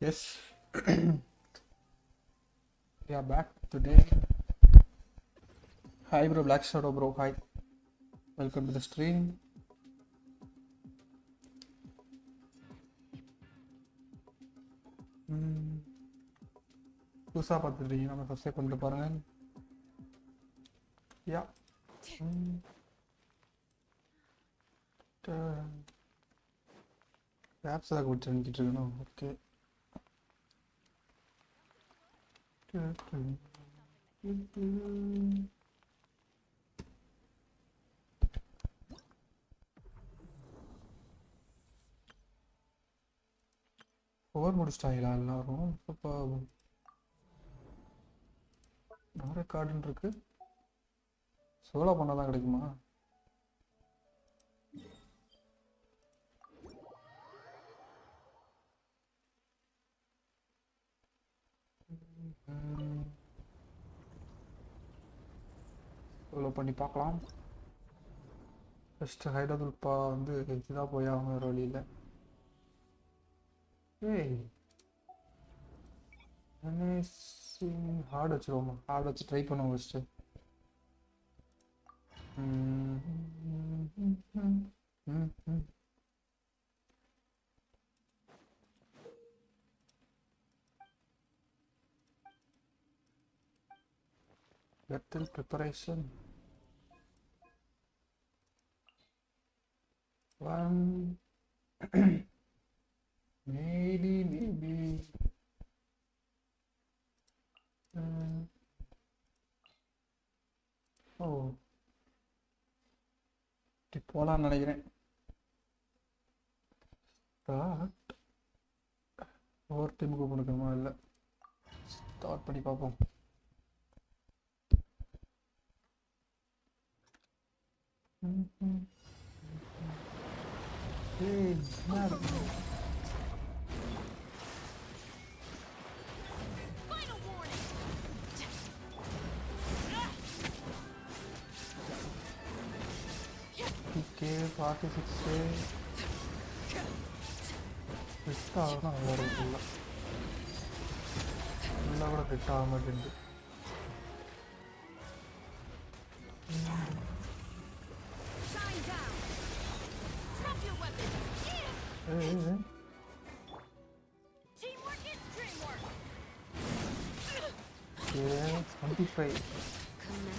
Yes, we are back today. Hi, bro, Black Shadow, bro. Hi, welcome to the stream. புதுசாக பார்த்துருக்கீங்க, நம்ம subscribe பண்ணிட்டு பாருங்க. யா apps எதாவது கொடுத்து அனுப்பிட்டு இருக்கணும். ஓகே, ஓவர் முடிச்சிட்டாங்களா எல்லாரும்? இப்போ நிறைய கார்டுன்னு இருக்கு. சோலோ பண்ணால் தான் கிடைக்குமா? சோலோ பண்ணி பார்க்கலாம். ஃபஸ்ட்டு ஹைட்ரோதுல்பா வந்து இதுதான் போய் ஆகும், வேறு வழி இல்லை. ஏய், ஹார்ட் வச்சுருவோமா? ஹார்ட் வச்சு ட்ரை பண்ணுவோம் ஃபஸ்ட்டு. battle preparation 1 maybe போலான்னு நினைக்கிறேன். ஸ்டார்ட் ஒவ்வொரு டைமுக்கு கொடுக்கணுமா? இல்லை, ஸ்டார்ட் பண்ணி பார்ப்போம். ஓகே, 46 ஃபிட் ஆகணும். நல்லா இருக்குல்ல, நல்லா கூட ஃபிட் ஆக மாட்டேங்குது.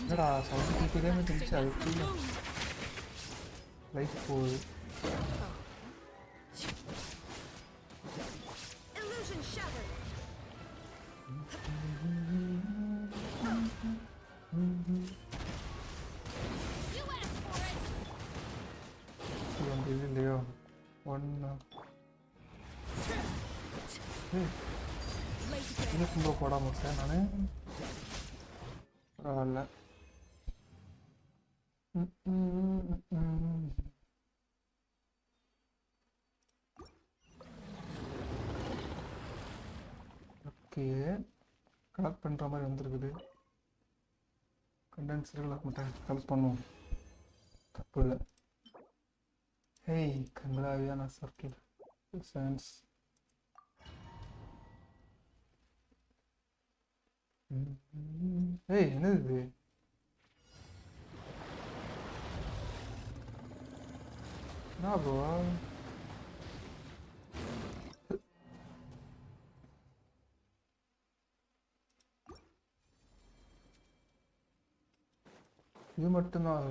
என்னடா 75 டேமேஜ் இருந்துச்சு, அதுக்குள்ள லைஃப் போகுது. இல்லையோ ஒன்று இதுக்குள்ள போடாம விட்டேன் நான். பரவாயில்ல. ஓகே, கலெக்ட் பண்ணுற மாதிரி வந்துருக்குது. கண்டென்சர்களை மட்டும் கலெக்ட் பண்ணுவோம், தப்பு இல்லை. ஹேய், கங்களாவியான சர்க்கிள் சயின்ஸ். ஏய், என்னது இது? என்ன ப்ரோ? இது மட்டும்தான்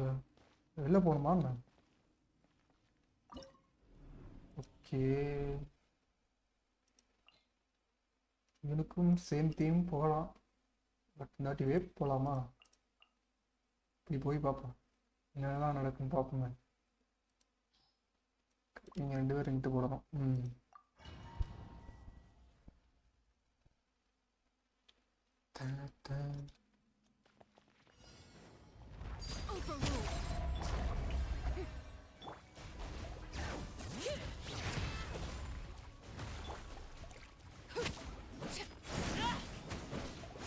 வெளில போகணுமா? ஓகே, எனக்கும் சேம் தீம் போகலாம். பட் இந்த வாட்டி வேப் போகலாமா? இப்படி போய் பார்ப்போம், என்னெல்லாம் நடக்குன்னு பார்ப்போமே. நீங்கள் 2 பேரும் இங்கிட்டு போடணும்.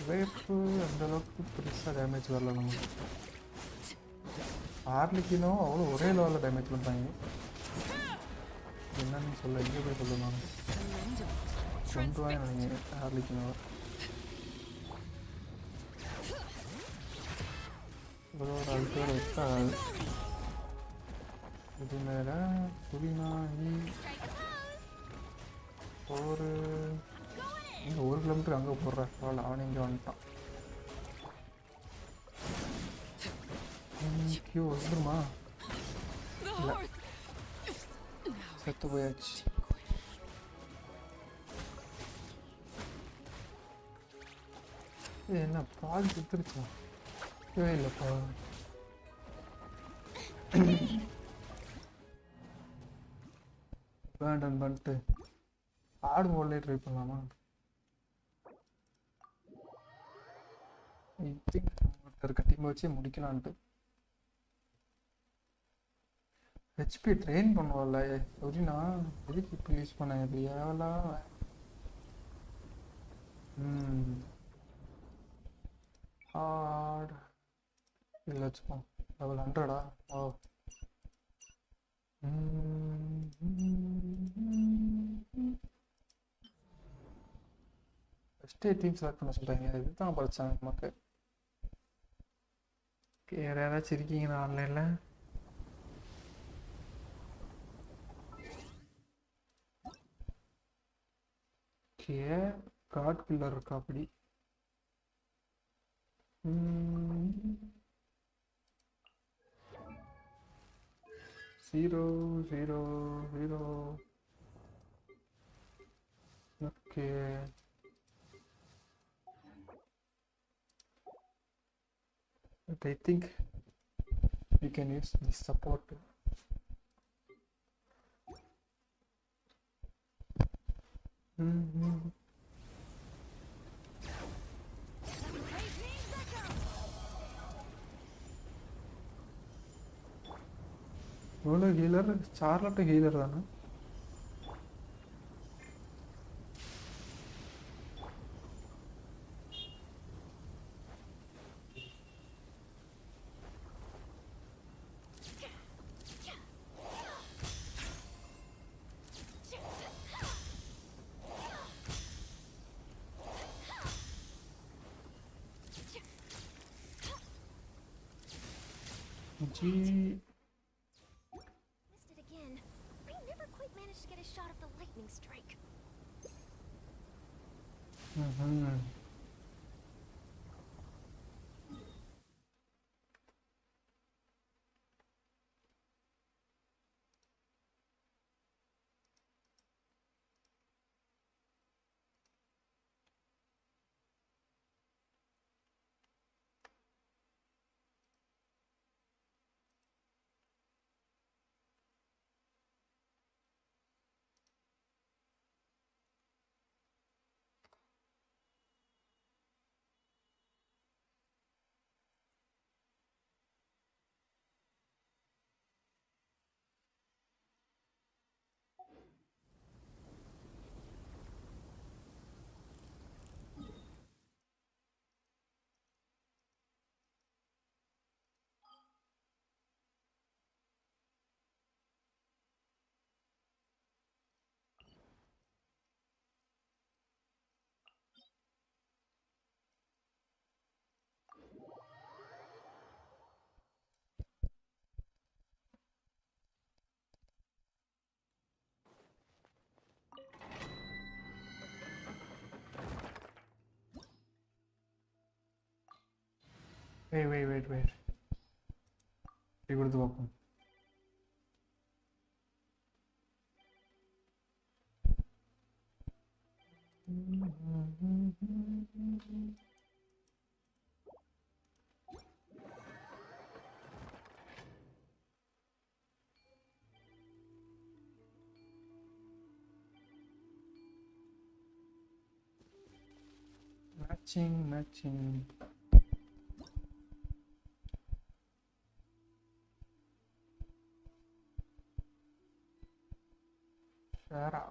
வேப்பு அந்தளவுக்கு பெருசாக டேமேஜ் வரல. நம்ம ஆர்லிக்கினும் அவ்வளோ ஒரே லெவலில் டேமேஜ் பண்ணுறாங்க. என்னன்னு சொல்ல, எங்கே போய் சொல்ல நான். கொண்டுருவாங்க நினைக்கிறேன் ஹார்லிக்கினவர். இவ்வளோ ஒரு அழுத்தோட வச்சா இது மேலே புதினாகி ஒரு 1 கிலோமீட்டர் அங்கே போடுறேன். பரவாயில்ல, அவன் இங்கே வந்துட்டான். கியூ வந்துருமா? இல்லை, செத்து போயாச்சு. என்ன பால் சுத்துருச்சா? இல்லைப்பா. பேண்டன் பண்ணிட்டு ஆடு மோட்லேயே ட்ரை பண்ணலாமா? ஐ திங்க் ஒருத்தர் டீம் வச்சே முடிக்கலான்ட்டு. ஹெச்பி ட்ரெயின் பண்ணுவாள்ல எப்படின்னா எதுக்கு இப்போ யூஸ் பண்ண எப்படியாவலா? ஹார்ட் இல்லை வச்சுப்போம். லெவல் 100. ஓ ஃபஸ்ட்டே டீம் செலக்ட் பண்ண சொல்கிறாங்க. இதுதான் பிரச்சனை நமக்கு. வேறு யாராச்சும் இருக்கீங்களா ஆன்லைனில்? ஓகே, காட் கில்லர் இருக்கா அப்படி? 0 0 0. Okay, but I think we can use this support. இவ்வளோ ஹீலர், சார்லட்டு ஹீலர் தானே? ஜி வெயிட் இப்படி கொடுத்து பார்ப்போம். மேட்சிங் ஷேரா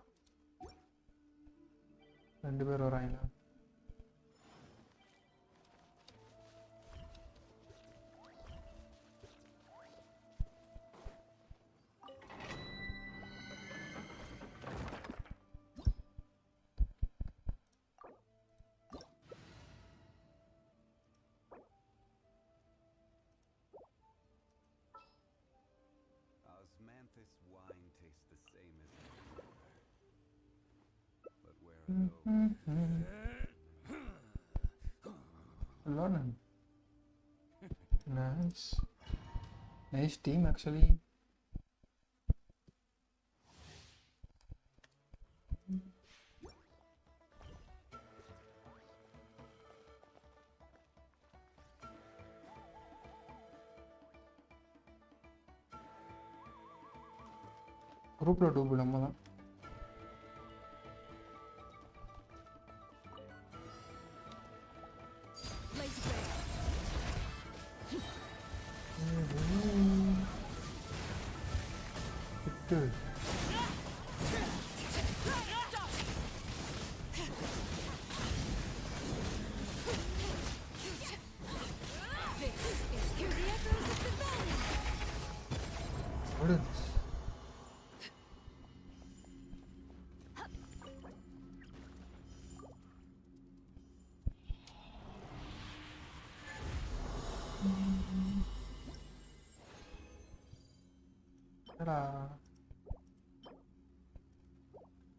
2 பேர் வராங்க. Mantis wine tastes the same as water. But where are those? Learning. Nice. Nice team actually. Group lo double நம்ம தான்.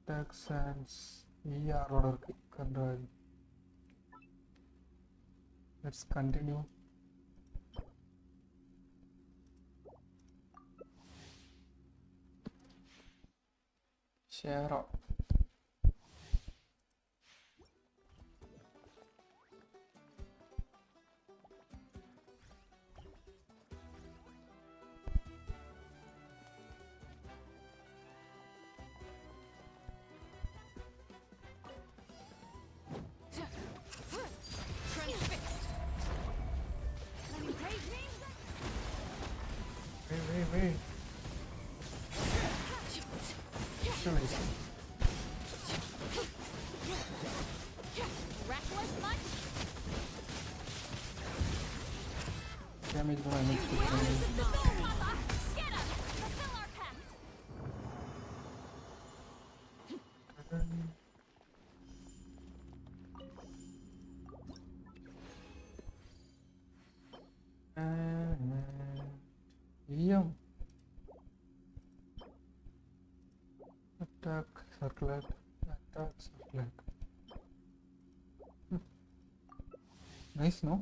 Texans ER order control. Let's continue. Share up. Wait. Reckless much? Damage by next to Get up! Fulfill our pact! Attack circlet. Nice, no?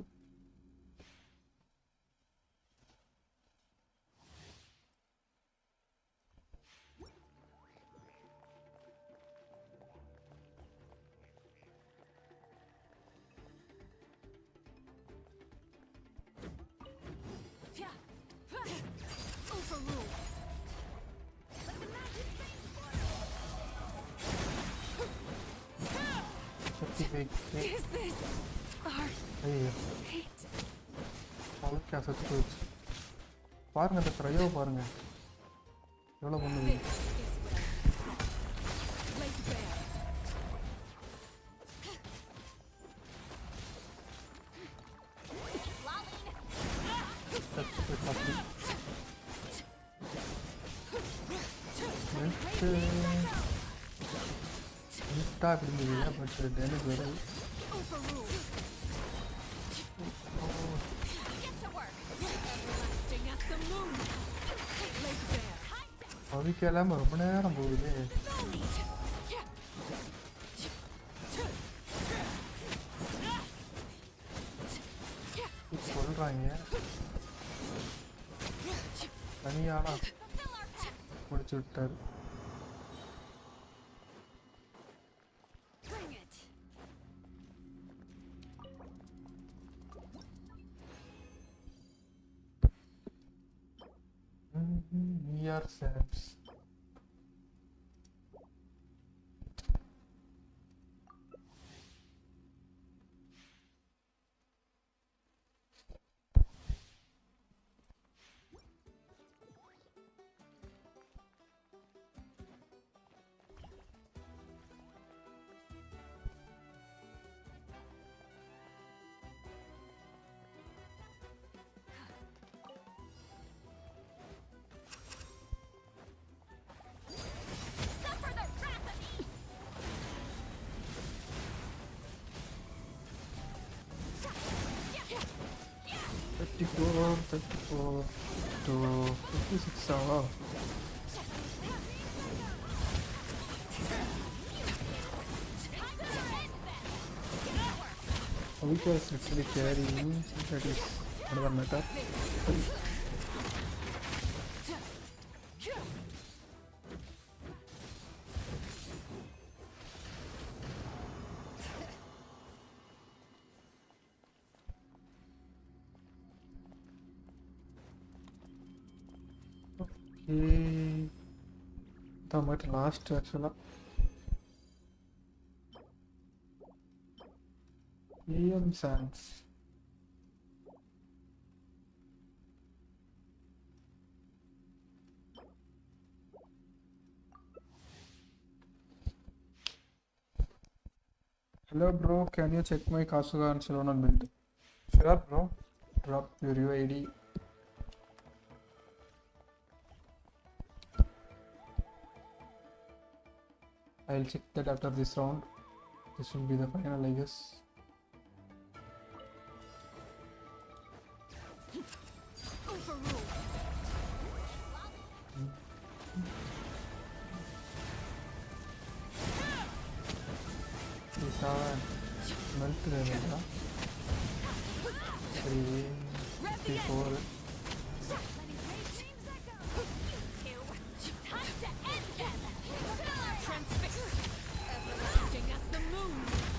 Overruled. Let the magic flames Is this our fate? செத்து போயிடுச்சு பாருங்க அந்த trio பாருங்க எவ்வளோ பண்ணுது நீட்டாக இப்படி இருந்தது பட் டேமேஜ் வேறு பவிக்கலாம ரொம்ப நேரம் போகுது சொல்றாங்க தனியானா முடிச்சு விட்டாரு Sense. Thirty-four. to 56. Oh, which was literally carrying. That is another matter. Okay. The much last actually. Sands. Hello bro, can you check my Kasuga and Shalona build? Sure bro, drop your UID. I'll check that after this round. This will be the final, I guess. These are melted in it, 3, 54.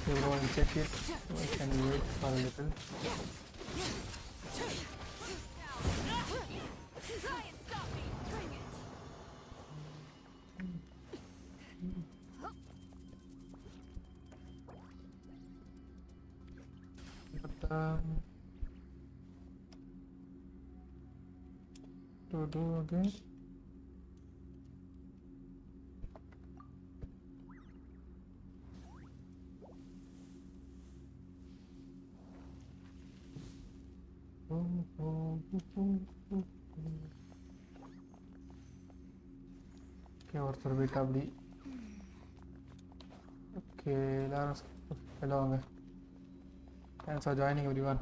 Okay bro, I'll check it. Can you wait for a little? But, to do again. Okay, ஒருத்தர் போயிட்டா அப்படி. Okay, எல்லாரும் hello வாங்க. Thanks for joining everyone.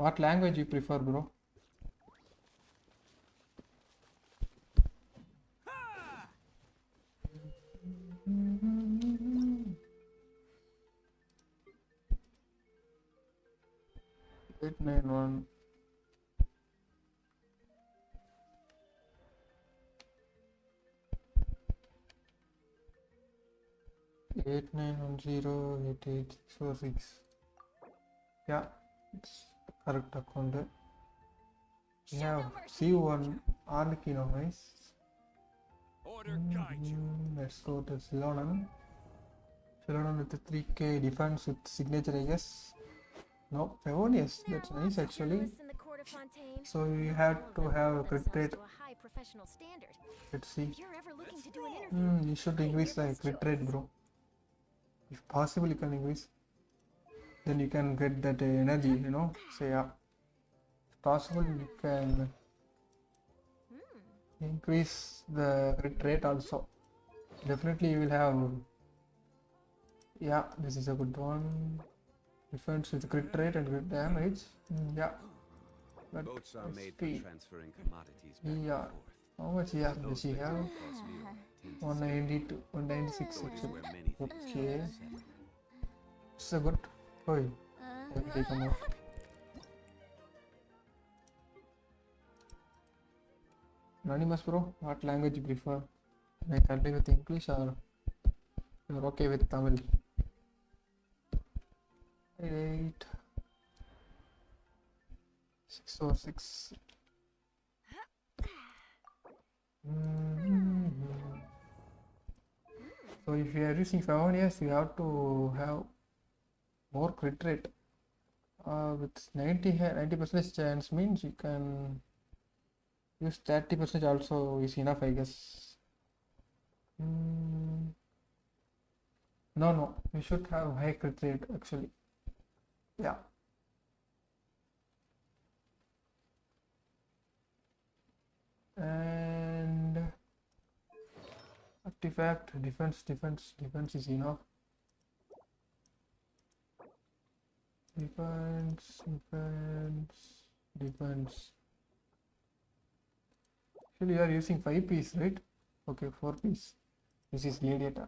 What language you prefer, bro? Eight nine one. Eight nine 1088646. Yeah, it's correct account. Yeah, C1 Arlecchino, nice. Order guide you. Let's go to Ceylon. Ceylon with the 3k defense with signature, I guess. No, Favonius, that's nice actually. So you have to have a crit rate. Let's see. You should increase the crit rate, bro. If possible, you can increase. Then you can get that energy, you know. So yeah, if possible, you can increase the crit rate also. Definitely, you will have. Yeah, this is a good one. Defense with crit rate and crit damage. Yeah. But Boats are made for speed. transferring commodities back Yeah. and forth. How much does Those he that have? don't cost little tend to 192, 196 settle. Boat is actually. where many things Okay. settle. It's a good. Oh, let me take a more. Anonymous bro, what language you prefer? Can I continue with English or you're okay with Tamil? 8 606. So if you are using Favonius, you have to have more crit rate. With 90% chance means you can use 30% also is enough, I guess. No, you should have high crit rate actually. Yeah. And artifact defense is enough. Defense. Actually, you are using 5 piece, right? Okay, 4 piece. This is gladiator.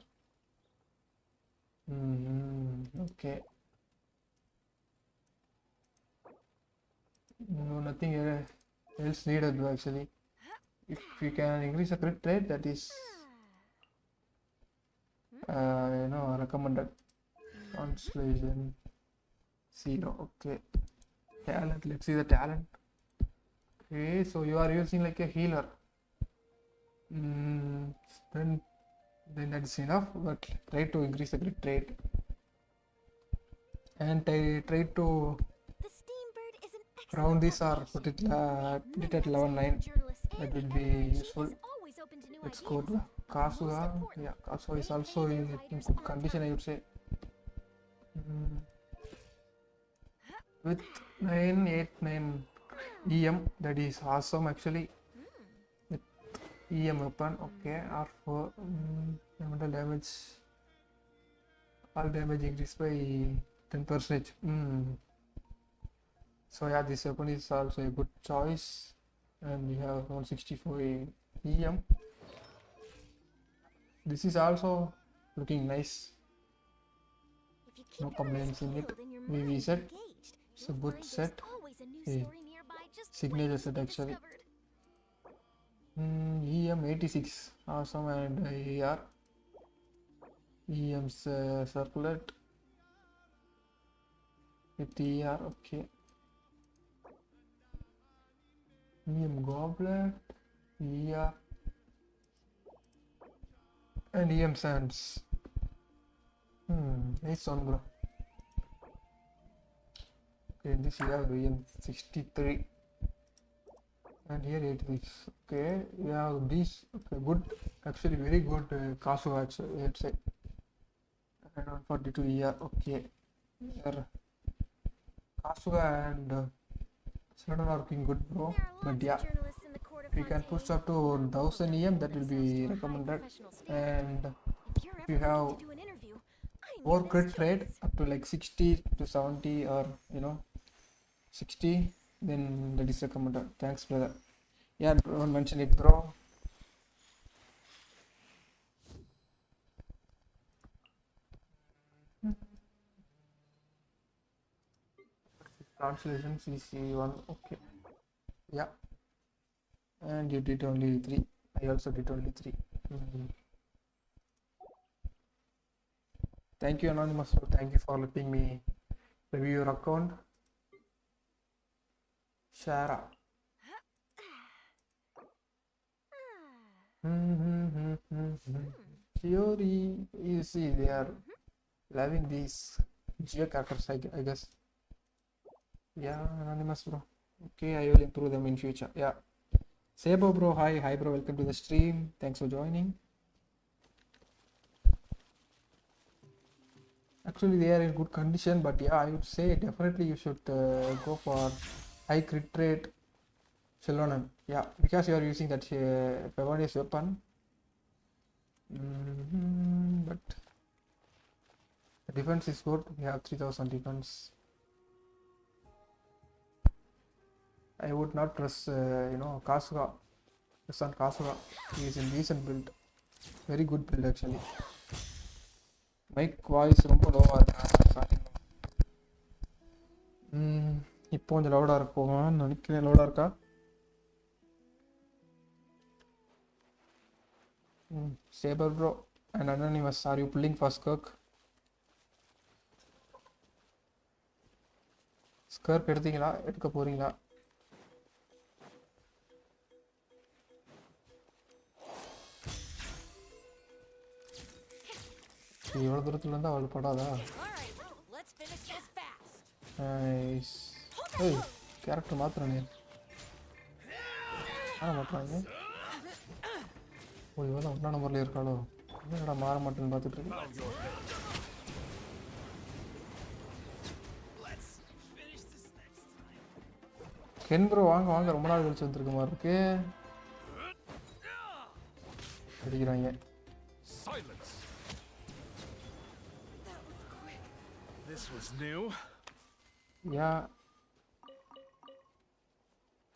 Okay. No, nothing else needed actually. If you can increase the crit rate, that is recommended. Translation 0. Okay. Talent. Let's see the talent. Okay, so you are using like a healer. Then that's enough. But try to increase the crit rate. And try to The Steambird is an round excellent this or publication. put it at level 9. That will be useful. Let's go to Kasuga. Yeah, Kasuga is also in good condition, I would say. With 989 EM, that is awesome actually. With EM weapon, okay. R4 elemental damage. All damage increased by 10%. So yeah, this weapon is also a good choice. And we have 164 EM. This is also looking nice. No complaints in it. VV set. It's a good set. Signature set actually. EM 86. Awesome. And AR. EM's circlet. With ER. Okay. EM goblet. ER. And EM sands. Nice one, bro. Okay, this we have EM 63 and here 86. Okay, we have this. Okay, good, actually very good Kasuga actually, let's say. And 142 ER. Okay, here Kasuga and Sudden are looking good, bro. But yeah, if you can push up to 1000 EM, that will be recommended. And if you have more crit rate up to like 60 to 70 or 60, then that is recommended. Thanks, brother. Yeah, don't mention it, bro. Translation CC1. Okay. Yeah. And you did only 3. I also did only 3. Thank you, Anonymous. Thank you for letting me review your account. Shara. Theory, you see, they are loving these geo characters, I guess. Yeah, Anonymous, bro. Okay, I will improve them in future. Yeah. Sabo, bro. Hi, bro. Welcome to the stream. Thanks for joining. Actually, they are in good condition, but yeah, I would say definitely you should go for high crit rate Shelonan. Yeah, because you are using that Pavonius weapon. But the defense is good. We have 3000 defense. I would not trust, Kasuga. Trust on Kasuga. He is in decent build. Very good build actually. Mic voice ரொம்ப லோவா இருக்கு. Sorry. இப்போ கொஞ்சம் லவுடா இருக்கும்னு நினைக்கிறேன். லவுடா இருக்கா? Saber bro and Anonymous, are you pulling for Skirk? Skirk எடுத்தீங்களா? எடுக்க போறீங்களா? எவ்வளோ தூரத்துல இருந்தா அவள் படாதா? நைஸ். ஏய், கேரக்டர் மாத்துறானே. மாத்துறாங்க. ஓ, இவெல்லாம் ஒன்றா நம்பர்ல இருக்காளோ? என்னடா மாற மாட்டேன்னு பார்த்துட்டு இருக்கு. கென் ப்ரோ வாங்க ரொம்ப நாள் கழிச்சு வந்திருக்க மாதிரி இருக்கு. அடிக்கிறாங்க. This was new. Yeah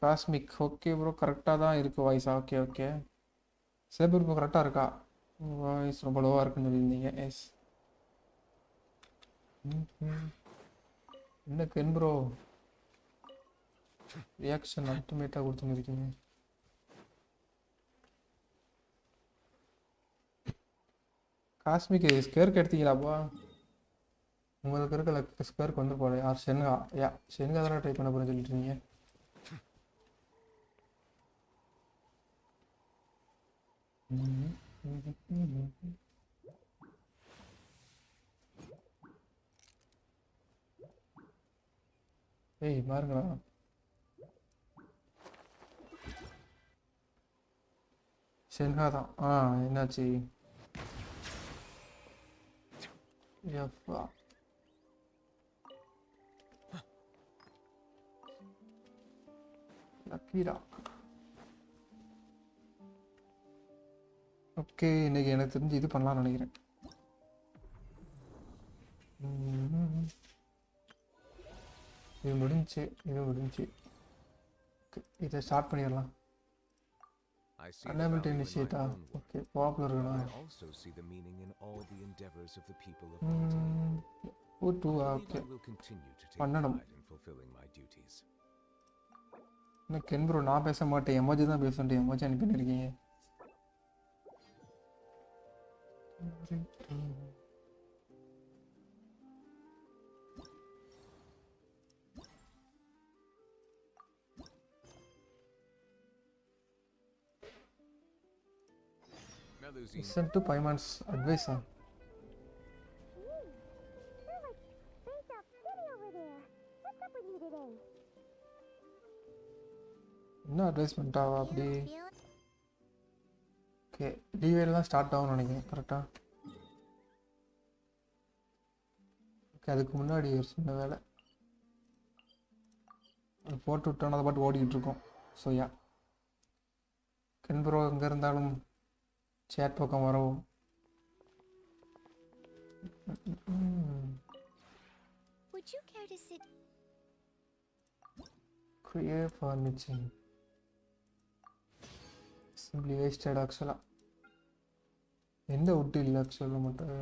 cosmic okay bro கரெக்டாக தான் இருக்குது வாய்ஸா ஓகே ஓகே சேபர் ப்ரோ கரெக்டாக இருக்கா வாய்ஸ் ரொம்ப லோவாக இருக்குன்னு சொல்லியிருந்தீங்க எஸ் என்ன கென் ப்ரோ ரியாக்ஷன் அல்டிமேட்டாக கொடுத்துருக்கீங்க காஸ்மிக் ஸ்கேருக்கு எடுத்தீங்களாப்பா உங்களுக்கு இருக்க ஸ்கேருக்கு வந்து போல யார் ஷென்கா யா ஷென்கா தானே ட்ரை பண்ண போகிறேன்னு சொல்லிட்டு இருக்கீங்க ஏய் பாருங்களா ஷென்கா தான் என்னாச்சு எப்பா லக்கீடா ஓகே இன்னைக்கு எனக்கு தெரிஞ்சு இது பண்ணலாம்னு நினைக்கிறேன் இது முடிஞ்சு இதை ஸ்டார்ட் பண்ணிடலாம் I see the unable to value in initiate my own work. Okay popular I இருக்கணும் also see the meaning in all the endeavors of the people of Fontaine. Oh do I believe okay I will continue to take பண்ணணும் pride in fulfilling my duties. இன்னும் Ken bro நான் பேச மாட்டேன் emoji தான் பேசுகிறேன் emoji அனுப்பினிருக்கீங்க Melusine, listen to Paiman's advice Space out city over there. What's up with you today? என்ன advice பண்ணிட்டாவா அப்படி Feel okay டிவேலாம் start ஆகும்னு நினைக்கிறேன் கரெக்டாக ஓகே அதுக்கு முன்னாடி ஒரு சின்ன வேலை அது போட்டு விட்டோன்னா அதை பாட்டு ஓடிக்கிட்டு இருக்கோம் ஸோ யா கென் ப்ரோ எங்கே இருந்தாலும் சேட் பக்கம் வரவும் Would you care to sit? create furnishing simply wasted ஆக்சுவலாக எந்த உட்டு இல்லை ஆக்சுவலாக மட்டும்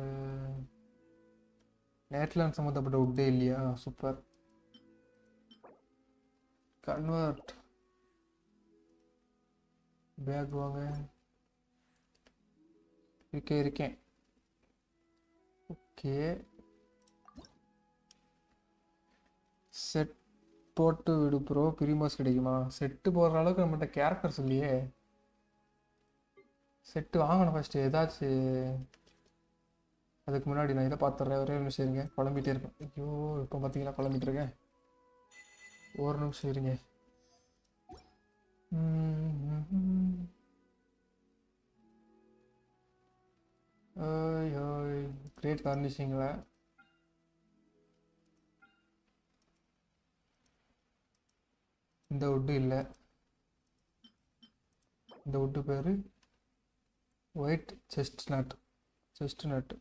நேட்லாண்ட் சம்மந்தப்பட்ட உட்டே இல்லையா சூப்பர் கன்வெர்ட் பேக் வாங்க இருக்கேன் ஓகே செட் போட்டு விடு ப்ரோ பிரிமாஸ் கிடைக்குமா செட்டு போடுற அளவுக்கு நம்மகிட்ட கேரக்டர்ஸ் இல்லையே செட்டு வாங்கணும் ஃபஸ்ட்டு ஏதாச்சும் அதுக்கு முன்னாடி நான் இதை பார்த்துட்றேன் ஒரே நிமிஷம் இருங்க குழம்பிட்டே இருக்கேன் ஐயோ இப்போ பார்த்தீங்களா குழம்பிட்டு இருக்கேன் ஒரு நிமிஷம் இருங்க கிரேட் கார்னிஷிங்கில் இந்த வுட்டு இல்லை இந்த வுட்டு பேர் ஒயிட் செஸ்ட் நட்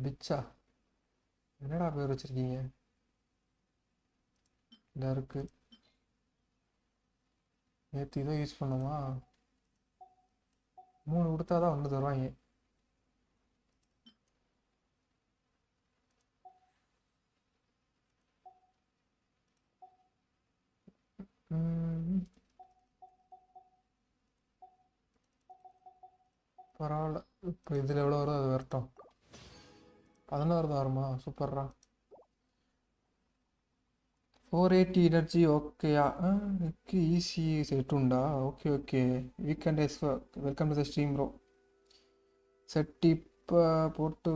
பிச்சா என்னடா பேர் வச்சுருக்கீங்க இந்த இருக்கு நேற்று இதை யூஸ் பண்ணோமா 3 கொடுத்தா தான் ஒன்று தருவாங்க பரவாயில்ல இப்போ இதில் எவ்வளோ வருதோ அது வரட்டும் 16 தான் வருமா சூப்பர்ரா 480 எனர்ஜி ஓகேயா ஈஸி செட் உண்டா okay okay weekend days welcome to the stream bro set இப்போ போட்டு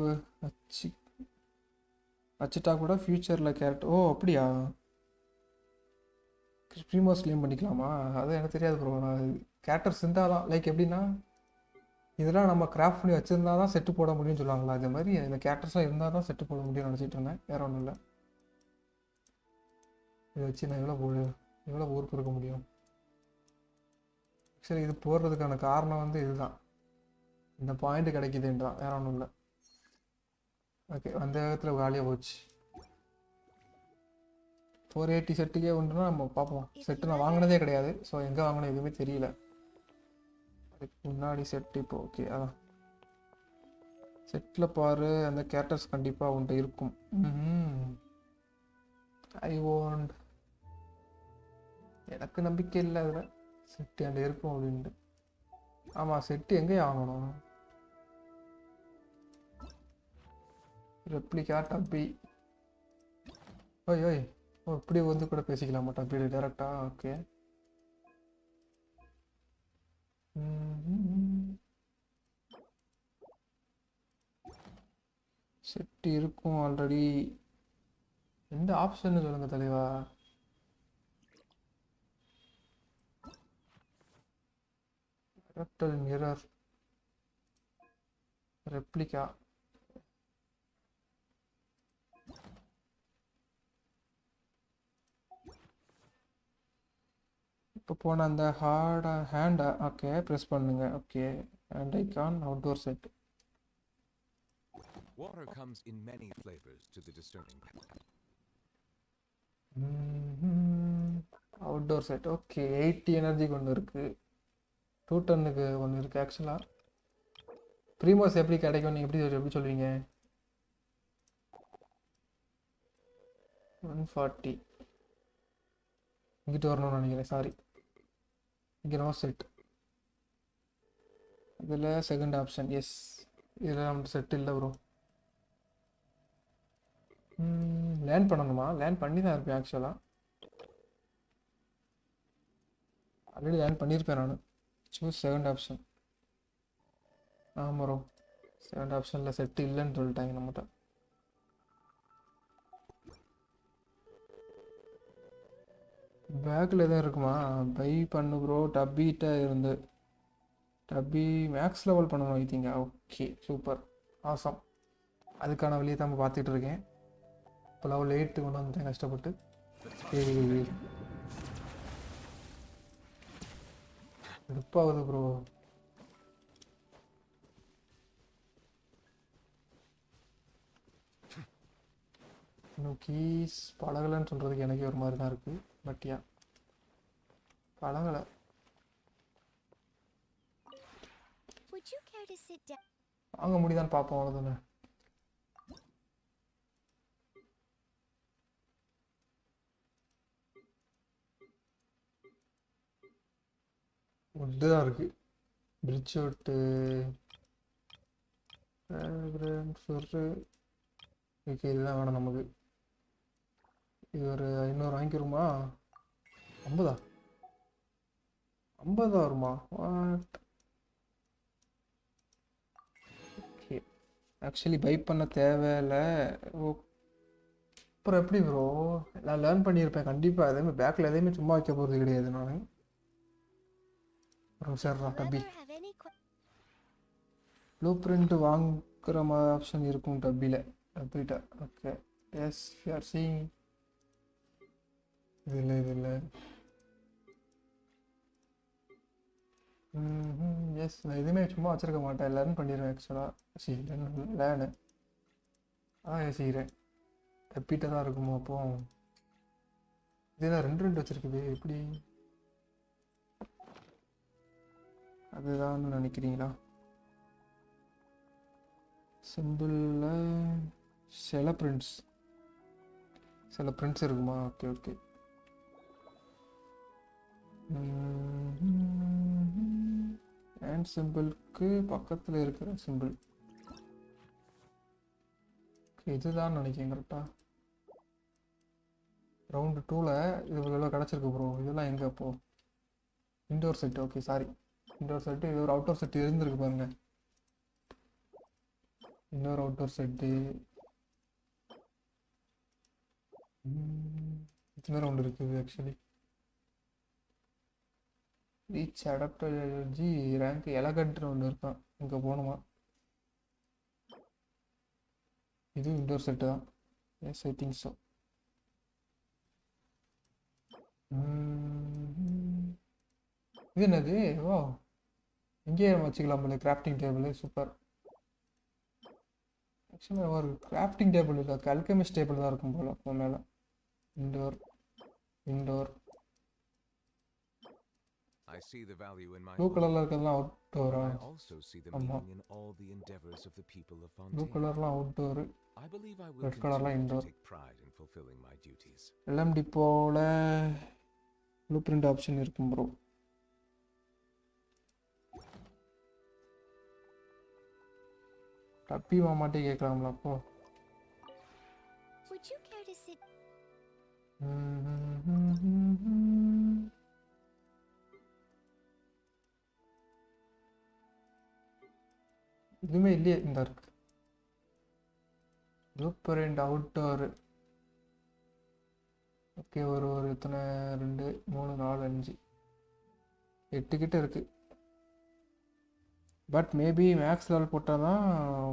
வச்சுட்டா கூட ஃப்யூச்சரில் கேரக்டர் ஓ அப்படியா ப்ரீமோஸ் கிளைம் பண்ணிக்கலாமா அது எனக்கு தெரியாது ப்ரோ நான் கேரக்டர்ஸ் இருந்தால் தான் லைக் எப்படின்னா இதெல்லாம் நம்ம கிராஃப்ட் பண்ணி வச்சுருந்தா தான் செட்டு போட முடியும்னு சொல்லுவாங்களா அதே மாதிரி இந்த கேரக்டர்ஸ்லாம் இருந்தால் தான் செட்டு போட முடியும்னு நினச்சிட்டு இருந்தேன் வேறு ஒன்றும் இல்லை இதை வச்சு நான் எவ்வளோ ஊருக்கு இருக்க முடியும் ஆக்சுவலி இது போடுறதுக்கான காரணம் வந்து இதுதான் இந்த பாயிண்ட் கிடைக்குதுன்றான் வேற ஒன்றும் இல்லை ஓகே அந்த வேகத்தில் காலியாக போச்சு. 480 செட்டுக்கே உண்டுன்னா நம்ம பார்ப்போம். செட்டு நான் வாங்கினதே கிடையாது, ஸோ எங்கே வாங்கினது எதுவுமே தெரியல. அதுக்கு முன்னாடி செட்டு இப்போ ஓகே. அதான் செட்டில் பாரு, அந்த கேரக்டர்ஸ் கண்டிப்பாக உன்ட்ட இருக்கும். ஐ வாண்ட், எனக்கு நம்பிக்கை இல்லை அதில் செட்டு அங்கே இருக்கும் அப்படின்ட்டு. ஆமாம், செட்டு எங்கே வாங்கணும்? ரெப்ளிகா டப்பி. ஓய் ஓய், ஓ இப்படி வந்து கூட பேசிக்கலாமா டப்பி டேரெக்டா? ஓகே. செட்டு இருக்கும் ஆல்ரெடி. எந்த ஆப்ஷன் சொல்லுங்க தலைவா. ரெப்டல் மிரர் ரெப்ளிகா. இப்போ போன அந்த ஹேண்டா ஓகே ப்ரெஸ் பண்ணுங்க. Okay, hand icon outdoor set. Water comes in many flavors to the discerning palate. Outdoor set okay. 80 எனர்ஜிக்கு ஒன்று இருக்குது, 2 டன்னுக்கு ஒன்று இருக்குது. ஆக்சுவலாக ப்ரீமோஸ் எப்படி கிடைக்கும், நீங்கள் எப்படி சொல்லுவீங்க? 140 இங்கிட்டு வரணும்னு நினைக்கிறேன். சாரி, இங்கே நோ செட். இதில் செகண்ட் ஆப்ஷன் எஸ். இதில் நம்ம செட் இல்லை ப்ரோ. லேர்ன் பண்ணணுமா? லேர்ன் பண்ணி தான் இருப்பேன் ஆக்சுவலாக. ஆல்ரெடி லேர்ன் பண்ணியிருப்பேன் நான். Choose second option. ஆமாம் ப்ரோ, செகண்ட் ஆப்ஷனில் செட்டு இல்லைன்னு சொல்லிட்டாங்க நம்மகிட்ட. பேக்கில் எதுவும் இருக்குமா? பை பண்ணு ப்ரோ. டப்பிகிட்ட இருந்து டப்பி மேக்ஸ் லெவல் பண்ணணும் ஐத்திங்க. Okay super awesome. அதுக்கான வழியை தான் நம்ம பார்த்துட்டு இருக்கேன். இப்போ லெவல் 8 கொண்டு வந்துட்டேன் கஷ்டப்பட்டு. எடுப்பாகுது ப்ரோ. இன்னும் கீஸ் பழகலைன்னு சொல்கிறதுக்கு எனக்கே ஒரு மாதிரி தான் இருக்குது. பட் யா பழகலை. வாங்க முடியுதான்னு பார்ப்போம், அவ்வளோதானே. உட்டு தான் இருக்குது. பிரிட்ஜ் விட்டு ஓகே, இதுதான் வேணும் நமக்கு. இது ஒரு 500 வாங்கிக்கிறோமா? 50 வருமா? வாட்? ஓகே, ஆக்சுவலி பை பண்ண தேவையில்லை. அப்புறம் எப்படி ப்ரோ? நான் லேர்ன் பண்ணியிருப்பேன் கண்டிப்பாக. எதுவுமே பேக்கில் எதையுமே சும்மா வைக்க போகிறது கிடையாது நான். அப்புறம் சரிடா டப்பி. ப்ளூ பிரிண்ட் வாங்குற மாதிரி ஆப்ஷன் இருக்கும் டப்பியில். டப்பிட்ட okay. Yes you are seeing. இது இல்லை. எஸ், நான் எதுவுமே சும்மா வச்சுருக்க மாட்டேன், லேர்ன் பண்ணிடுவேன் ஆக்சுவலாக. லேர்னு செய்கிறேன். டப்பிட்ட தான் இருக்குமோ? அப்போ இதுதான் 2 வச்சுருக்குது எப்படி? அதுதான் நினைக்கிறீங்களா? சிம்பிளில் சில பிரிண்ட்ஸ் இருக்குமா? Okay okay. ஹேண்ட் சிம்பிளுக்கு பக்கத்தில் இருக்கிற சிம்பிள் ஓகே, இதுதான் நினைக்கிறேன் கரெக்டாக. ரவுண்டு 2ல் இது எவ்வளோ கிடச்சிருக்கு ப்ரோ. இதெல்லாம் எங்கே அப்போது? Indoor set. Okay sorry, indoor set. இது ஒரு அவுட்டோர் செட்டு இருந்திருக்கு பாருங்க. இன்னொரு அவுட்டோர் செட்டு. இத்தனை ரவுண்டு இருக்குது actually. Reach adapter energy rank எலகண்ட்னு ஒன்று இருக்கான், இங்கே போகணுமா? இது இன்டோர் செட்டு தான். Yes I think so. இது என்னது? ஓ, இங்கேயே நம்ம வச்சுக்கலாம் போல கிராஃப்டிங் டேபிள். சூப்பர். ஆக்சுவலாக ஒரு கிராஃப்டிங் டேபிள் இல்லை, அல்கெமிஸ்ட் டேபிள் தான் இருக்கும் போல் அப்போ மேலே. Indoor indoor I see the value in my blue own, கலரில் இருக்கிறதுலாம் அவுட்டோரா? but I also see the ஆமாம், meaning in all the endeavors of the people of blue Fontaine. கலர்லாம் outdoor, I believe I will red கலர்லாம் continue to indoor. take pride in fulfilling my duties. LM டிப்போவில் blue print option இருக்கும் bro. டப்பி மாமாட்டே கேட்கலாம்ல அப்போ. Would you care to sit? இதுவுமே இல்லையே, இந்த இருக்கு ப்ளூ பிரிண்ட் அவுட்டோரு. ஓகே, ஒரு எத்தனை 2 3 4 5 8 கிட்ட இருக்குது. பட் மேபி மேக்ஸ் லெவல் போட்டால் தான்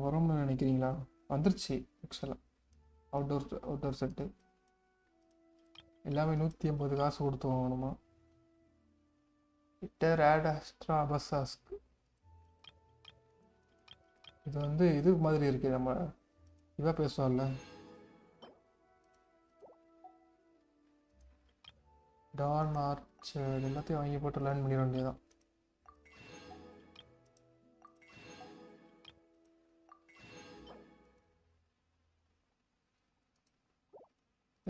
வரும்னு நினைக்கிறீங்களா? வந்துருச்சு ஆக்சுவலாக. அவுட்டோர் செட்டு எல்லாமே 180 காசு கொடுத்து வாங்கணுமா? இட்டர் ஆட் எக்ஸ்ட்ரா பஸ்ஸாஸ்க்கு. இது வந்து இது மாதிரி இருக்குது, நம்ம இவ பேசுவோம்ல, டான் ஆர்ச்சர்ட் எல்லாத்தையும் வாங்கி போட்டு லேர்ன் பண்ணிட வேண்டியதான்.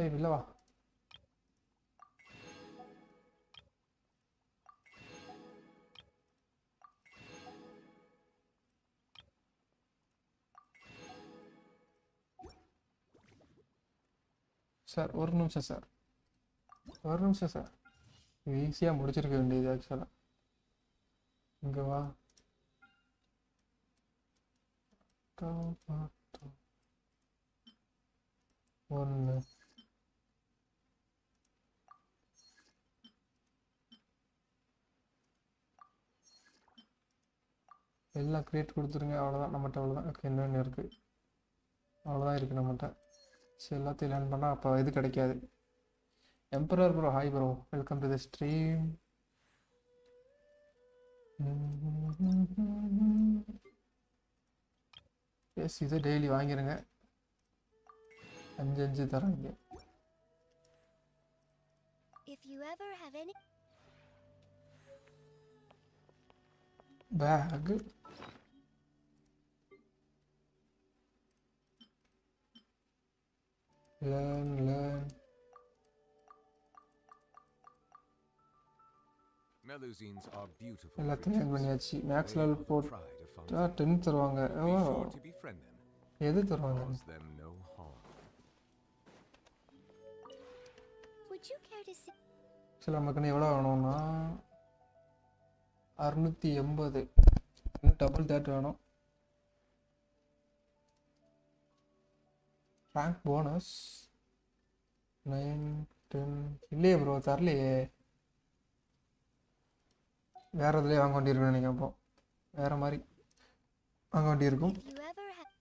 ஏய் இல்லவா, சார் ஒரு நிமிஷம் சார், ஒரு நிமிஷம் சார். ஈஸியாக முடிச்சிருக்க வேண்டியது ஆக்சுவலாக. இங்கே வா. ஒன்று எல்லாம் கிரியேட் கொடுத்துருங்க, அவ்வளோதான் நம்மகிட்ட. அவ்வளோதான். ஓகே, இன்னொன்று இருக்குது, அவ்வளோதான் இருக்குது நம்மகிட்ட. சரி, எல்லாத்தையும் லேர்ன் பண்ணால் அப்போ இது கிடைக்காது. Emperor bro, hi bro, welcome to the stream. Yes, இதை டெய்லி வாங்கிடுங்க, 5 தராங்க. If you ever have any back learn Melusines are beautiful எல்லாத்தையும் லேர்ன் creatures. பண்ணியாச்சு. They max are level the போட்டா pride of Fontaine. 10 தருவாங்க. ஓ, Be sure to befriend them. எது தருவாங்க? Cause them no harm. Would you care to sit? சரி, நமக்கு எவ்வளோ வேணும்னா 680. இன்னும் டபுள் தேட் வேணும். ரேங்க் போனஸ் 9 10 இல்லையே ப்ரோ, தரலையே. வேறு இதுலேயே வாங்க வேண்டியிருக்குன்னு நினைக்கிறேன். அப்போ வேறு மாதிரி வாங்க வேண்டியிருக்கும். If you ever have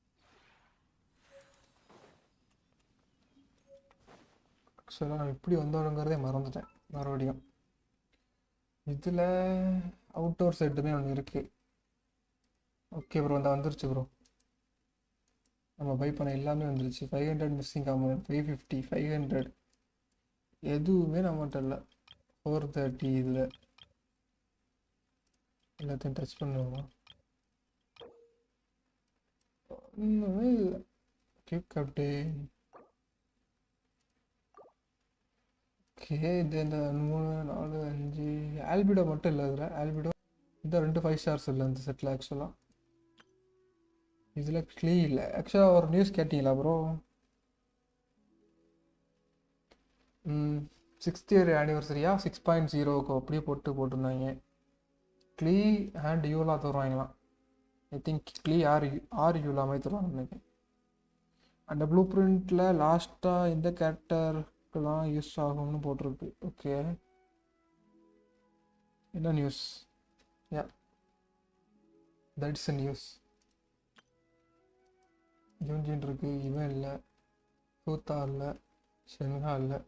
ஆக்சுவலாக நான் எப்படி வந்தோங்கிறதே மறந்துட்டேன் மறுபடியும். இதில் அவுட்டோர் செட்டுமே ஒன்று இருக்குது. ஓகே ப்ரோ, இந்த வந்துருச்சு ப்ரோ. நம்ம பை பண்ண எல்லாமே வந்துருச்சு. 500 மிஸ்ஸிங் காம்பனன்ட், 550, 500 எதுவுமே நம்மகிட்ட இல்லை. 430 இதில் எல்லாத்தையும் டச் பண்ணுவோமா? ஒன்றுமே இல்லை. கிளிக் அப்டே. ஓகே, இது இந்த 3 4 5 ஆல்பிடோ மட்டும் இல்லை இதில். ஆல்பிடோ இந்த 2 5 ஸ்டார்ஸ் இல்லை இந்த செட்டில் ஆக்சுவலாக. இதில் க்ளீ இல்லை. ஆக்சுவலாக ஒரு நியூஸ் கேட்டிங்களா ப்ரோ? 6th இயர் ஆனிவர்சரியா 6.0க்கு அப்படியே போட்டிருந்தாங்க. க்ளீ அண்ட் யூலா தருவாங்களாம். I think Klee or Eula மாதிரி தருவாங்க நினைக்கிறேன். அந்த ப்ளூ பிரிண்டில் லாஸ்ட்டாக இந்த கேரக்டருக்கெல்லாம் யூஸ் ஆகும்னு போட்டிருக்கு. ஓகே, என்ன news? Yeah, that's a news. ஜூன்ஜின் இருக்கு, இவன் இல்லை, சூத்தா இல்லை, ஷென்ஹா இல்லை.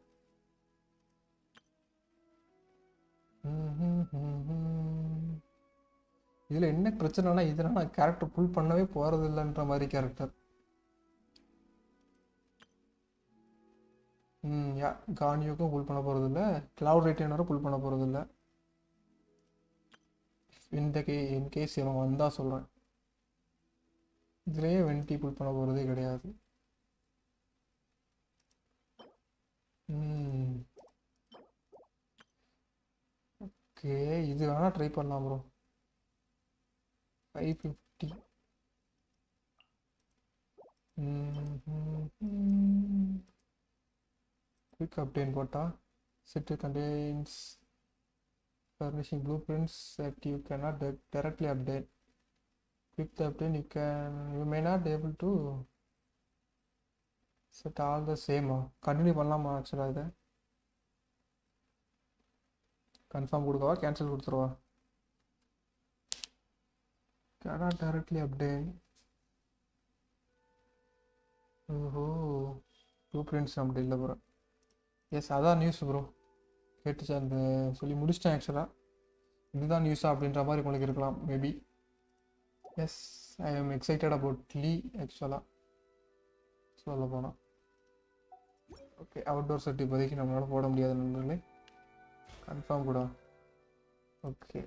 இதில் என்ன பிரச்சனைனா, இதனால் நான் கேரக்டர் புல் பண்ணவே போகிறது இல்லைன்ற மாதிரி கேரக்டர். யா கானியோக்கும் புல் பண்ண போகிறதில்ல, கிளவுட் ரைட்டனரும் புல் பண்ண போகிறதில்ல. இன்கேஸ் இவன் வந்தால் சொல்கிறேன். இதுலேயே வென்டி புல் பண்ண போகிறதே கிடையாது. ஓகே, இது வேணால் ட்ரை பண்ணலாம் ப்ரோ. 550. குயிக் அப்டேட் போட்டால் set contains furnishing blueprints that you cannot directly update. Quick update you may not be able to set all the same. Continue பண்ணலாமா ஆக்சுவலாக? இதை கன்ஃபார்ம் கொடுக்கவா கேன்சல் கொடுத்துருவா? cannot directly update. ஓஹோ, ப்ளூப்ரிண்ட்ஸ் அப்படி இல்லை bro. S, அதான் news bro. கேட்டுச்சு அந்த சொல்லி முடிச்சிட்டேன் ஆக்சுவலாக. இதுதான் நியூஸா அப்படின்ற மாதிரி உங்களுக்கு இருக்கலாம் maybe. Yes, I am excited about லீ ஆக்சுவலாக சொல்ல போனால். ஓகே, அவுட்டோர் செட் இப்போதைக்கு நம்மளால் போட முடியாது நண்பர்களே. கன்ஃபார்ம் கூட. ஓகே,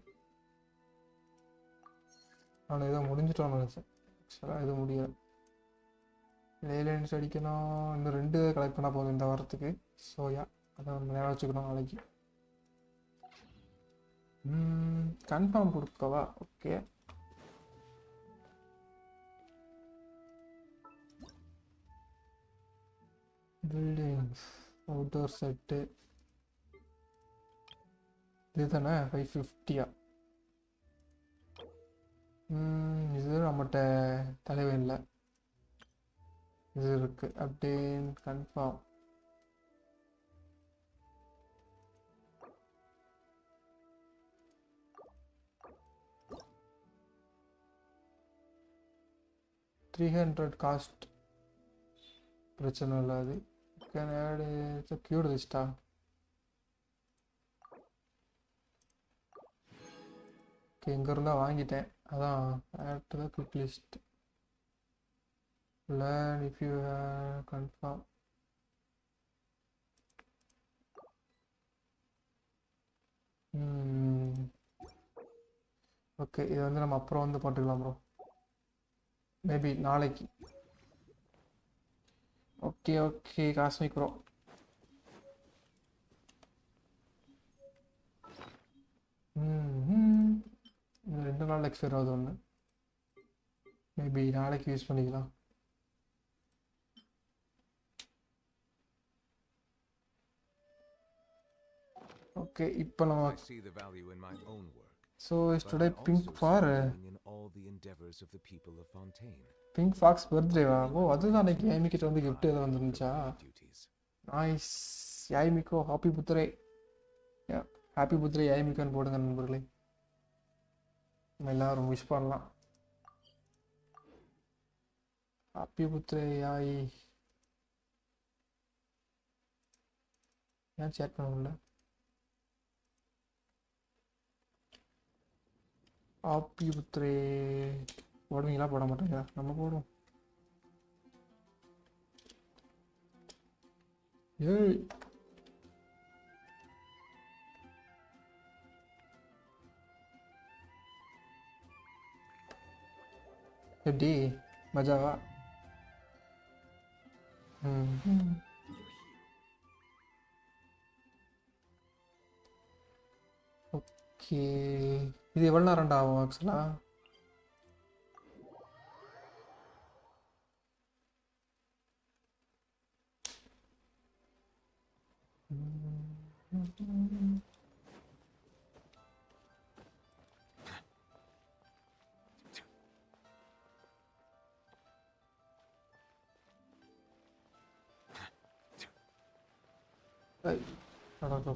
நான் இதை முடிஞ்சிட்டோன்னு நினச்சேன். ஆக்சுவலாக இது முடியாது. லேலைன்ஸ் அடிக்கணும். இன்னும் 2 கலெக்ட் பண்ணால் போதும் இந்த வாரத்துக்கு. ஸோ யா, அதை நம்ம நேரம் வச்சுக்கணும் நாளைக்கு. கன்ஃபார்ம் கொடுக்கவா? ஓகே, பில்டிங்ஸ் அவுட்டோர் செட்டு இது தானே 550. இது நம்மகிட்ட தலைவன் இல்லை. இது இருக்கு அப்படின்னு கன்ஃபார்ம். $300 காஸ்ட் பிரச்சனை இல்லை. அது கேன் ஆட் கியூட் லிஸ்டா? ஓகே, இங்கே இருந்தால் வாங்கிட்டேன். அதான் add to the quick list. learn if you confirm. Okay, இது வந்து நம்ம அப்புறம் வந்து பார்த்துக்கலாம் ப்ரோ, மேபி நாளைக்கு. Okay okay cosmic bro. இன்னும் 2 நாள் எக்ஸ்பயர் ஆகுது ஒன்று. மேபி நாளைக்கு யூஸ் பண்ணிக்கலாம். Okay, இப்போ நம்ம so is today pink for pink fox birthday வா? ஓ, அதுதான் அன்னைக்கு யாமிக்கிட்ட வந்து gift ஏதோ வந்துருந்துச்சா? நைஸ். யாமிக்கோ ஹாப்பி பர்த்டே. ஹாப்பி பர்த்டே யாமிக்கோன்னு போடுங்க நண்பர்களே. நம்ம எல்லாரும் விஷ் பண்ணலாம். ஹாப்பி பர்த்டே யாய். ஏன் சேட் பண்ண முடியல? ஹாப்பி பர்த்டே போடுவீங்களா? போட மாட்டேங்களா? நம்ம போடுவோம். ஏய், எப்படி மஜாவா? ஓகே, இது எவ்வளோ நேரம்டா ஆகும் ஆக்சுவலாக?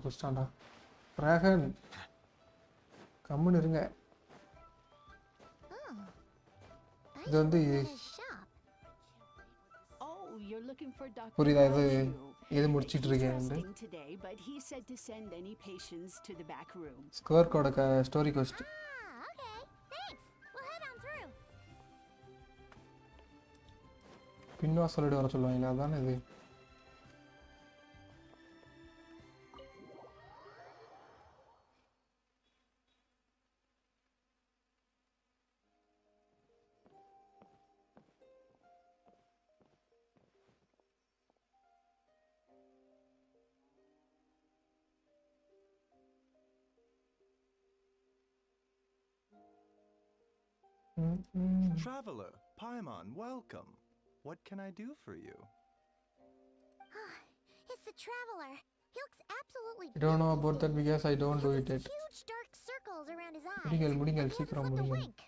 குஸ்டாண்டா ராகன், கம்முன்னு இருங்க. இது வந்து புரியுதா? இது முடிச்சிட்டு இருக்கேன். ஸ்கோர் கோட ஸ்டோரி கோஸ்ட் பின்வா சொல்லிட்டு வர சொல்லுவாங்களே, அதானே இது. Traveler, Paimon, welcome. What can I do for you? It's the Traveler. He looks absolutely I don't know beat about these that days. because I don't He do has it these yet. huge dark circles around his eyes. முடிங்கள் And he சீக்கிரம் hasn't flipped a முடிங்கள். wink.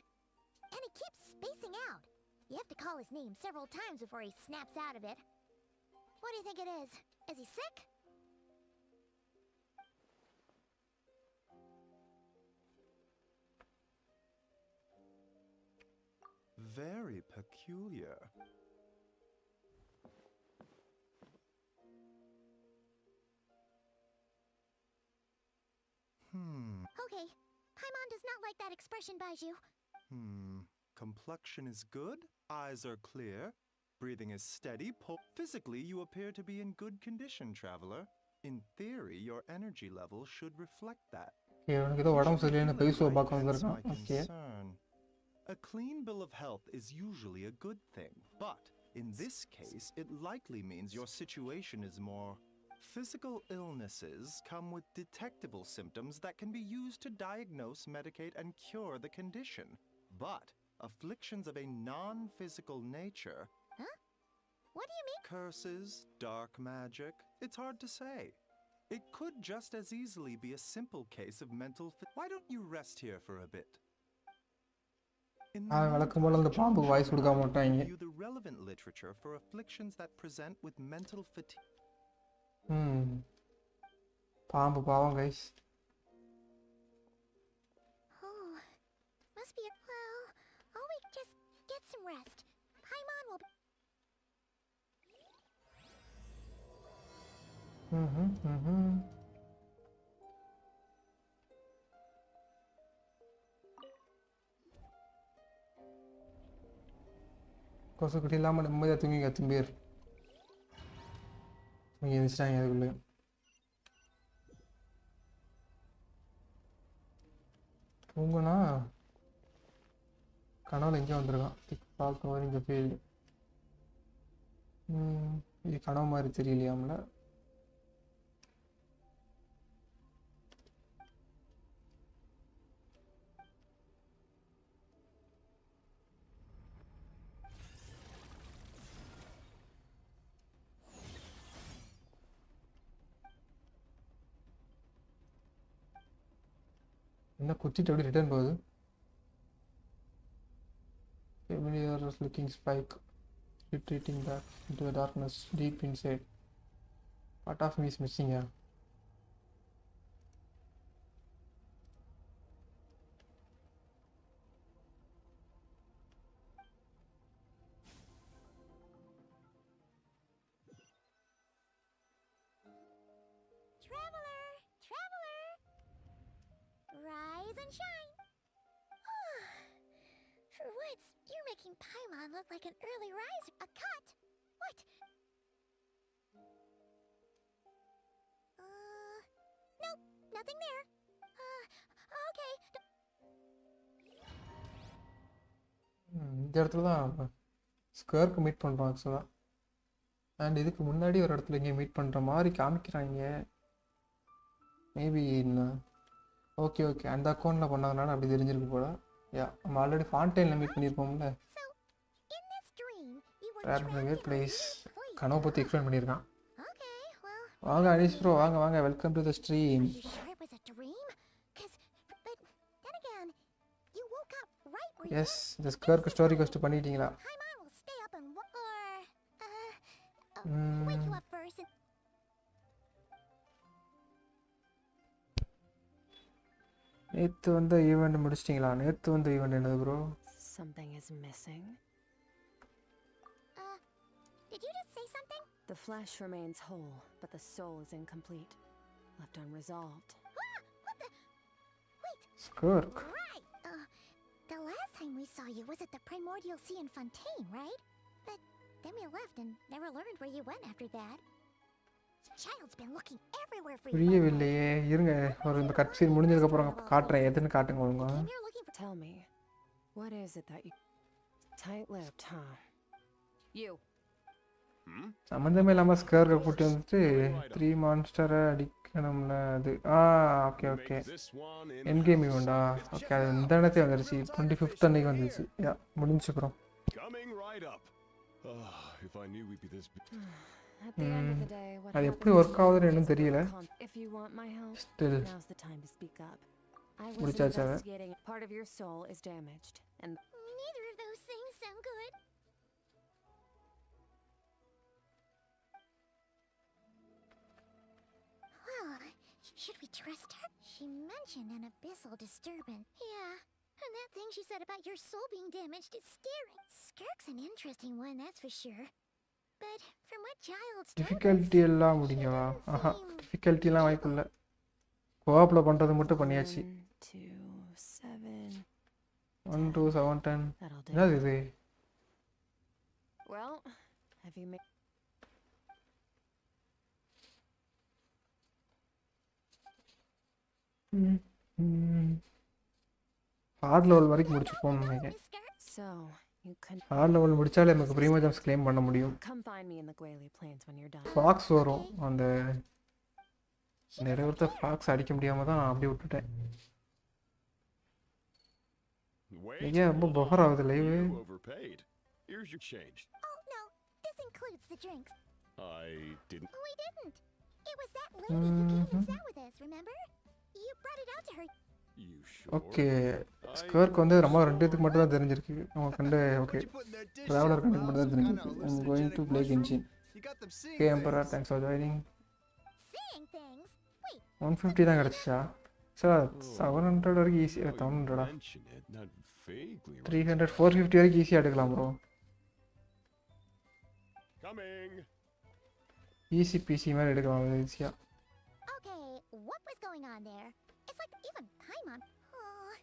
And he keeps spacing out. You have to call his name several times before he snaps out of it. What do you think it is? Is he sick? Very peculiar. Okay. Paimon does not like that expression, Baiju. Complexion is good, eyes are clear, breathing is steady, physically you appear to be in good condition, traveler. In theory, your energy level should reflect that. இவனுக்கு ஏதோ உடம்பு சரியில்லைன்னு பேசுவ பார்க்க வந்திருக்கான். Okay. A clean bill of health is usually a good thing, but in this case, it likely means your situation is more. Physical illnesses come with detectable symptoms that can be used to diagnose, medicate, and cure the condition. But afflictions of a non-physical nature... Huh? What do you mean? Curses, dark magic, it's hard to say. It could just as easily be a simple case of mental... Why don't you rest here for a bit? வழக்கம் போல அந்த பாம்புக்கு voice கொடுக்க மாட்டாங்க. Review the relevant literature for afflictions that present with mental fatigue. பாம்பு பாவம் guys. Oh, must be well. Oh, we just get some rest. Paimon will be... கொசு கட்டி இல்லாமல் நிம்மதியாக தூங்கிங்க தும்பேர். தூங்கி எழுந்திரிச்சிட்டாங்க அதுக்குள்ளே. தூங்குனா கனவுல எங்கேயும் வந்திருக்கான். திக் கவரிங் தி ஃபீல்டு. இது கனவு மாதிரி தெரியலையாமல. என்ன குச்சிட்டு அப்படி ரிட்டர்ன் போகுது. Familiar looking spike retreating back into the darkness deep inside. Part of me is missing here. Traveler! Rise and shine! For once, you're making Paimon look like an early riser. A cut? What? Nope, nothing there. Okay. இந்த இடத்துல தான் ஸ்கர்க்கு meet பண்ணுறோம் ஆக்சுவலாக. And இதுக்கு முன்னாடி ஒரு இடத்துல இங்கே மீட் பண்ணுற மாதிரி காமிக்கிறாங்க. மேபி ஓகே அந்த அக்கௌண்ட்டில் பண்ணதுனால அப்படி தெரிஞ்சிருக்கு போல. நம்ம ஆல்ரெடி ஃபாண்டெயினில் மீட் பண்ணியிருப்போம்ல. வேர் பிளேஸ் கனவு பற்றி எக்ஸ்பிளைன் பண்ணியிருக்கான். வாங்க அனீஷ் ப்ரோ வாங்க welcome to the stream. Yes இந்த ஸ்கர்க்கு ஸ்டோரி கோஸ்ட் பண்ணிட்டீங்களா? நேற்று வந்த ஈவெண்ட் முடிச்சிட்டிங்களா? நேற்று வந்த ஈவெண்ட் என்னது bro? Something is missing. Did you just say something? The flesh remains whole, but the soul is incomplete, left unresolved. What the? Wait. Skirk. Right. The last time we saw you was at the Primordial Sea in Fontaine, right? But then we left and never learned where you went after that. Child's been looking everywhere for you. புரியவில்லையே. இருங்க ஒரு இந்த cut scene முடிஞ்சதுக்கு அப்புறம் காட்டுறேன். எதுன்னு காட்டுங்க ஒழுங்கா. Tell me, what is it that you tight-lipped, huh? You. சம்மந்தமே இல்லாமல் ஸ்கர்க்கை கூட்டி வந்துட்டு 3 மான்ஸ்டரை அடிக்க நம்மள அது okay okay Make this one N game in-house. இவன்டா It's okay அது just இந்த இடத்துல வந்துருச்சு 25th அன்னைக்கு வந்துருச்சு யா முடிஞ்சு bro coming right up. If I knew we'd be this At the end of the day, what அது happens எப்படி to ஒர்க் you ஆகுதுன்னு is இன்னும் தெரியல if you want my help, still now's the time to speak up. I was முடிச்சாச்சா investigating. Part of your soul is damaged, and Neither of those things sound good. Well, should we trust her? She mentioned an abyssal disturbance. Yeah, and that thing she said about your soul being damaged is scary. Skirk's an interesting one, that's for sure. But from what Child's told us, difficulty எல்லாம் முடிஞ்சவா ஆஹா டிஃபிகல்ட்டிலாம் வாய்ப்பு இல்லை கோஆப்பில் பண்ணுறது மட்டும் பண்ணியாச்சு 1, 2, 7. 1 2 7 10 That'll do. என்னது இது Well, have you made? Hard level வரைக்கும் முடிச்சுப்போம்னு நினைக்கிறேன் Miss Skirk? So you can hard level முடிச்சாலே நமக்கு ப்ரீமியம் கிளைம் பண்ண முடியும் come find me in the Guayli Plains when you're done. Fox வரும் அந்த நிறைய ஒருத்தர் ஃபாக்ஸ் அடிக்க முடியாமல் தான் நான் அப்படியே விட்டுட்டேன் Wait, ஏன் ரொம்ப hold பஃபர் on. ஆகுது live You overpaid. Here's your change. Oh, no, this includes the drinks. I didn't. We didn't. It was that lady who came and sat with us, remember? You brought it out to her. You sure? Okay Skirk வந்து நம்ம ரெண்டுத்துக்கு மட்டும் தான் தெரிஞ்சிருக்கு நம்ம கண்டு okay traveller கண்டுக்கு மட்டும் தான் தெரிஞ்சிருக்கு I'm going to play Genshin okay emperor thanks for joining Seeing things. Wait, 150 தான் கிடச்சிச்சா சார் 700 வரைக்கும் ஈஸியாக 700 Mention it, not vaguely. 300 450 வரைக்கும் ஈஸியாக எடுக்கலாம் ப்ரோ Coming. ஈஸி பிசி மாதிரி எடுக்கலாம் ஈஸியாக okay, what was going on there? It's like even Paimon. Oh,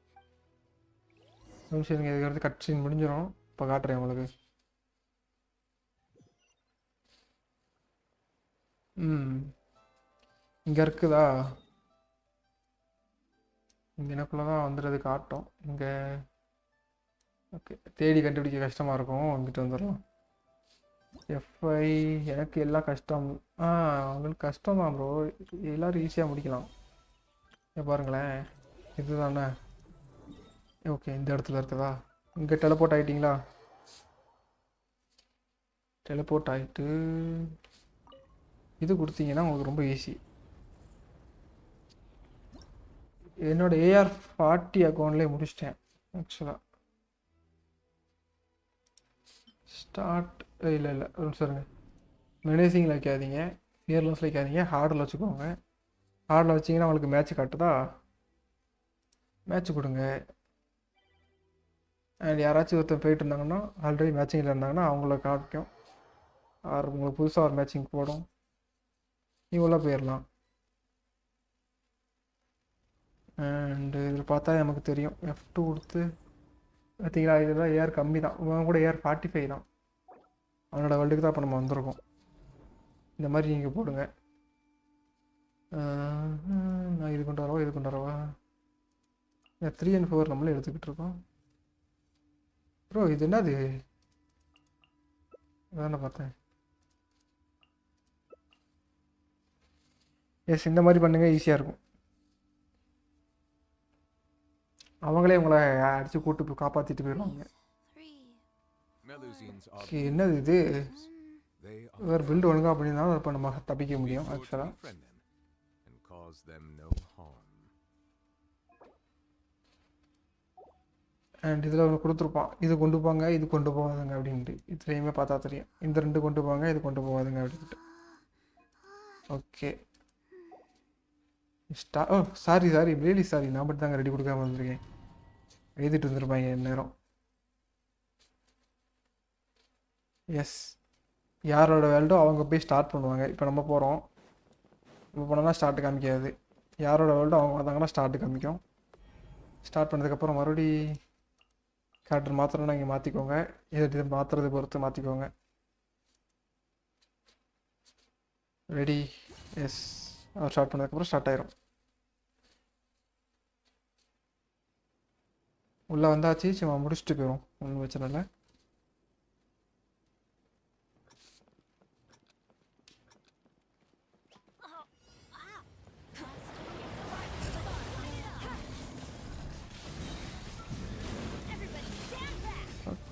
நிமிஷம் இதுக்கு வந்து கட் சீன் முடிஞ்சிடும் இப்போ காட்டுறேன் உங்களுக்கு இங்கே இருக்குதா இங்கே எனக்குள்ளே தான் வந்துடுறது காட்டும் இங்கே ஓகே தேடி கண்டுபிடிக்க கஷ்டமாக இருக்கும் வந்துட்டு வந்துடலாம் எஃப்ஐ எனக்கு எல்லாம் கஷ்டம் அவங்களுக்கு கஷ்டம் தான் ப்ரோ எல்லோரும் ஈஸியாக முடிக்கலாம் பாருங்களேன் இதுதானே ஓகே இந்த இடத்துல இருக்குதா இங்கே டெலபோர்ட் ஆகிட்டிங்களா டெலபோர்ட் ஆகிட்டு இது கொடுத்தீங்கன்னா உங்களுக்கு ரொம்ப ஈஸி என்னோட AR40 அக்கௌண்ட்லேயே முடிச்சிட்டேன் ஆக்சுவலாக ஸ்டார்ட் இல்லை ஒரு சொல்லுங்க மெனேசிங்கில் வைக்காதீங்க இயர்லெஸ்ஸில் வைக்காதீங்க ஹார்டில் வச்சுக்கோங்க ஹார்டில் வச்சிங்கன்னா உங்களுக்கு மேட்ச் காட்டுதா மேட்ச் கொடுங்க அண்ட் யாராச்சும் ஒருத்தர் போயிட்டு இருந்தாங்கன்னா ஆல்ரெடி மேட்சிங்கில் இருந்தாங்கன்னா அவங்கள காட்டும் உங்களுக்கு புதுசாக ஒரு மேட்சிங் போடும் இவ்வளோ போயிடலாம் அண்டு இதில் பார்த்தா நமக்கு தெரியும் F2 கொடுத்து பார்த்தீங்களா இதெல்லாம் ஏர் கம்மி தான் இவன் கூட ஏர் 45 தான் அவனோட வேர்ல்டுக்கு தான் இப்போ நம்ம வந்திருக்கோம் இந்த மாதிரி நீங்கள் போடுங்க நான் இது கொண்டு வரவா இது கொண்டு வரவா 3 and 4 நம்மளே எடுத்துக்கிட்டு இருக்கோம் ப்ரோ இது என்னது அதான் பார்த்தேன் எஸ் இந்த மாதிரி பண்ணுங்கள் ஈஸியாக இருக்கும் அவங்களே உங்களை அடித்து கூட்டு போய் காப்பாற்றிட்டு போயிடுவாங்க Melusians are ஓகே என்னது இது they are வேறு பில்டு ஒழுங்காக பண்ணியிருந்தாலும் இப்போ நம்ம தப்பிக்க முடியும் to ஆக்சுவலாக befriend them and cause them no harm. And இதில் ஒன்று கொடுத்துருப்பான் இது கொண்டு போங்க இது கொண்டு போகாதுங்க அப்படின்ட்டு இதுலேயுமே பார்த்தா தெரியும் இந்த 2 கொண்டு போங்க இது கொண்டு போகாதுங்க அப்படின்ட்டு ஓகே ஓ சாரி ரியலி சாரி நான் மட்டும் தாங்க ரெடி கொடுக்காம வந்திருக்கேன் எழுதிட்டு வந்துருப்பாங்க நேரம் எஸ் யாரோட வேல்டோ அவங்க போய் ஸ்டார்ட் பண்ணுவாங்க இப்போ நம்ம போகிறோம் இப்போ போனோம்னா ஸ்டார்ட் காமிக்காது யாரோட வேல்டோ அவங்க வந்தாங்கன்னா ஸ்டார்ட் காமிக்கும் ஸ்டார்ட் பண்ணதுக்கப்புறம் மறுபடி கேரக்டர் மாற்றணும்னா இங்கே மாற்றிக்கோங்க இது மாற்றுறது பொறுத்து மாற்றிக்கோங்க ரெடி எஸ் அவர் ஸ்டார்ட் பண்ணதுக்கப்புறம் ஸ்டார்ட் ஆயிரும் உள்ளே வந்தாச்சு சும்மா முடிச்சுட்டு போயிடும் ஒன்றும் பிரச்சனை இல்லை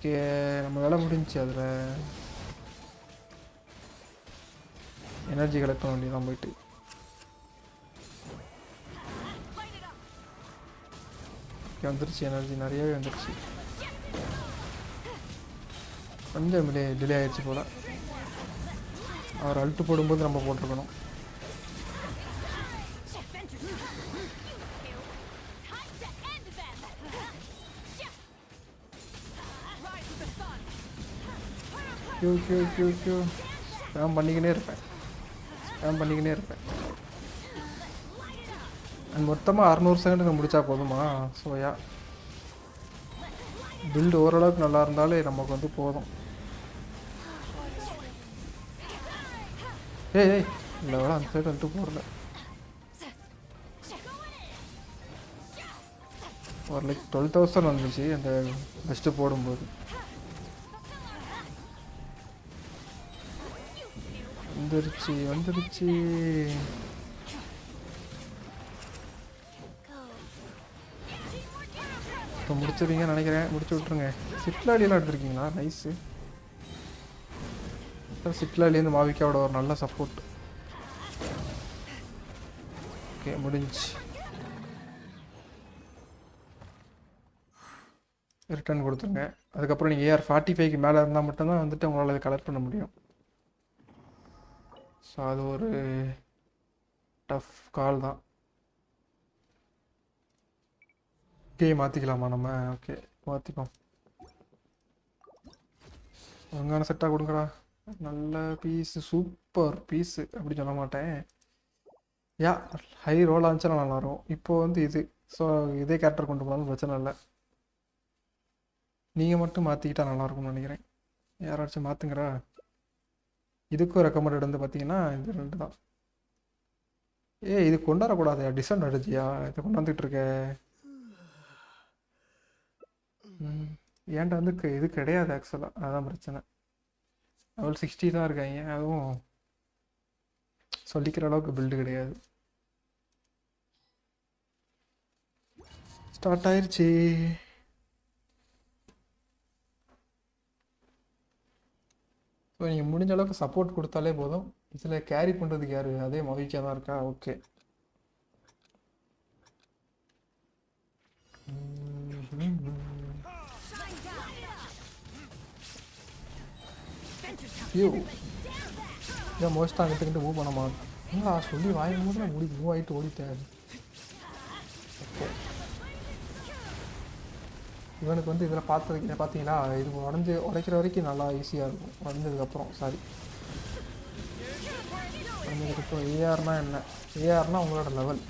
ஓகே நம்ம வேலை முடிஞ்சிச்சு. அதில் எனர்ஜி கலெக்ட் பண்ண வேண்டியதான் போயிட்டு. வந்துருச்சு எனர்ஜி நிறையவே வந்துருச்சு. கொஞ்சம் டிலே ஆயிடுச்சு போல். அவர் அல்ட்டு போடும்போது நம்ம போட்டிருக்கணும். கியூ ஸ்பேம் பண்ணிக்கினே இருப்பேன். அண்ட் மொத்தமாக 600 செகண்டுக்கு முடித்தா போதுமா? ஸோயா பில்டு ஓரளவுக்கு நல்லா இருந்தாலே நமக்கு வந்து போதும். ஏய் இல்லை அந்த சைடு வந்துட்டு போடல. ஒரு லைக் 12,000 வந்துச்சு அந்த பெஸ்ட்டு போடும்போது. வந்துருச்சு. இப்போ முடிச்சிருவீங்கன்னு நினைக்கிறேன். முடிச்சு விட்ருங்க. சிட்லாடியெல்லாம் எடுத்துருக்கீங்களா? நைஸு. சிட்லாடிலேருந்து மாவிக்காவோட ஒரு நல்ல சப்போர்ட். ஓகே முடிஞ்சு. ரிட்டர்ன் கொடுத்துருங்க. அதுக்கப்புறம் நீங்கள் ஏஆர் 45க்கு மேலே இருந்தால் மட்டும்தான் வந்துட்டு உங்களால் இதை கலெக்ட் பண்ண முடியும். ஸோ அது ஒரு டஃப் கால் தான். மாற்றிக்கலாமா நம்ம? ஓகே மாற்றிப்போம். ஒழுங்கான செட்டாக கொடுங்கடா. நல்ல பீஸு, சூப்பர் பீஸு அப்படி சொல்ல மாட்டேன். ஹை ரோல் ஆச்சுன்னா நல்லாயிருக்கும். இப்போ வந்து இது ஸோ இதே கேரக்டர் கொண்டு போனாலும் பிரச்சனை இல்லை. நீங்கள் மட்டும் மாற்றிக்கிட்டால் நல்லாயிருக்கும்னு நினைக்கிறேன். யாராச்சும் மாற்றுங்கடா. இதுக்கும் ரெக்கமெண்டட் வந்து பார்த்தீங்கன்னா இது 2 தான். இது கொண்டாடக்கூடாது. டிஸ்அட்வான்டேஜியா இதை கொண்டாந்துட்டு இருக்க. ஏன்டா வந்து இது கிடையாது ஆக்சுவலாக. அதுதான் பிரச்சனை. லெவல் 60 தான் இருக்காங்க. அதுவும் சொல்லிக்கிற அளவுக்கு பில்டு கிடையாது. ஸ்டார்ட் ஆயிடுச்சு. ஸோ நீங்கள் முடிஞ்ச அளவுக்கு சப்போர்ட் கொடுத்தாலே போதும். இதில் கேரி பண்ணுறதுக்கு யார்? அதே மகிழ்ச்சியாக தான் இருக்கா? ஓகே ஏன் மோஸ்ட்டாக அங்கிட்டு மூவ் பண்ண மாட்டேன். சொல்லி வாயும் போது நான் மூவ் ஆகிட்டு ஓடிட்டேன். ஓகே இவனுக்கு வந்து இதில் பார்த்தீங்களா இது உடைக்கிற வரைக்கும் நல்லா ஈஸியாக இருக்கும். உடஞ்சதுக்கப்புறம் உடஞ்சதுக்கப்புறம் ஏஆர்னா என்ன? ஏஆர்னா உங்களோட லெவல்,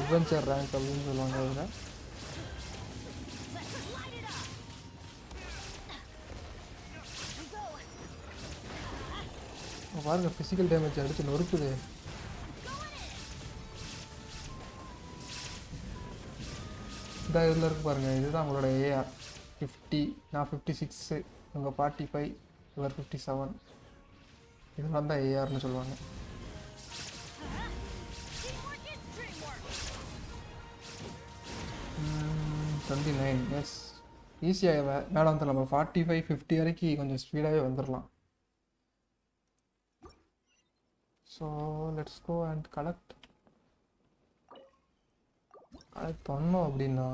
அட்வென்ச்சர் ரேங்க் அப்படின்னு சொல்லுவாங்க. அதில் பாருங்க ஃபிசிக்கல் டேமேஜ் அடிச்சு நொறுக்குது. இந்த இதில் இருக்கு பாருங்கள். இதுதான் உங்களோட ஏஆர் 50. நான் 56, உங்கள் 45, இவர் 57. இதெல்லாம் தான் ஏஆர்னு சொல்லுவாங்க. எஸ் ஈஸியாக மேலே வந்து நம்ம 45, 50 வரைக்கும் கொஞ்சம் ஸ்பீடாகவே வந்துடலாம். So let's go and collect பண்ணோம் அப்படின்னா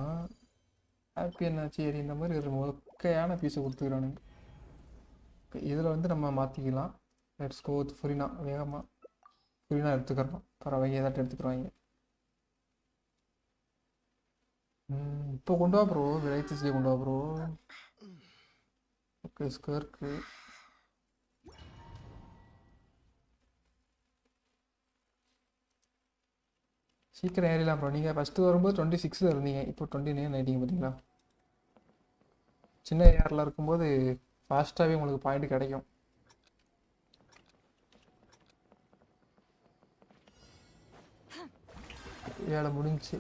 ஹாப்பி என்னாச்சு ஏறி இந்த மாதிரி ஒரு மொக்கையான பீஸை கொடுத்துக்கிறானுங்க. இதில் வந்து நம்ம மாற்றிக்கலாம். லெட்ஸ் கோ ஃப்ரீனா வேகமாக ஃப்ரீனா எடுத்துக்கிறோம். பரவாயில்ல ஏதாட்டும் எடுத்துக்கிறாங்க. இப்போ கொண்டு வா ப்ரோ. விரைச்சிஸ்லேயே கொண்டு வா ப்ரோ. ஓகே ஸ்கர்க்கு சீக்கிரம் ஏறிடலாம் ப்ரோ. நீங்கள் ஃபஸ்ட்டு வரும்போது 26 இருந்தீங்க, இப்போ 29 ஆகிட்டீங்க பார்த்தீங்களா. சின்ன ஏரில் இருக்கும்போது ஃபாஸ்ட்டாகவே உங்களுக்கு பாயிண்ட் கிடைக்கும். வேலை முடிஞ்சு.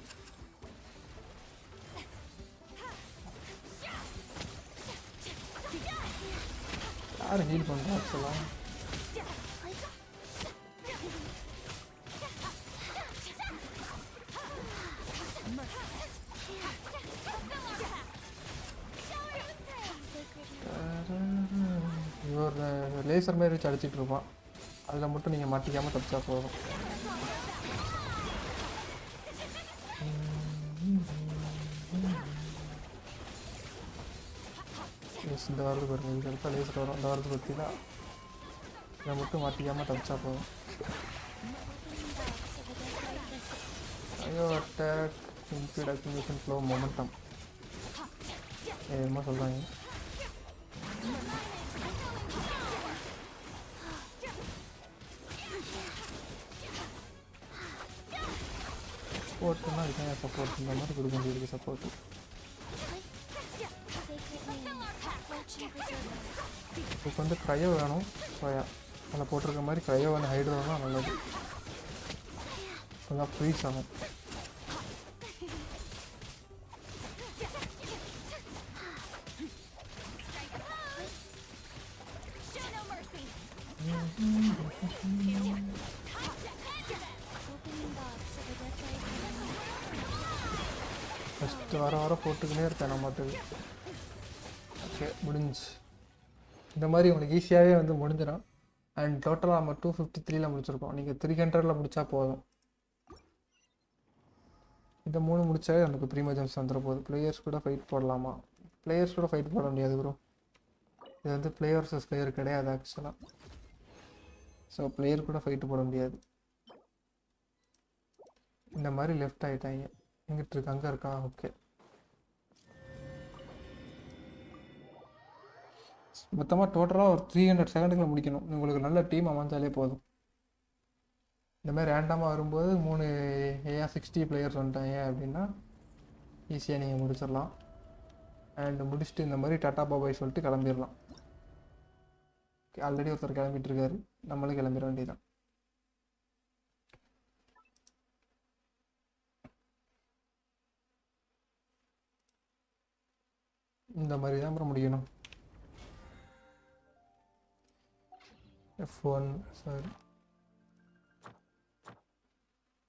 யார் ஹீல் பண்ணுறா ஆக்சுவலாக? லேசர் மாதிரி வச்சு அடிச்சிட்டு இருப்பான். அதில் மட்டும் நீங்கள் மாட்டிக்காமல் தப்பிச்சா போதும். இந்த வாரத்துக்கு பாருங்கள், இது எடுத்தால் லேசர் வரும். இந்த வாரத்துக்கு பற்றினா இதை மட்டும் மாட்டிக்காமல் தப்பிச்சா போதும். ஐயோ அட்டாக் இன்க்ரீட் அக்யூமிலேஷன் ஃப்ளோ மொமெண்டம் என்னமோ சொல்கிறாங்க. சப்போர்ட்னா இதுதான் சப்போர்ட். இந்த மாதிரி கொடுக்க வேண்டியது சப்போர்ட். இப்போ வந்து க்ரையோ வேணும். சோயா அதில் போட்டிருக்க மாதிரி க்ரையோ வந்து ஹைட்ரோனா நல்லது. அதான் ஃப்ரீஸ் ஆகும். ஃபஸ்ட்டு வர போட்டுக்கினே இருக்கேன் நான் மாட்டுக்கு. ஓகே முடிஞ்சு. இந்த மாதிரி உங்களுக்கு ஈஸியாகவே வந்து முடிஞ்சிடும். அண்ட் டோட்டலாக நம்ம 253ல் முடிச்சிருக்கோம். நீங்கள் 300ல் முடித்தா போதும். இந்த 3 முடிச்சாவே நமக்கு ப்ரீமியம் ஜெம்ஸ் வந்துட போகுது. பிளேயர்ஸ் கூட ஃபைட் போடலாமா? பிளேயர்ஸ் கூட ஃபைட் போட முடியாது ப்ரோ. இது வந்து பிளேயர் வர்சஸ் பிளேயர் கிடையாது ஆக்சுவலாக. ஸோ பிளேயர் கூட ஃபைட்டு போட முடியாது. இந்த மாதிரி லெஃப்ட் ஆகிட்டாங்க. எங்கிட்ட இருக்கு, அங்கே இருக்கா? ஓகே. மொத்தமாக டோட்டலாக ஒரு 300 செகண்டுக்குள்ள முடிக்கணும். உங்களுக்கு நல்ல டீம் அமைஞ்சாலே போதும். இந்த மாதிரி ரேண்டமாக வரும்போது 3 60 பிளேயர்ஸ் வந்துட்டாங்க அப்படின்னா ஈஸியாக நீங்கள் முடிச்சிடலாம். அண்ட் முடிச்சுட்டு இந்த மாதிரி டாட்டா பாபாய் சொல்லிட்டு கிளம்பிடலாம். ஆல்ரெடி ஒருத்தர் கிளம்பிட்டு இருக்காரு, நம்மளும் கிளம்பிட வேண்டியதான். இந்த மாதிரி தான் அப்புறம் முடிக்கணும். F1 சாரி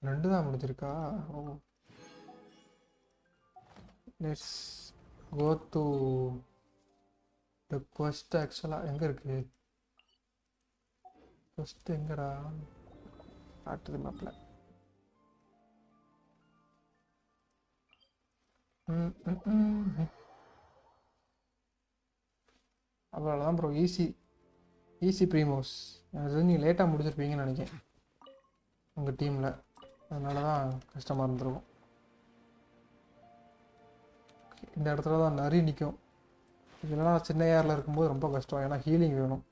2 தான் முடிஞ்சிருக்கா? Oh let's go to the quest. ஆக்சுவலாக எங்கே இருக்குது quest? எங்கடா காட்டுது மேப்பில்? அவ்வளோதான் ப்ரோ. ஈஸி ப்ரீமோஸ். அது நீங்கள் லேட்டாக முடிச்சிருப்பீங்கன்னு நினைக்கிறேன் உங்கள் டீமில். அதனால தான் கஷ்டமாக இருந்திருக்கும். இந்த இடத்துல தான் நிறைய நிற்கும். இதெல்லாம் சின்ன ஏரில் இருக்கும்போது ரொம்ப கஷ்டம். ஏன்னா ஹீலிங் வேணும்.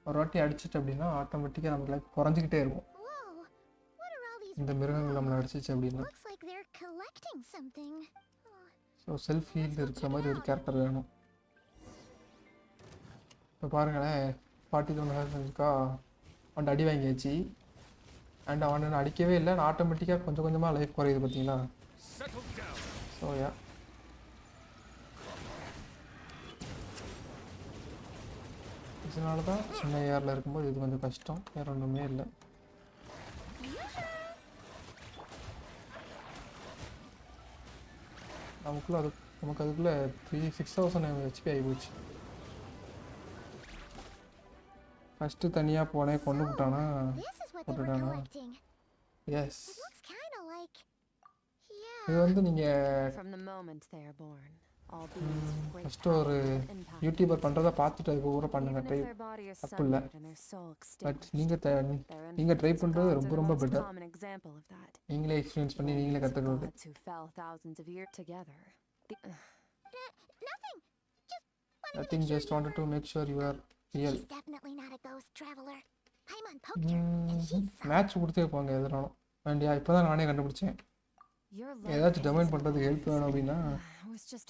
ஒரு வாட்டி அடிச்சிட்டு அப்படின்னா ஆட்டோமேட்டிக்காக நமக்கு லைஃப் குறைஞ்சிக்கிட்டே இருக்கும். இந்த மிருகங்கள் நம்மளை அடிச்சிச்சு அப்படின்னா. ஸோ செல்ஃப் ஹீல் இருக்கிற மாதிரி ஒரு கேரக்டர் வேணும். இப்போ பாருங்களேன், 41 இருக்கா, அவன் அடி வாங்கியாச்சு. அண்ட் அவனை அடிக்கவே இல்லை, நான் ஆட்டோமேட்டிக்காக கொஞ்சம் கொஞ்சமாக லைஃப் குறையுது பார்த்தீங்களா? ஸோ யா இதனால தான் சின்ன ஏரில் இருக்கும்போது இது கொஞ்சம் கஷ்டம். வேறு ஒன்றுமே இல்லை. நமக்கு அதுக்குள்ளே 6000 HP ஆகி போச்சு. ஃபஸ்ட்டு தனியாக போனேன், கொண்டு விட்டானா போட்டுட்டானா? எஸ், இது வந்து நீங்கள் ஃபஸ்ட்டு ஒரு யூடியூபர் பண்ணுறதை பார்த்துட்டு அதுக்கப்புறம் பண்ணுங்க. ட்ரை தப்பு இல்லை. பட் நீங்கள் ட்ரை பண்ணுறது ரொம்ப ரொம்ப பெட்டர். நீங்களே எக்ஸ்பீரியன்ஸ் பண்ணி நீங்களே கற்றுக்கிறது. Nothing, just wanted to make sure you are real. Match கொடுத்தே போங்க எதுனாலும் வேண்டியா. இப்போ தான் நானே கண்டுபிடிச்சேன். ஏதாச்சும் டொமைன் பண்ணுறதுக்கு ஹெல்ப் வேணும் அப்படின்னா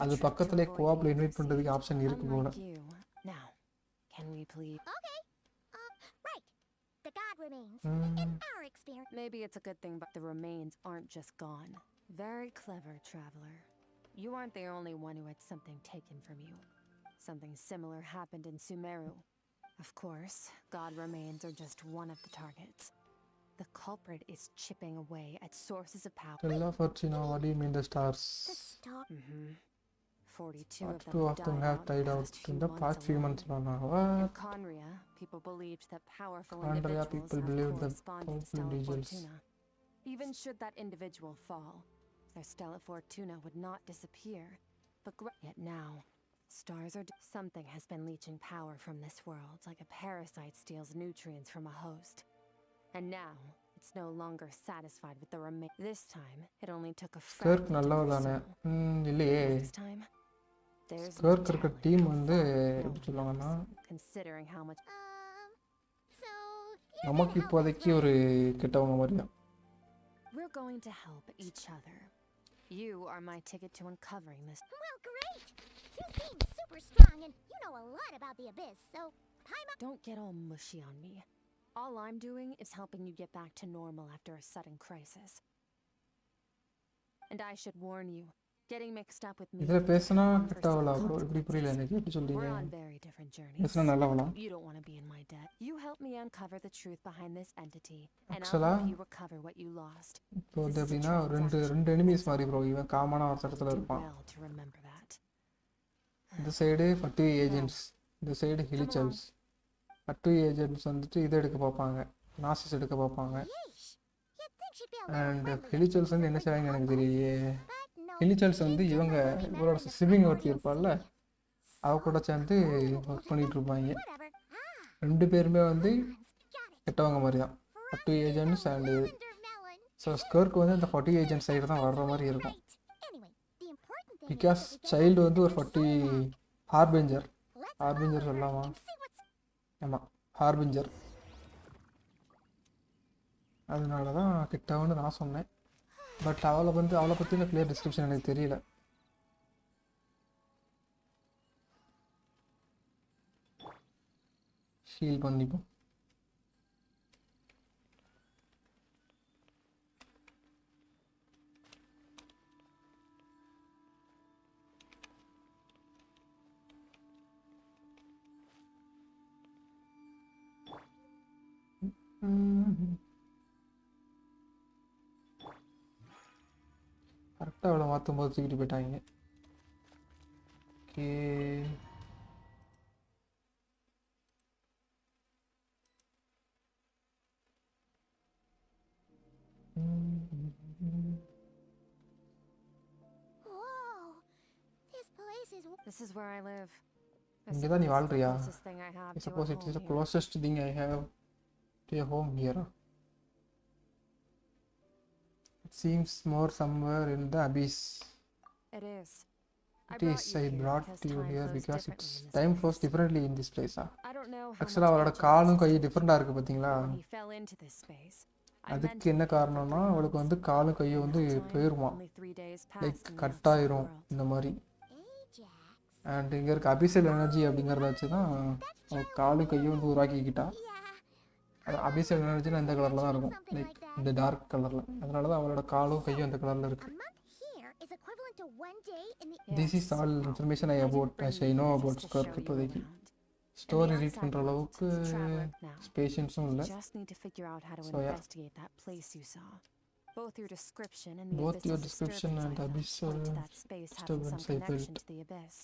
அது பக்கத்துலேயே கோஆப்பில் இன்வைட் பண்ணுறதுக்கு ஆப்ஷன் இருக்கு போல. Maybe it's a good thing, but the remains aren't just gone. Very clever, traveler. You aren't the only one who had something taken from you. Something similar happened in Sumeru. Of course, god remains are just one of the targets. The culprit is chipping away at sources of power. Stella Fortuna, what do you mean the stars? The star. 42 of them Two of them have died out in the past few months. In What? Conria, people believed that powerful Conria individuals people have believed that corresponding powerful Stella individuals. Fortuna. Even should that individual fall, their Stella Fortuna would not disappear. But yet now, stars are... Something has been leeching power from this world, like a parasite steals nutrients from a host. And now, it's no longer satisfied with the remain. This time, it only took a Kirk fragment of நல்லவர் her தானே. soul. இல்லையே. Next time, there's no Kirk இருக்க telling team how வந்து far no எப்படி one சொல்லுவாங்கன்னா knows, considering how much... So you're நமக்கு gonna help us, இப்போதைக்கு right? ஒரு கெட்டவங்க மாதிரி தான். We're going to help each other. You are my ticket to uncovering this. Well, great! You seem super strong and you know a lot about the Abyss, so Don't get all mushy on me. All I'm doing is helping you get back to normal after a sudden crisis. And I should warn you, getting mixed up with me... இதில் பேசினா will come for கெட்டவளா some bro இப்படி புரியல consequences. எனக்கு எப்படி சொல்றீங்க? We're on very different journeys. பேசினா நல்லவளா? You don't want to be in my debt. You help me uncover the truth behind this entity, and I'll Actually, help you recover what you lost. இப்போ வந்து This is a எப்படின்னா ரெண்டு transaction. Enemies மாதிரி bro. இவன் காமனாக ஒரு இடத்துல Do இருப்பான். well to remember that. இந்த சைடு ஃபட்டு ஏஜென்ட்ஸ், இந்த சைடு ஹிலிச்சல்ஸ். ஃபட்டு ஏஜென்ட்ஸ் வந்துட்டு இதை எடுக்க பார்ப்பாங்க, நாசிஸ் எடுக்க பார்ப்பாங்க. yeesh. You'd think she'd be a little and friendlier ஹிலிச்சல்ஸ் வந்து to என்ன us செய்வாங்கன்னு like எனக்கு that, தெரியலையே. but no, ஹிலிச்சல்ஸ் வந்து she இவங்க doesn't remember இவரோட the சிவிங் ஒருத்தி primordial இருப்பாள்ல, sea. அவ கூட சேர்ந்து ஒர்க் பண்ணிட்டு இருப்பாங்க. Whatever. ரெண்டு பேருமே வந்து Got it. கெட்டவங்க மாதிரி தான். Fatui agents and Lavender melon. So Skirk வந்து இந்த ஃபட்டு ஏஜென்ட் சைடு தான் வர்ற மாதிரி இருக்கும். Right. Anyway, the important thing because is that we get child back வந்து to ஒரு our ஃபட்டு soul back. ஹார்பிஞ்சர். Let's ஹார்பிஞ்சர் follow her சொல்லலாமா? and see what's... ஆமாம், ஹார்பிஞ்சர். அதனால தான் கிட்டவன்னு நான் சொன்னேன். பட் அவளை பற்றின கிளியர் டிஸ்கிரிப்ஷன் எனக்கு தெரியல. ஹீல் பண்ணிப்போம். கரெக்டாக அவளை மாற்றும் போது தூக்கிட்டு போயிட்டாங்க. Okay, Whoa. This place is... This is where I live. I இங்கே தான் நீ suppose it's the வாழ்றியா? closest thing I have I to a suppose it is home the here. closest thing I have to a home here. It seems more somewhere in the abyss. It is. It is. I brought you here because it's time flows differently. differently in this place. I don't know how ஆக்சுவலாக அவளோட much காலும் கை Angela டிஃப்ரெண்ட்டாக இருக்குது பார்த்தீங்களா? when he fell into this space. I அதுக்கு mentally என்ன hid for காரணம்னா 3 அவளுக்கு வந்து months. காலும் கையும் In வந்து that time, போயிருமா, only 3 days like passed in the cut outside ஆயிரும் world. இந்த மாதிரி. Ajax. அண்ட் இங்கே இருக்க அபிஷியல் எனர்ஜி அப்படிங்கிறத வச்சு தான் அவள் காலும் கையும் வந்து உருவாக்கிக்கிட்டா. Yeah. அது அபிஷியல் எனர்ஜினா இந்த கலரில் தான் இருக்கும், Something லைக் like that. இந்த டார்க் கலரில். அதனால தான் அவளோட காலும் கையும் அந்த கலரில் A இருக்குது. month here is equivalent to 1 day in the... Yes. This is all information I I didn't about bring as you I know here about just to ஸ்கர்க் show you இப்போதைக்கு. around. In the story read outside பண்ணுற world, அளவுக்கு it's traveler now. பேஷன்ஸும் இல்லை. Just need to figure out how to So, yeah. investigate that place you saw. Both your description and the Both your abyssal description disturbance and I felt abyssal point to that space having some disturbance I connection felt. to the abyss.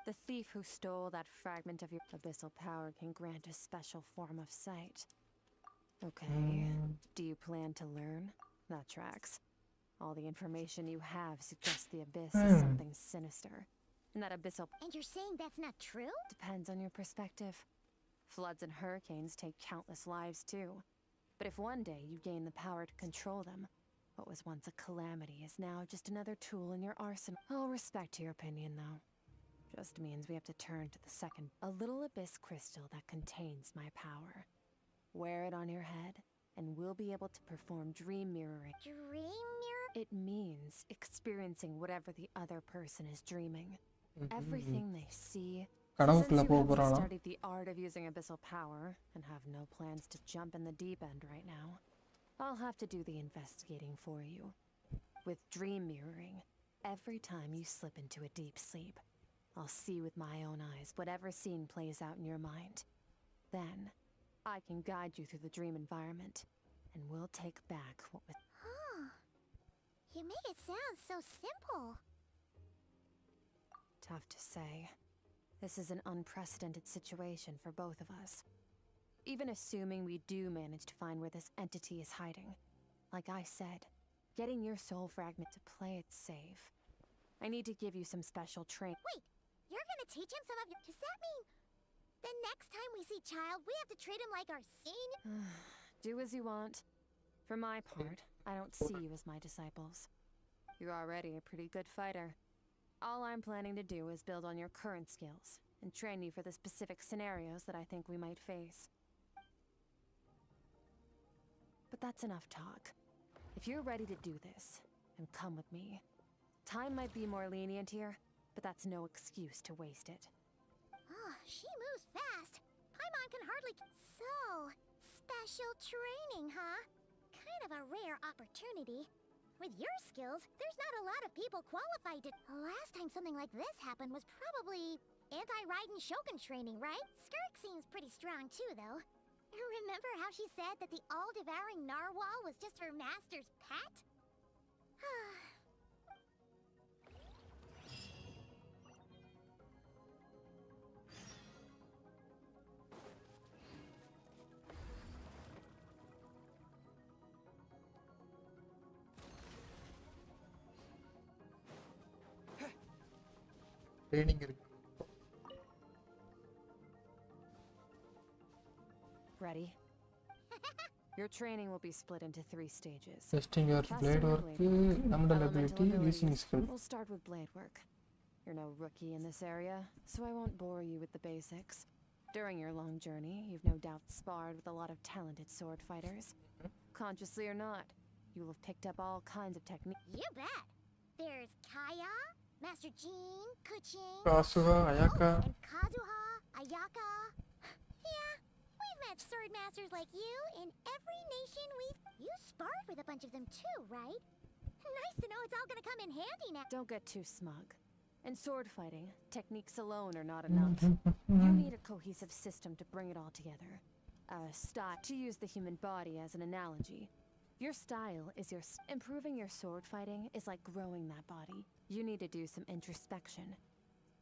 The thief who stole that fragment of your abyssal power can grant a special form of sight. Okay. Do you plan to learn? That tracks. All the information you have suggests the abyss is something sinister. And that abyssal And you're saying that's not true? depends on your perspective. Floods and hurricanes take countless lives too. But if one day you gain the power to control them, what was once a calamity is now just another tool in your arsenal. I'll respect your opinion though. Just means we have to turn to the second. A little abyss crystal that contains my power. Wear it on your head, and we'll be able to perform dream mirroring. Dream mirror? It means experiencing whatever the other person is dreaming. Everything they see. Since கனவுக்குள்ளே you போக haven't போகிறாளா? studied the art of using abyssal power and have no plans to jump in the deep end right now, I'll have to do the investigating for you. With dream mirroring, every time you slip into a deep sleep, I'll see with my own eyes whatever scene plays out in your mind. Then, I can guide you through the dream environment, and we'll take back what was... Huh. You make it sound so simple. have to say, this is an unprecedented situation for both of us. Even assuming we do manage to find where this entity is hiding, like I said, getting your soul fragment to play it safe. I need to give you some special training. Wait, you're gonna teach him some of your... Does that mean the next time we see Child, we have to treat him like our senior? Do as you want. For my part, I don't see you as my disciples. You're already a pretty good fighter. All I'm planning to do is build on your current skills and train you for the specific scenarios that I think we might face. But that's enough talk. If you're ready to do this, then come with me. Time might be more lenient here, but that's no excuse to waste it. Oh, she moves fast. Paimon can hardly... So, special training, huh? Kind of a rare opportunity. With your skills, there's not a lot of people qualified to... Last time something like this happened was probably anti-Raiden Shogun training, right? Skirk seems pretty strong too, though. Remember how she said that the all-devouring narwhal was just her master's pet? Training இருக்கு. Ready? Your training will be split into 3 stages. Testing your blade work, number ability, using skill. We'll start with blade work. You're no rookie in this area, so I won't bore you with the basics. During your long journey, you've no doubt sparred with a lot of talented sword fighters. Consciously or not, you'll have picked up all kinds of techniques. You bet! There's Kaya, Master Jean, Kuchin... Kasuha, Ayaka... and Kazuha, Ayaka... Yeah, we've met sword masters like you in every nation we've... You sparred with a bunch of them too, right? Nice to know it's all gonna come in handy now. Don't get too smug. In sword fighting, techniques alone are not enough. You need a cohesive system to bring it all together. To use the human body as an analogy. Your style is improving your sword fighting is like growing that body. You need to do some introspection.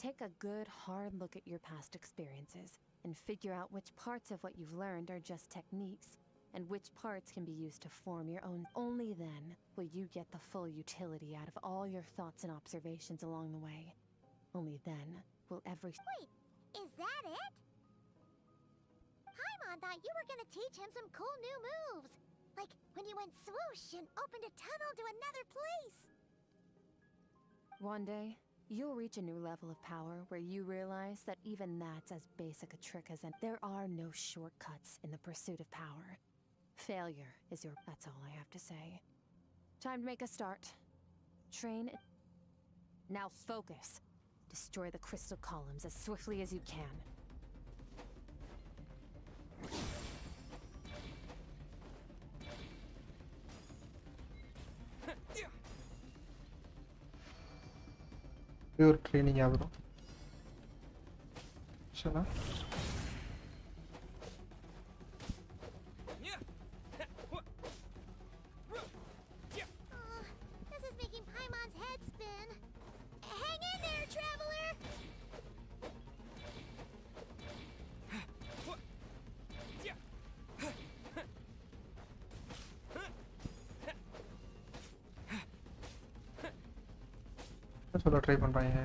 Take a good, hard look at your past experiences and figure out which parts of what you've learned are just techniques and which parts can be used to form your own. Only then will you get the full utility out of all your thoughts and observations along the way. Only then will every... Wait, is that it? Paimon thought you were gonna teach him some cool new moves. Like when you went swoosh and opened a tunnel to another place. One day, you'll reach a new level of power where you realize that even that's as basic a trick as there are no shortcuts in the pursuit of power. Failure is your... That's all I have to say. Time to make a start. Train... Now focus. Destroy the crystal columns as swiftly as you can. Pure training bro. Shala. This is making Paimon's head spin. Hang in there, traveler! சொல்ல try பண்றாங்க.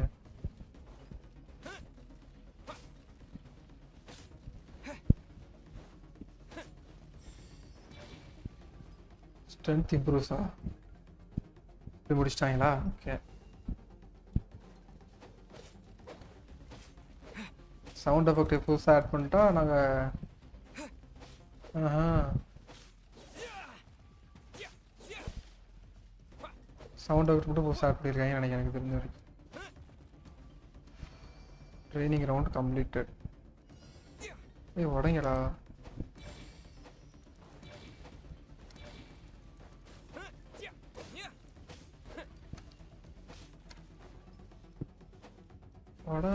Strength இம்ப்ரூவ்ஸா இது முடிச்சிட்டாங்களா? Okay. Sound effect புதுசாக add பண்ணிட்டா நாங்கள் sound effect மட்டும் புதுசாக add பண்ணியிருக்காங்கன்னு நினைக்கிறேன் எனக்கு தெரிஞ்ச வரைக்கும். Training round completed. ஏய் உடங்கடா. வாடா.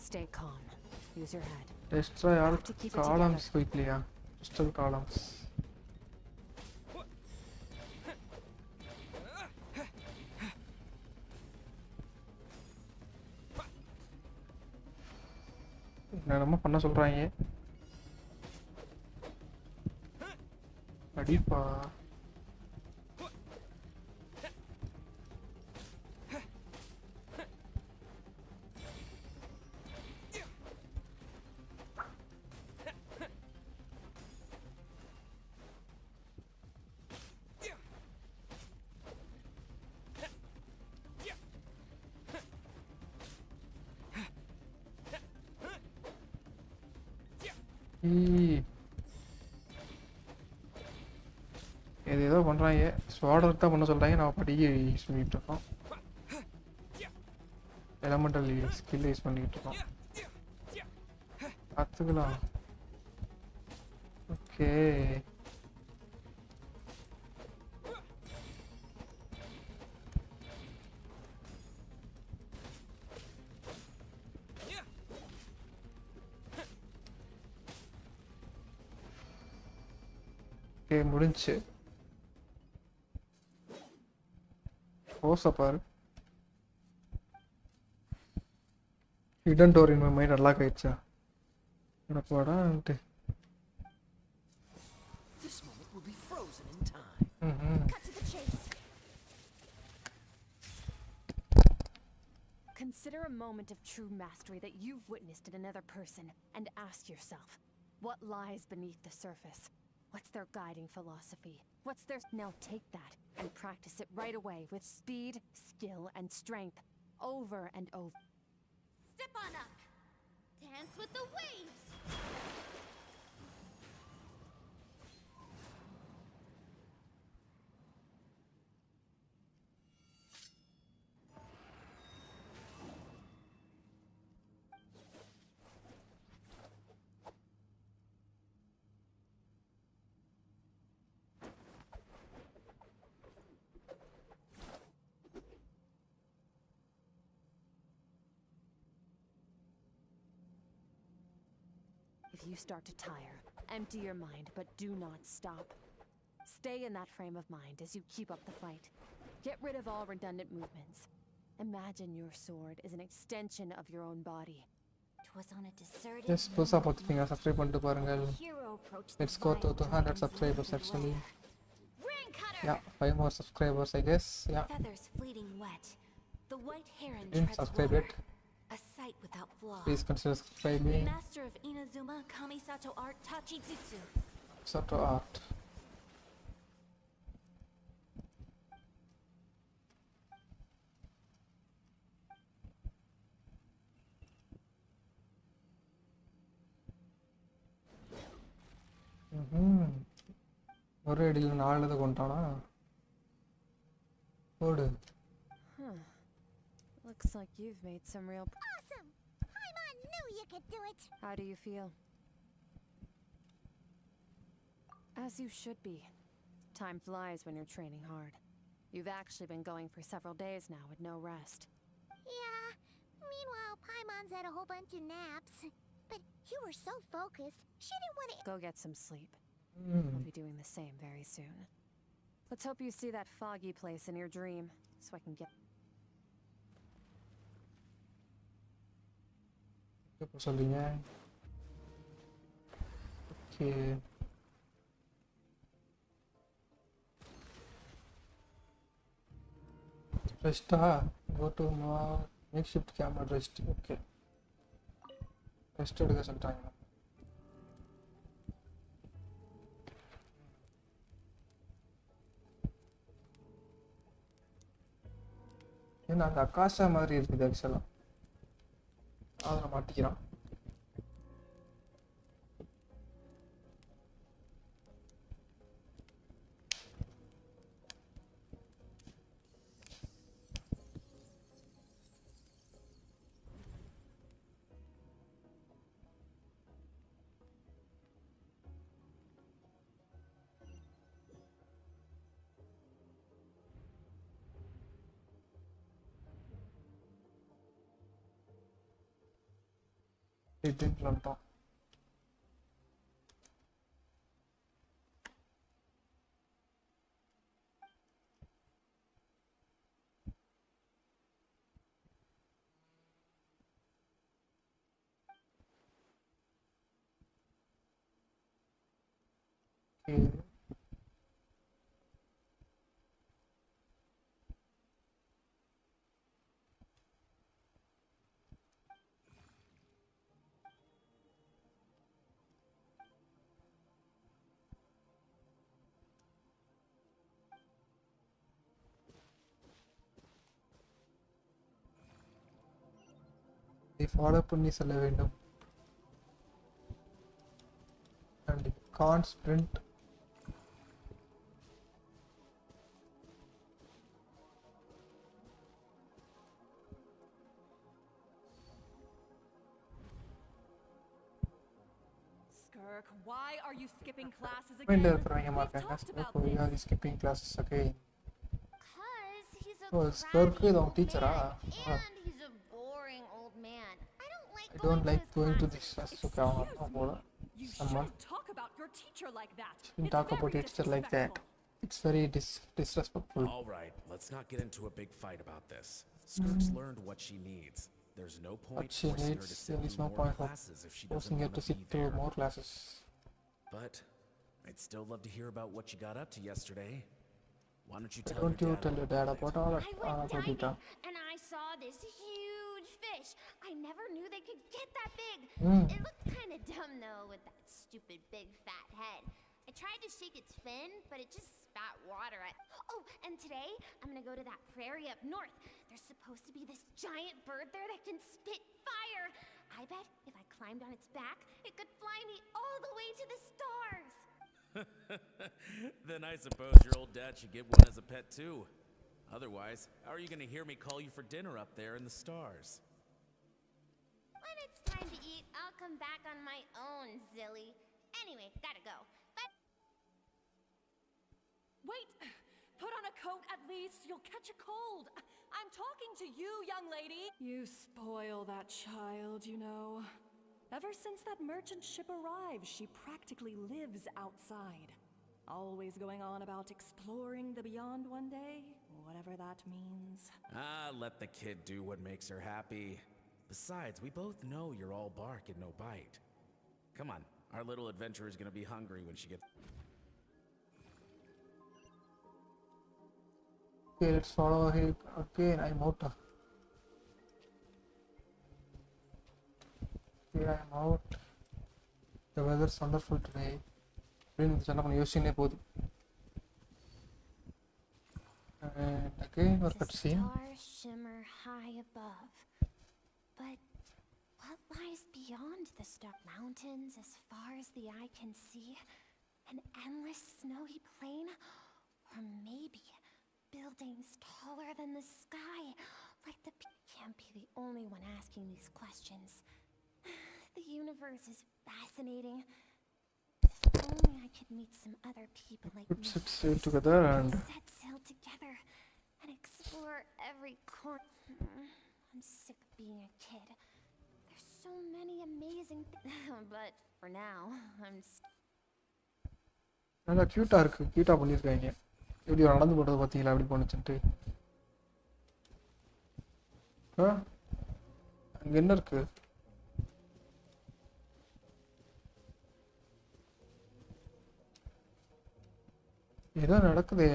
Stay calm. Use your head. Destroy all columns quickly. crystal columns. என்னென்னமோ பண்ண சொல்றாங்க. அடிப்பா. ஏதோ பண்ணுறாங்க. ஸ்வாடர் தான் பண்ண சொல்கிறாங்க. நான் படிக்க யூஸ் பண்ணிகிட்டு இருக்கோம். எலமெண்டல் ஸ்கில் யூஸ் பண்ணிக்கிட்டு இருக்கோம். பார்த்துக்கலாம். ஓகே. ஓகே முடிஞ்சு. ஓசை பாரு. Hidden door in my mind unlock ஆயிடுச்சா? போடான்ட்டு. This moment will be frozen in time. Cut to the chase. Consider a moment of true mastery that you've witnessed in another person and ask yourself, what lies beneath the surface? What's their guiding philosophy? What's their... Now take that and practice it right away with speed, skill, and strength, over and over. Step on up. Dance with the waves. If you start to tire, empty your mind, but do not stop. Stay in that frame of mind as you keep up the fight. Get rid of all redundant movements. Imagine your sword is an extension of your own body. Twas on a deserted yes புதுசாக பார்த்துட்டீங்க. Subscribe பண்ணிட்டு பாருங்கள். hero approached Let's go to 200 subscribers actually. Yeah, 5 more subscribers I guess. Yeah. Feathers fleeting wet. The white heron Didn't treads subscribe water. yet. A sight without flaw. Please consider subscribing. Master of Inazuma Kamisato art Tachijutsu. Soto art. ஒரு அடியில் 4 இதை கொண்டானா போடு. Huh. Looks like you've made some real... Awesome! Paimon knew you could do it! How do you feel? As you should be. Time flies when you're training hard. You've actually been going for several days now with no rest. Yeah. Meanwhile, Paimon's had a whole bunch of naps. But you were so focused, she didn't want to... Go get some sleep. We'll be doing the same very soon. Let's hope you see that foggy place in your dream, so I can get... எப்போ சொல்றீங்க? Okay. ரெஸ்டா? Go to makeshift camera rest. Okay. Rest எடுக்க சொல்லிட்டாங்க. ஏன்னா அந்த அக்காஷா மாதிரி இருக்குது ஆக்சுவலா. அதில் மாட்டிக்கிறான். இதுன்னு சொல்லிட்டோம். Okay. இதை ஃபாலோ பண்ணி செல்ல வேண்டும் and can't sprint. Skirk, why are you skipping classes When again? they're throwing him We've up and talked about we are this. skipping classes again. Cause he's a Oh, Skirk crabby is our old teacher, man, ah. and he's a boring old man. I don't like I don't like going to his this classes. stress to count. You Someone shouldn't talk about your teacher like that. shouldn't It's talk about very your teacher like that. disrespectful. It's very disrespectful. All right, let's not get into a big fight about this. Skirk's learned what she needs. There's no point What she forcing her needs, to sit there is through no more point of classes if she doesn't forcing her want to to sit be through there. more classes. But I'd still love to hear about what you got up to yesterday. Why don't you Why tell don't your you dad tell your dad about all I went about it? diving, and I saw this huge fish. I never knew they could get that big. Mm. It looked kind of dumb, though, with that stupid big fat head. I tried to shake its fin, but it just spat water at... Oh, and today, I'm gonna go to that prairie up north. There's supposed to be this giant bird there that can spit fire. I bet if I climbed on its back, it could fly me all the way to the stars. Then I suppose your old dad should get one as a pet too. Otherwise, how are you going to hear me call you for dinner up there in the stars? When it's time to eat, I'll come back on my own, Zilly. Anyway, gotta go. But Wait! Put on a coat at least. You'll catch a cold. I'm talking to you, young lady. You spoil that child, you know. Ever since that merchant ship arrived, she practically lives outside. Always going on about exploring the beyond one day, whatever that means. Let the kid do what makes her happy. Besides, we both know you're all bark and no bite. Come on, our little adventurer is gonna be hungry when she gets... Okay, let's follow him again. I'm out. Okay, I'm out. The weather's wonderful today. அப்படின்னு சொன்னால் கொஞ்சம் யோசிச்சுனே போகுது. And again, ஒரு the cut scene. stars shimmer high above. But what lies beyond the stark mountains as far as the eye can see? An endless snowy plain? Or maybe buildings taller than the sky? Like the can't be the only one asking these questions. The universe is fascinating. If only I could meet some other people like Let's me. set sail together and Set sail together and explore every corner. I'm sick of being a kid. There's so many amazing but for now, I'm நல்லா க்யூட்டாக இருக்குது. க்யூட்டாக பண்ணியிருக்காங்க. எப்படி ஒரு நடந்து போட்டது பார்த்தீங்களா எப்படி போணுச்சுன்ட்டு. அங்கே என்ன இருக்கு? ஏதோ நடக்குது.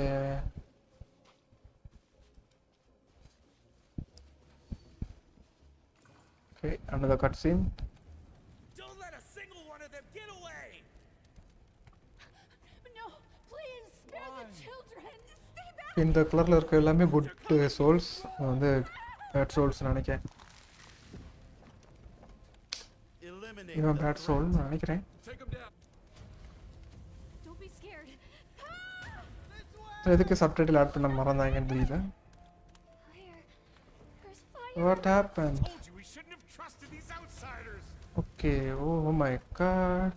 Okay, another cutscene. Don't let a single one of them get away! No, please spare the children. Stay back. இந்த கலரில் இருக்க எல்லாமே குட் சோல்ஸ், வந்து பேட் சோல்ஸ் நினைக்கிறேன். Eliminate இவன் the பேட் சோல் நினைக்கிறேன். Take him down. Don't be scared. எதுக்கு subtitle add பண்ண மறந்தாங்கன்னு தெரியல. fire. There's fire. What happened? Told you we shouldn't have trusted these outsiders. Okay, oh my god.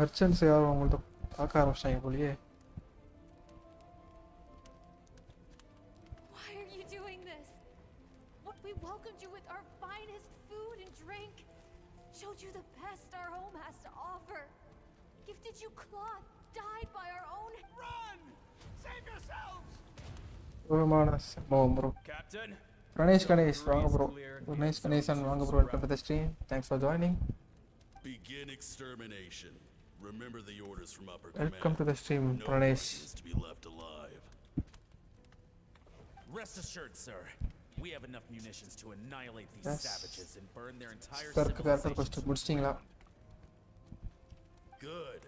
Merchants யாரும் அவங்கள்ட்ட பார்க்க ஆரம்பிச்சிட்டாங்க போலியே. Why are you doing this? What we welcomed you with our finest food and drink. Showed you the best our home has to offer. Gifted you cloth dyed by our own. Run! Save yourselves! ஒருமான சம்பவம் bro. Captain. Ganesh வாங்க bro. Ganesh வாங்க bro. Welcome to the stream. Thanks for joining. Begin extermination. Remember the orders from upper Welcome to command. the stream, No Pranesh. one is to be left alive. Rest assured, sir. We have enough munitions to annihilate these Yes. savages and burn their entire Sir, character civilization quest to the முடிச்சிட்டீங்களா? ground. Good.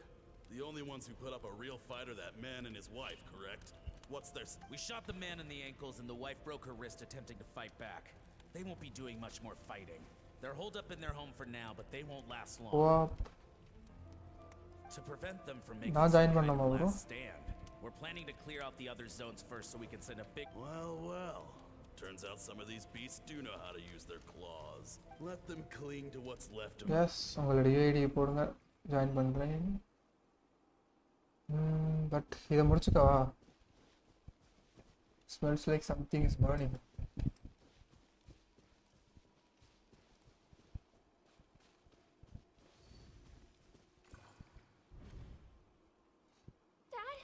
The only ones who put up a real fight are that man and his wife, correct? What's their... We shot the man in the ankles and the wife broke her wrist attempting to fight back. They won't be doing much more fighting. They're holed up in their home for now, but they won't last long. Co-op. To prevent them from making நான் some join kind பண்ணணுமா of bro? last stand, we're planning to clear out the other zones first so we can send a big... Well, well. Turns out some of these beasts do know how to use their claws. Let them cling to what's left of them. Yes, உங்களோட UID போடுங்க. Join பண்றேன். But இத முடிச்சுக்கவா? Smells like something is burning. Dad?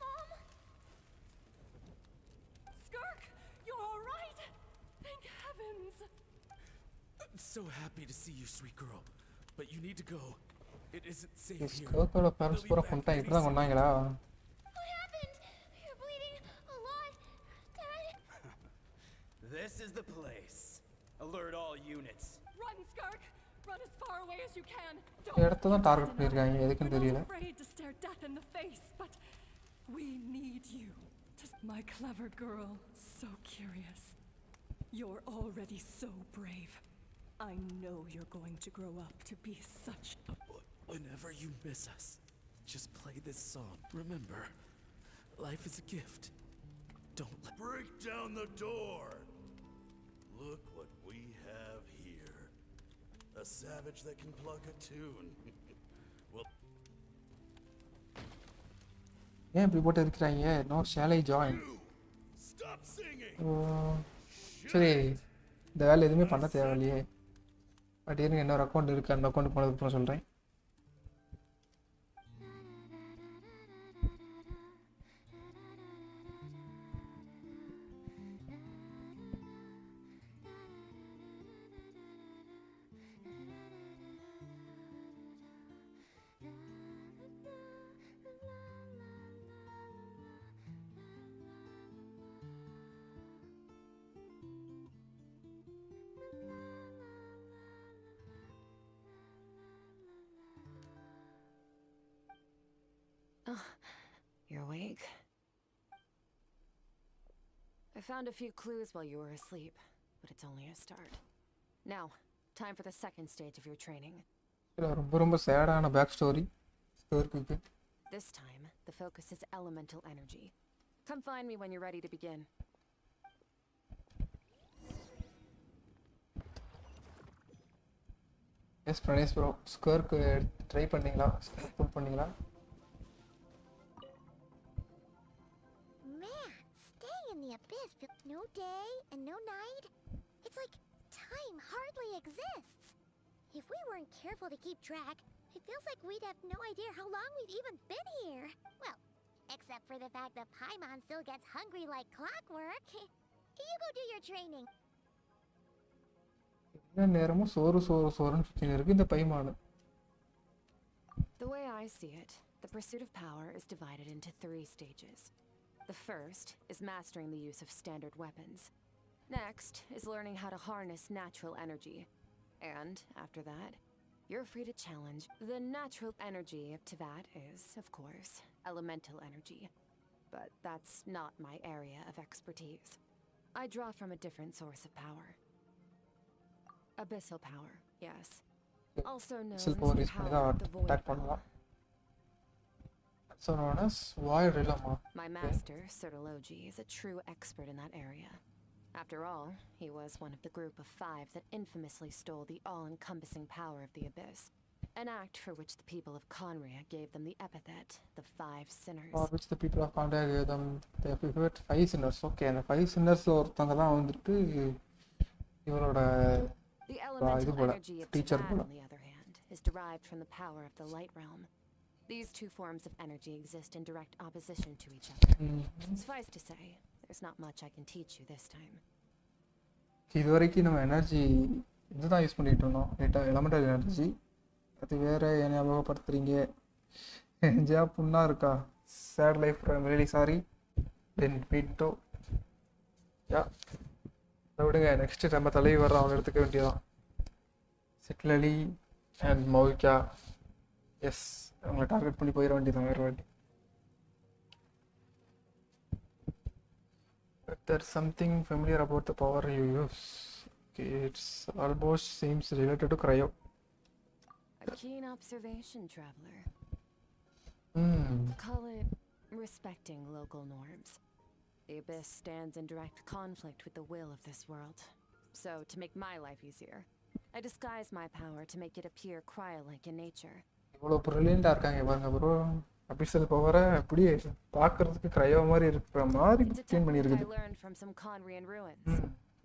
Mom? Skirk, you're all right? Thank heavens. I'm so happy to see you, sweet girl. But you need to go. It isn't safe This here. Kirkoட parents பூரா கொண்டாங்க. இப்படி தான் கொண்டாங்களா? What happened? You're bleeding a lot. Dad? This is the place. Alert all units. Run, Skirk! Run as far away as you can. இடத்த தான் target பண்ணிருக்காங்க. எதுக்குன்னு We're தெரியல. not afraid to stare death in the face, but we need you. Just my clever girl, so curious. You're already so brave. I know you're going to grow up to be such a... Whenever you miss us, just play this song. Remember, life is a gift. Don't let... Break down the door! Look what we have here. A savage that can pluck a tune. Well, ஏன் இப்படி போட்டு இருக்கிறாங்க? No, shall I join? you! Stop singing! சரி, இந்த வேலை எதுவுமே பண்ண தேவையில்லையே. பட் இருங்க, இன்னொரு அக்கௌண்ட் இருக்குது. அந்த அக்கௌண்ட் போனதுக்கு அப்புறம் சொல்கிறேன். You're awake. I found a few clues while you were asleep, but it's only a start. Now, time for the second stage of your training. ரொம்ப ரொம்ப சேடான பேக் ஸ்டோரி இருக்கு. This time, the focus is elemental energy. Come find me when you're ready to begin. Yes Pranesh bro, ஸ்கர்க்கு try பண்ணீங்களா? Skirk புல் பண்ணீங்களா? Man, staying in the abyss feels no day and no night. It's like time hardly exists. If we weren't careful to keep track, it feels like we'd have no idea how long we've even been here. Well, except for the fact that Paimon still gets hungry like clockwork. You go do your training. என்ன நேரமும் சோறுன்னு சுற்றின்னு இருக்கு இந்த பைமானு. The way I see it, the pursuit of power is divided into 3 stages. The first is mastering the use of standard weapons. Next is learning how to harness natural energy. And after that, you're free to challenge. The natural energy to that is, of course, elemental energy. But that's not my area of expertise. I draw from a different source of power. Abyssal power, yes. Also known as Abyssal power the use பண்ணி power தான் of the void attack realm. பண்ணலாம். So known as void realm. My master, Sertology, is a true expert in that area. After all, he was one of the group of 5 that infamously stole the all-encompassing power of the Abyss. An act for which the people of Conria gave them the epithet, the 5 Sinners. For which the people of Conria gave them the epithet 5 Sinners. Okay, அந்த 5 Sinners ஒருத்தங்க தான் வந்துட்டு இவரோட The elemental போல energy of teacher Tivat, போல. on the other hand, is derived from the power of the light realm. These 2 forms of energy exist in direct opposition to each other. Suffice to say, there's not much I can teach you this time. இது வரைக்கும் நம்ம energy இதுதான் use பண்ணிட்டு இருந்தோம். Elemental energy. அது வேற ஞாபகப்படுத்துறீங்க. ஜா புண்ணா இருக்கா? Sad life, I'm really sorry. Then பீட்டோ. யா அதை விடுங்க, நெக்ஸ்ட்டு நம்ம தலைவி வர்றோம், அவனை எடுத்துக்க வேண்டியதான். Citlali and Mavuika. எஸ், அவங்களை டார்கெட் பண்ணி போயிட வேண்டியதான் வேறு வாட்டி. There's something familiar about the power you use. Okay, it's almost seems related to cryo. A keen observation, traveler. Hmm. Call it respecting local norms. The Abyss stands in direct conflict with the will of this world. So, to make my life easier, I disguise my power to make it appear cryo-like in nature. இவ்வளோ ப்ரில்லியண்டாக இருக்காங்க பாருங்க bro. Official பவரை அப்படியே பார்க்கறதுக்கு cryo மாதிரி இருக்கிற மாதிரி It's a clean technique I பண்ணியிருக்குது. learned from some Conrian ruins,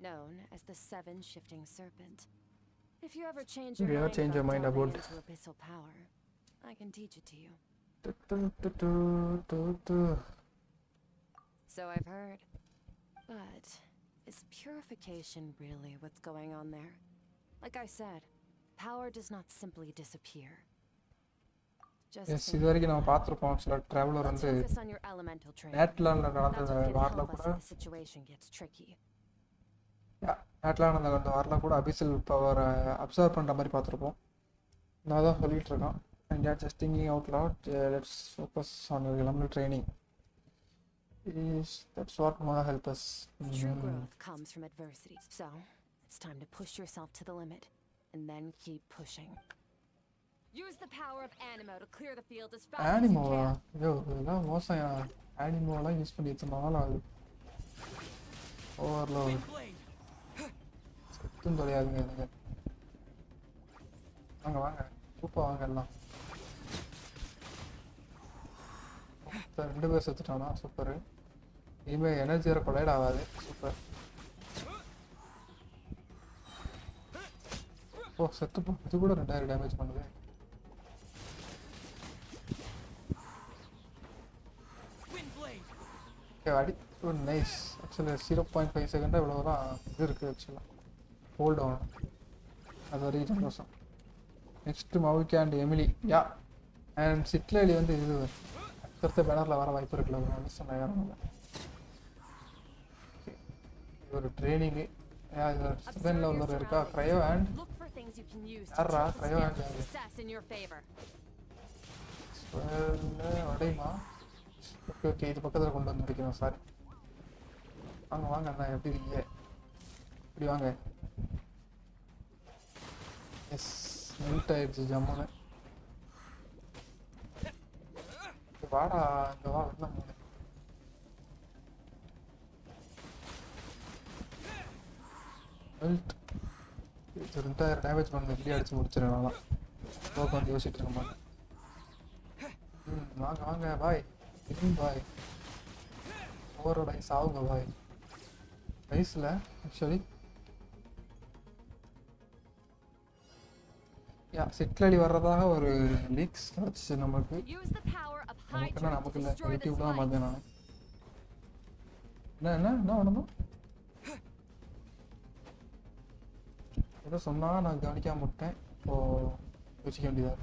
known as the Seven Shifting Serpent. If you ever change If you ever change your mind delving about- into abyssal power, I can teach it to you. So I've heard. But is purification really what's going on there? Like I said, power does not simply disappear. Just yes, think இது வரைக்கும் நம்ம about it. பார்த்துருப்போம். ஆக்சுவலாக traveller Let's வந்து focus on your elemental training. நேட்லாண்டில் That's நடந்த what can வாரில் help us கூட if the situation gets tricky. நேட்லாண்டில் நடந்த வாரில் கூட அபிஷியல் பவரை அப்சர்வ் பண்ணுற மாதிரி பார்த்துருப்போம். நான் தான் சொல்லிட்டு இருக்கேன். And yeah just thinking out loud, let's focus on your elemental training. That's what will help us. True growth comes from adversity. So, it's time to push yourself to the limit, and then keep pushing. Use the power of Animo to clear the field as fast as you ஆனிமோவா? can. ஐயோ, இதெல்லாம் மோசம். ஆனிமோலாம் use பண்ணி எத்தனை நாள் ஆகுது. Overload சுத்தம் தொலையாதுங்க எனக்கு. வாங்க வாங்க, சூப்பா வாங்க எல்லாம். ரெண்டு பேர் செத்துட்டானா? சூப்பரு. இனிமேல் எனர்ஜி வேறு கொலைட் ஆகாது. சூப்பர். ஓ, செத்துப்போ. இது கூட 2000 டேமேஜ் பண்ணுது. அடி நைஸ். ஆக்சுவலாக 0.5 செகண்டாக இவ்வளோதான் இது இருக்குது. ஆக்சுவலாக ஹோல்ட் ஆகணும். அது வரைக்கும் சந்தோஷம். Next Mavuika and Emilie. Yeah and Citlali வந்து இது அடுத்த பேனரில் வர வாய்ப்பு இருக்குல்ல, ஒரு சொன்ன யாரும் இல்லை. இது ஒரு ட்ரைனிங்கு. இது செகண்ட் லெவலில் இருக்கா cryo and Look for things you can use to யாரா tilt the cryo scales and of success in your favor. அடையுமா? ஓகே ஓகே, இது பக்கத்தில் கொண்டு வந்து முடிக்கணும். சாரி, வாங்க வாங்க அண்ணா, எப்படி இருக்கீங்க? இப்படி வாங்க. எஸ், மெல்ட் ஆயிடுச்சு ஜம்முன்னு. வாடா இங்கே வா, என்ன மூணு மெல்ட். இது 2000 டேமேஜ் பண்ணது எப்படி அடிச்சு முடிச்சிடறேன். நல்லா போக்கு வந்து யோசிச்சுட்டு இருக்க மாட்டேன். வாங்க வாங்க பாய். பாய் ஓவரோட ஐஸ் ஆகுங்க பாய். ஐஸில் ஆக்சுவலி சிட்லடி வர்றதாக ஒரு லீக்ஸ் கிடச்சிச்சு நமக்கு. Use the power of நமக்குன்னா Hydra to நமக்கு இல்லை, destroy this நெகட்டிவ் தான் light. பார்த்தேன் நான். என்ன என்ன என்ன பண்ணணும்? ஏதோ சொன்னா நான் கவனிக்காம விட்டேன். இப்போ யோசிக்க வேண்டியதா.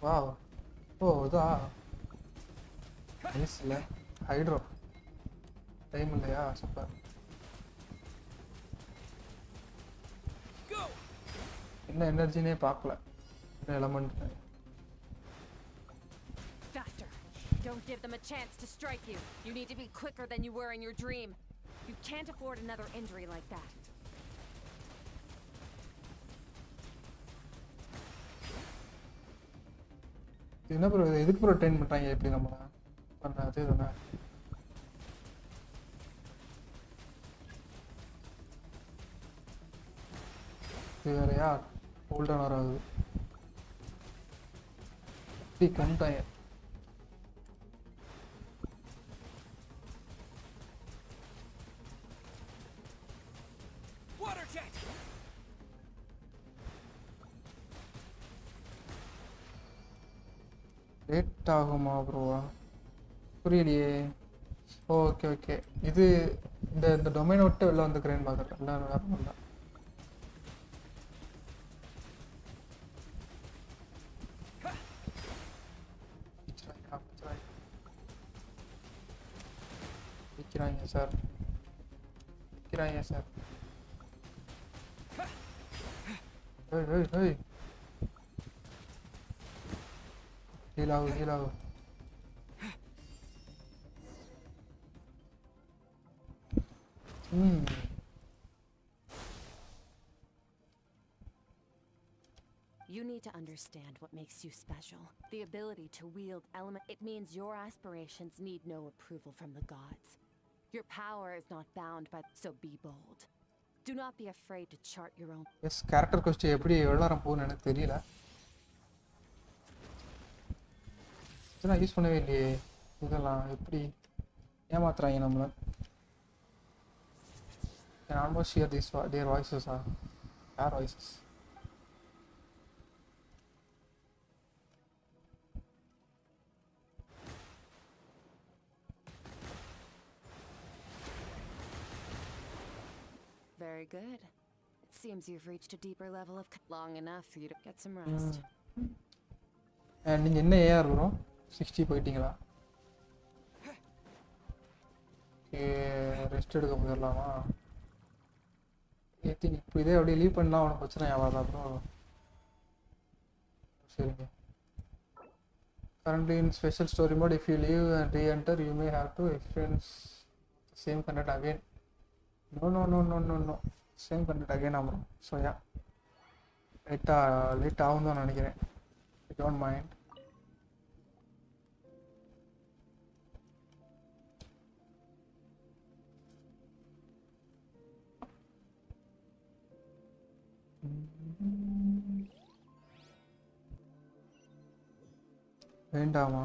வா ஓ இதா நைஸ் இல்லை. ஹைட்ரோ டைம் இல்லையா? சூப்பர். என்ன எனர்ஜினே பார்க்கல. என்ன element? Faster. Don't give them a chance to strike you. You need to be quicker than you were in your dream. You can't afford another injury like that. என்ன bro, எதுக்கு bro train பண்ணுறாங்க? எப்படி நம்ம பண்ண அதே தானே. இது வேறையா ஹோல்டான் வராது. இப்படி கொண்டாங்க. Water jet! லேட் ஆகுமா ப்ரோவா? புரியலையே. ஓகே ஓகே, இது இந்த இந்த டொமைனை விட்டு வெளில வந்துக்கிறேன்னு பார்க்குறேன். எல்லாம் வேறு இல்லை. Kiranya sir. Kiranya sir. Hey. Heal out. You need to understand what makes you special. The ability to wield element. It means your aspirations need no approval from the gods. Your power is not bound by. So be bold. Do not be afraid to chart your own. Yes, character question எப்படி எவ்வளவு போகும்னு எனக்கு தெரியல. இதெல்லாம் use பண்ணவே இல்லையே. இதெல்லாம் எப்படி ஏமாத்துறாங்க நம்மள. Can almost hear these their voices are our voices. Very good. It seems you've reached a deeper level of long enough for you to get some rest. And நீங்க என்ன ஏஆர் bro 60 போயிட்டீங்களா? Okay rest எடுக்க போயிடலாமா? I think இப்போ இதே அப்படியே leave பண்ணலாம் ஒன்றும் பிரச்சனை ஆகாதா ப்ரோ? சரிங்க. Currently in special story mode, if you leave and re-enter, you may have to experience the same content again. No. Same content again, bro. So yeah, late ஆகும்னு தான் நினைக்கிறேன். I don't mind. வேண்டாமா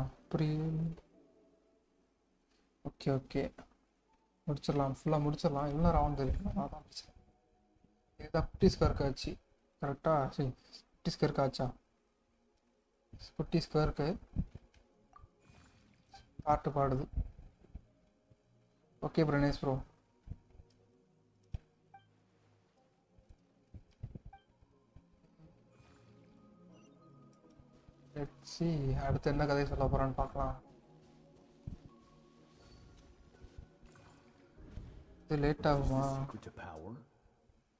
okay முடிச்சிடலாம் ஃபுல்லாக முடிச்சிடலாம் எவ்வளோ round தெரியும் அதான் பிரச்சனை இதுதான் குட்டி ஸ்கர்க்கு ஆச்சு கரெக்டாக சரி குட்டி ஸ்கர்க்கு ஆச்சா குட்டி ஸ்கர்க்கு பாட்டு பாடுது okay Pranesh bro let's see அடுத்து என்ன கதை சொல்ல போறான்னு பார்க்கலாம் இது லேட் ஆகுமா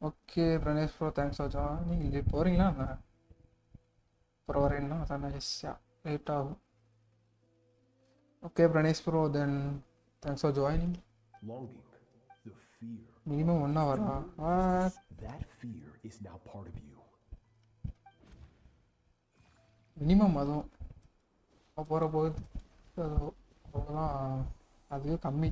ஓகே பிரணேஷ் ப்ரோ தேங்க்ஸ் ஆச்சா நீங்கள் போகிறீங்களா என்ன அப்புறம் வரேன்னா அதான் எஸ்யா லேட் ஆகும் okay Pranesh bro then thanks for joining minimum 1 ஹவரா மினிமம் அதுவும் போகிற போது அவ்வளோதான் அதுவே கம்மி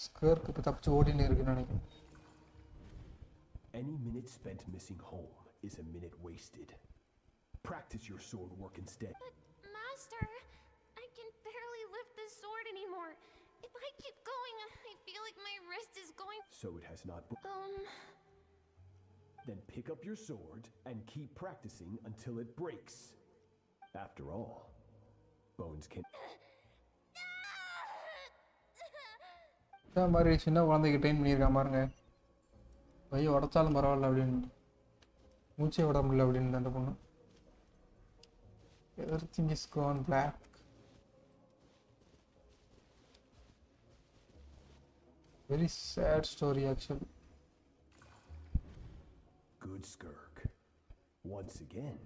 ஸ்கர்க்கு இப்போ தப்பிச்சு ஓடின்னு இருக்குன்னு நினைக்கிறேன் Any minute spent missing home is a minute wasted. Practice your sword work instead. But, Master, I can barely lift this sword anymore. If I keep going, I feel like my wrist is going... So it has not... Then pick up your sword and keep practicing until it breaks. After all, bones can... இந்த மாதிரி சின்ன குழந்தைக்கு train பண்ணியிருக்கா பாருங்க கையை உடச்சாலும் பரவாயில்ல அப்படின்னு மூச்சே விட முடியல அப்படின்னு அந்த பொண்ணு everything is gone black very sad story actually Good Skirk. Once again,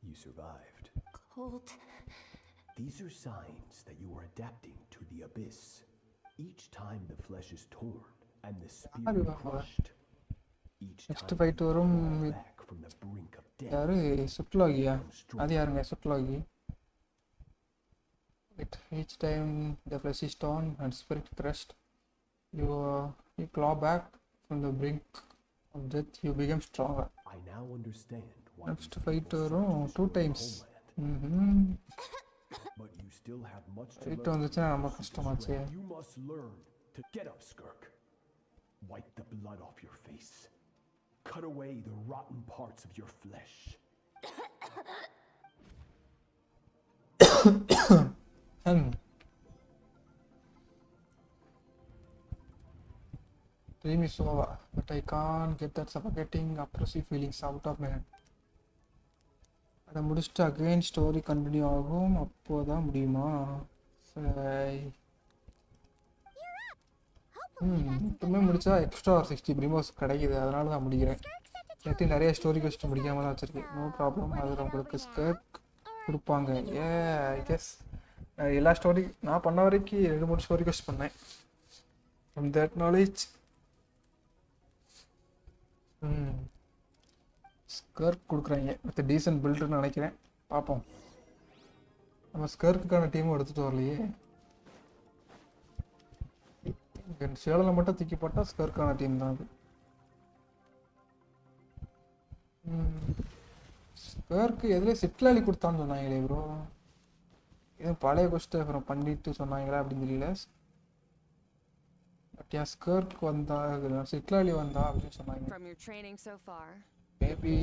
you survived. Cold. These are signs that you are adapting to the abyss. Each time the flesh is torn and the spirit crushed, each time fight you வரும் fall back from the brink of death. யாரு சுட்லாகியா அது யாருங்க சுட்லாகி each time the flesh is torn and spirit crushed you claw back from the brink of death you become stronger I now understand why next fight வரும் 2 times but you still have much to fight learn. வந்துச்சுன்னா ரொம்ப கஷ்டமாச்சு You must learn to get up, Skirk. Wipe the blood off your face. Cut away the rotten parts of your flesh. Dream is over, but I can't get that suffocating oppressive feelings out of my head. அதை முடிச்சுட்டு again story continue ஆகும், அப்போ தான் முடியுமா? சரி. இப்போமே முடிச்சா extra ஒரு 60 பிரிமோஸ் கிடைக்குது, அதனால தான் முடிக்கிறேன். நேற்று நிறைய ஸ்டோரி கொஸ்ட் முடிக்காம தான் வச்சுருக்கேன். நோ ப்ராப்ளம், அதில் உங்களுக்கு ஸ்கர்க் கொடுப்பாங்க. ஐ கெஸ் எல்லா ஸ்டோரி நான் பண்ண வரைக்கும் 2-3 ஸ்டோரி கொஸ்ட் பண்ணேன். ஃப்ரம் தட் நாலேஜ் ஸ்கர்க் கொடுக்குறாங்க வித் டீசன்ட் பில்டுன்னு நினைக்கிறேன். பார்ப்போம். நம்ம ஸ்கர்க்குக்கான டீமும் எடுத்துகிட்டு வரலையே. சேலத்தில் மட்டும் தூக்கி போட்டால் ஸ்கர்க்கான டீம் தான் அது. ஸ்கர்க்கு எதுலேயே சிட்லாலி கொடுத்தான்னு சொன்னாங்களே ப்ரோ. எதுவும் பழைய கொஸ்ட்டு அப்புறம் பண்ணிட்டு சொன்னாங்களா அப்படின்னு தெரியல. பட் என் ஸ்கர்க் வந்தா சிட்லாலி வந்தா அப்படின்னு சொன்னாங்க. மேபி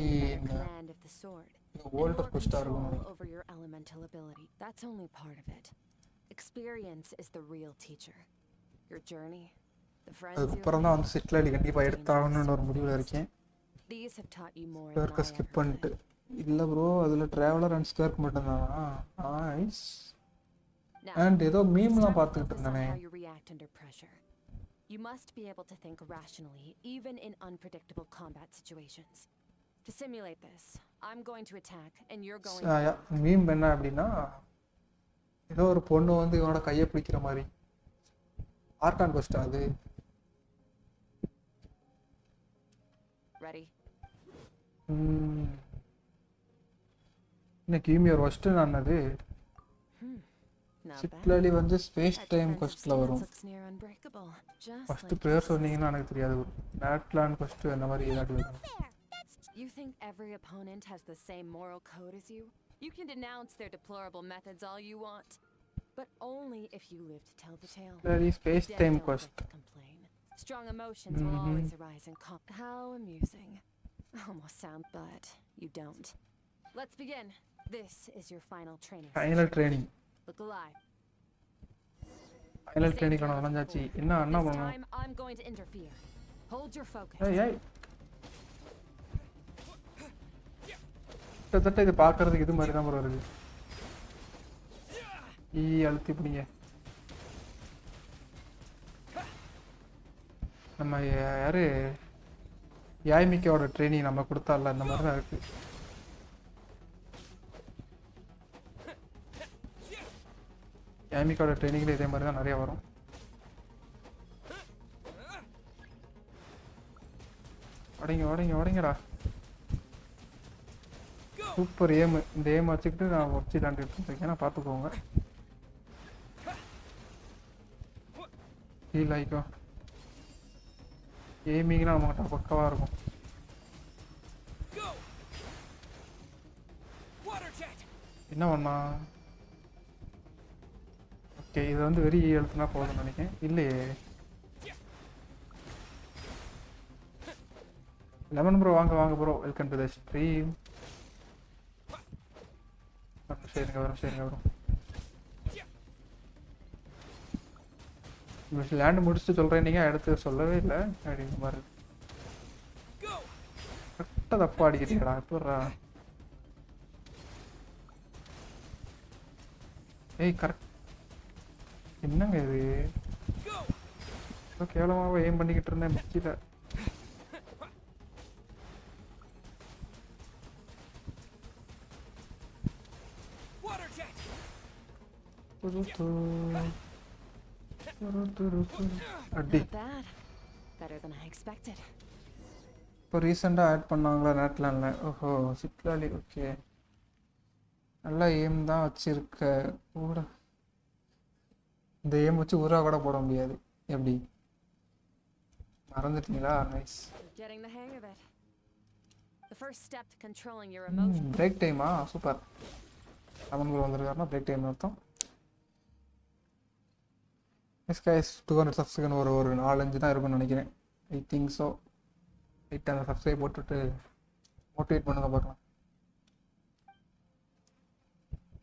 ஓல்டர் கொஸ்டாக இருக்கும். அதுக்கப்புறம் தான் வந்து சிட்லாலி கண்டிப்பாக எடுத்தாகணும்னு ஒரு முடிவில் இருக்கேன். ஸ்கர்க்கை ஸ்கிப் பண்ணிட்டு இல்லை ப்ரோ, அதில் ட்ராவலர் அண்ட் ஸ்கர்க் மட்டும்தானா? நைஸ். அண்ட் ஏதோ மீம்லாம் பார்த்துக்கிட்டு இருந்தேனே. You must be able to think rationally, even in unpredictable combat situations. To simulate this, I'm going to attack, and you're going to... meme என்ன அப்படின்னா, ஏதோ ஒரு பொண்ணு வந்து இவனோட கையை பிடிக்கிற மாதிரி. ஆர்கான் கொஸ்டா அது? Ready? இன்னைக்கு ஈமியோர் ஒஸ்ட்டு நான் அது சிட்லாலி வந்து ஸ்பேஸ் டைம் கொஸ்ட்டில் வரும். ஃபஸ்ட்டு பேர் சொன்னீங்கன்னா எனக்கு தெரியாது. நேட்லாண்ட் கொஸ்ட்டு அந்த மாதிரி ஏதாட்டி வரும். You think every opponent has the same moral code as you? You can denounce their deplorable methods all you want, but only if you live to tell the tale. Very space time quest. Strong emotions will always arise in How amusing. Almost sound, but you don't. Let's begin. This is your final training. Final training. Look alive. Final training கான வந்தாச்சு. என்ன பண்ணனும்? I'm going to interfere. Hold your focus. ஏய் கிட்டத்தட்ட இது பார்க்கறதுக்கு இது மாதிரி தான் ப்ரோ இருக்கு. அழுத்தி பிடிங்க. நம்ம யாரு யாய்மிக்கோட ட்ரைனிங் நம்ம கொடுத்தால அந்த மாதிரி தான் இருக்கு. யாய்மிக்கோட ட்ரைனிங்ல இதே மாதிரி தான் நிறைய வரும். உடைங்கடா. சூப்பர் ஏம். இந்த ஏம் வச்சுக்கிட்டு நான் வச்சு தாண்டிட்டு இருக்கேன், பார்த்துக்கோங்க. ஃபீல் ஆகிக்கோ. ஏமிங்னா நம்மகிட்ட பக்கவாக இருக்கும். என்ன பண்ணா? ஓகே, இது வந்து வெறி எழுத்துனா போதும்னு நினைக்கிறேன். இல்லையே லெமன் ப்ரோ, வாங்க bro, welcome to the stream. சரிங்க வரும். லேண்ட் முடிச்சுட்டு சொல்கிறேன், நீங்கள் எடுத்து சொல்லவே இல்லை அப்படிங்கிற மாதிரி. கரெக்டாக தப்பா அடிக்கிறீங்கடா. எப்படா? ஏய் கரெக்ட். என்னங்க இது? கேவலமாக எய்ம் பண்ணிக்கிட்டு இருந்தேன் மிச்சில. அடி. இப்போ ரீசெண்டாக ஆட் பண்ணாங்களா நேட்லாண்டில்? ஓஹோ, சிட்லாலி. ஓகே, நல்லா எய்ம் தான் வச்சுருக்க. கூட இந்த எய்ம் வச்சு ஊரா கூட போட முடியாது. எப்படி மறந்துட்டீங்களா? நைஸ். பிரேக் டைமா? சூப்பர். அவன் வந்திருக்காருன்னா பிரேக் டைம் அர்த்தம். எஸ் கைஸ், 200 சப்ஸ்கிரைபர் ஒரு 4-5 தான் இருக்கும்னு நினைக்கிறேன். I think so. ரைட், அந்த சப்ஸ்கிரைப் போட்டுட்டு மோட்டிவேட் பண்ணுங்க பார்க்கலாம்.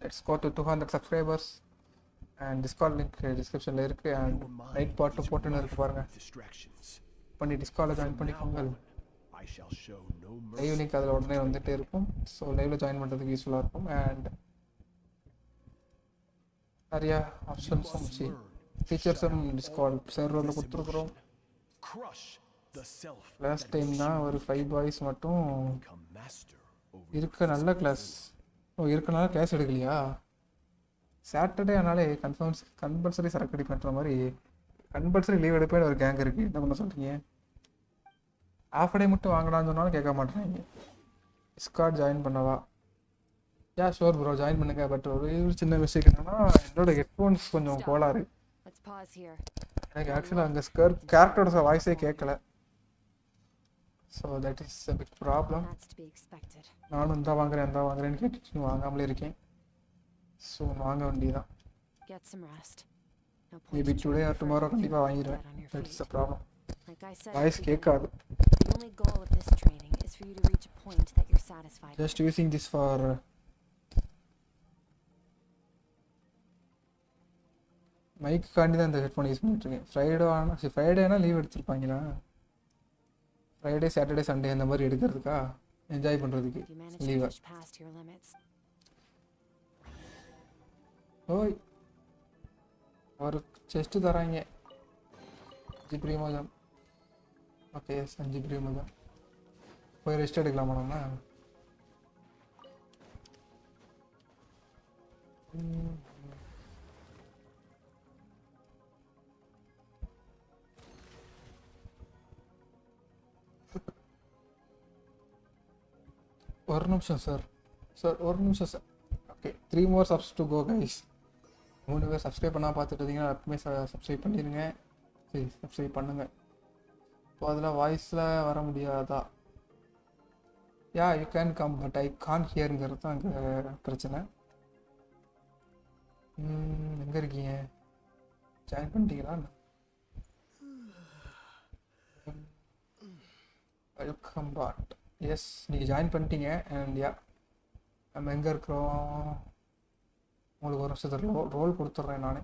Let's go to 200 subscribers. And discord link டிஸ்கிரிப்ஷனில் இருக்குது. அண்ட் ரைட் பாட்டு போட்டுன்னு இருக்குது பாருங்கள். பண்ணி டிஸ்கார்டில் ஜாயின் பண்ணிக்கோங்க. I shall show no live mercy. Link அதில் உடனே வந்துகிட்டே இருக்கும். ஸோ லைவில் ஜாயின் பண்ணுறதுக்கு யூஸ்ஃபுல்லாக இருக்கும். அண்ட் நிறையா ஆப்ஷன்ஸும் ஃபீச்சர்ஸும் டிஸ்கார்ட் சர்வரில் கொடுத்துருக்குறோம். Crush the self. Last time தான் ஒரு 5 பாய்ஸ் மட்டும் Become master over இருக்க நல்ல கிளாஸ். இருக்கனால கிளாஸ் எடுக்கலையா? சாட்டர்டே ஆனாலே கம்பல்சரி சரக்கு அடி பண்ணுற மாதிரி கம்பல்சரி லீவ் எடுப்பேன்னு ஒரு கேங் இருக்குது. என்ன பண்ண சொல்கிறீங்க? ஆஃப் டே மட்டும் வாங்கடான்னு சொன்னாலும் கேட்க மாட்டேறாங்க. டிஸ்கார்ட் ஜாயின் பண்ணவா? யா ஷோர் ப்ரோ ஜாயின் பண்ணுங்க. பட் ஒரு சின்ன மிஸ்டேக் என்னன்னா என்னோட ஹெட்ஃபோன்ஸ் கொஞ்சம் கோளாறு. எனக்கு ஆக்சுவலாக அங்கே கேரக்டரோட வாய்ஸே கேட்கல. So that is a big problem. நானும் இந்த வாங்குறேன்னு கேட்டுட்டு வாங்காமலே இருக்கேன். ஸோ வாங்க வேண்டியதான். மேபி டுடே ஆர் டுமாரோ கண்டிப்பாக வாங்கிடுவேன். That is a problem. Voice கேட்காது. ஜஸ்ட் யூசிங் திஸ் ஃபார் மைக்காண்டி தான் இந்த ஹெட்ஃபோன் யூஸ் பண்ணிட்டுருக்கேன். ஃப்ரைடேனா லீவ் எடுத்துருப்பாங்களா? ஃப்ரைடே சாட்டர்டே சண்டே அந்த மாதிரி எடுக்கிறதுக்கா என்ஜாய் பண்ணுறதுக்கு லீவை. ஓய் ஒரு செஸ்ட்டு தராங்க 5 பிரியமோஜம். ஓகே 5 பிரியமோஜம். போய் ரெஸ்ட் எடுக்கலாமா நம்ம? ஒரு நிமிஷம் சார். ஒரு நிமிஷம் sir. Okay 3 more subs to go guys. 3 பேர் சப்ஸ்கிரைப் பண்ணால் பார்த்துட்டு இருந்தீங்கன்னா எப்பவுமே சப்ஸ்கிரைப் பண்ணிடுங்க. சரி சப்ஸ்கிரைப் பண்ணுங்கள். இப்போ அதில் வாய்ஸில் வர முடியாதா? Yeah you can come but I can't ஹியருங்கிறது தான் அங்கே பிரச்சனை. எங்கே இருக்கீங்க? ஜாயின் பண்ணிட்டீங்களா? Welcome bot. எஸ் நீங்கள் ஜாயின் பண்ணிட்டீங்க. அண்ட் யா நம்ம எங்கே இருக்கிறோம்? உங்களுக்கு ஒரு நிமிஷத்தில் ரோல் கொடுத்துட்றேன் நான்.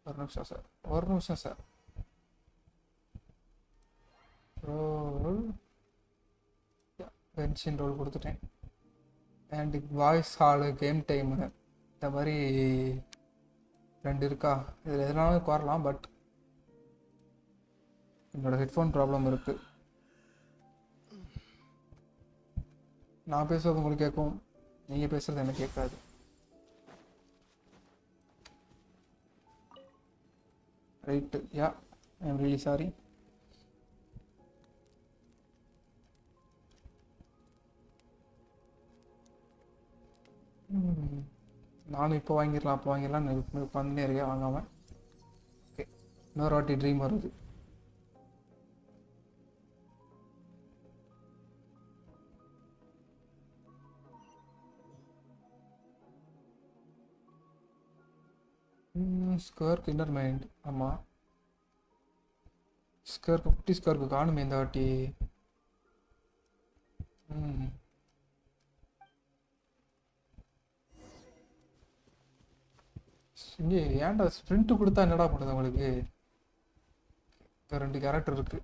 ஒரு நிமிஷம் சார். ரோல் Genshin ரோல் கொடுத்துட்டேன். And voice hall game time இந்த மாதிரி 2 இருக்கா? இதில் எதனாலும் வரலாம். பட் என்னோடய ஹெட்ஃபோன் ப்ராப்ளம் இருக்குது. நான் பேசுகிறது உங்களுக்கு கேட்கும், நீங்கள் பேசுகிறது எனக்கு கேட்காது. Right yeah I am really sorry. நானும் இப்போ வாங்கிடலாம் உட்காந்துனே இருக்கேன் வாங்காமல். ஓகே இன்னொரு வாட்டி ட்ரீம் வருது. ஸ்கர்க்கு இன்னர் மைண்ட். ஆமாம் ஸ்கர்க்கு குட்டி ஸ்கர்க்கு காணுமே இந்த வாட்டி. இங்கே ஏன்டா ஸ்ப்ரிண்ட் கொடுத்தா என்னடா பண்ணுது உங்களுக்கு? 2 கேரக்டர் இருக்கு.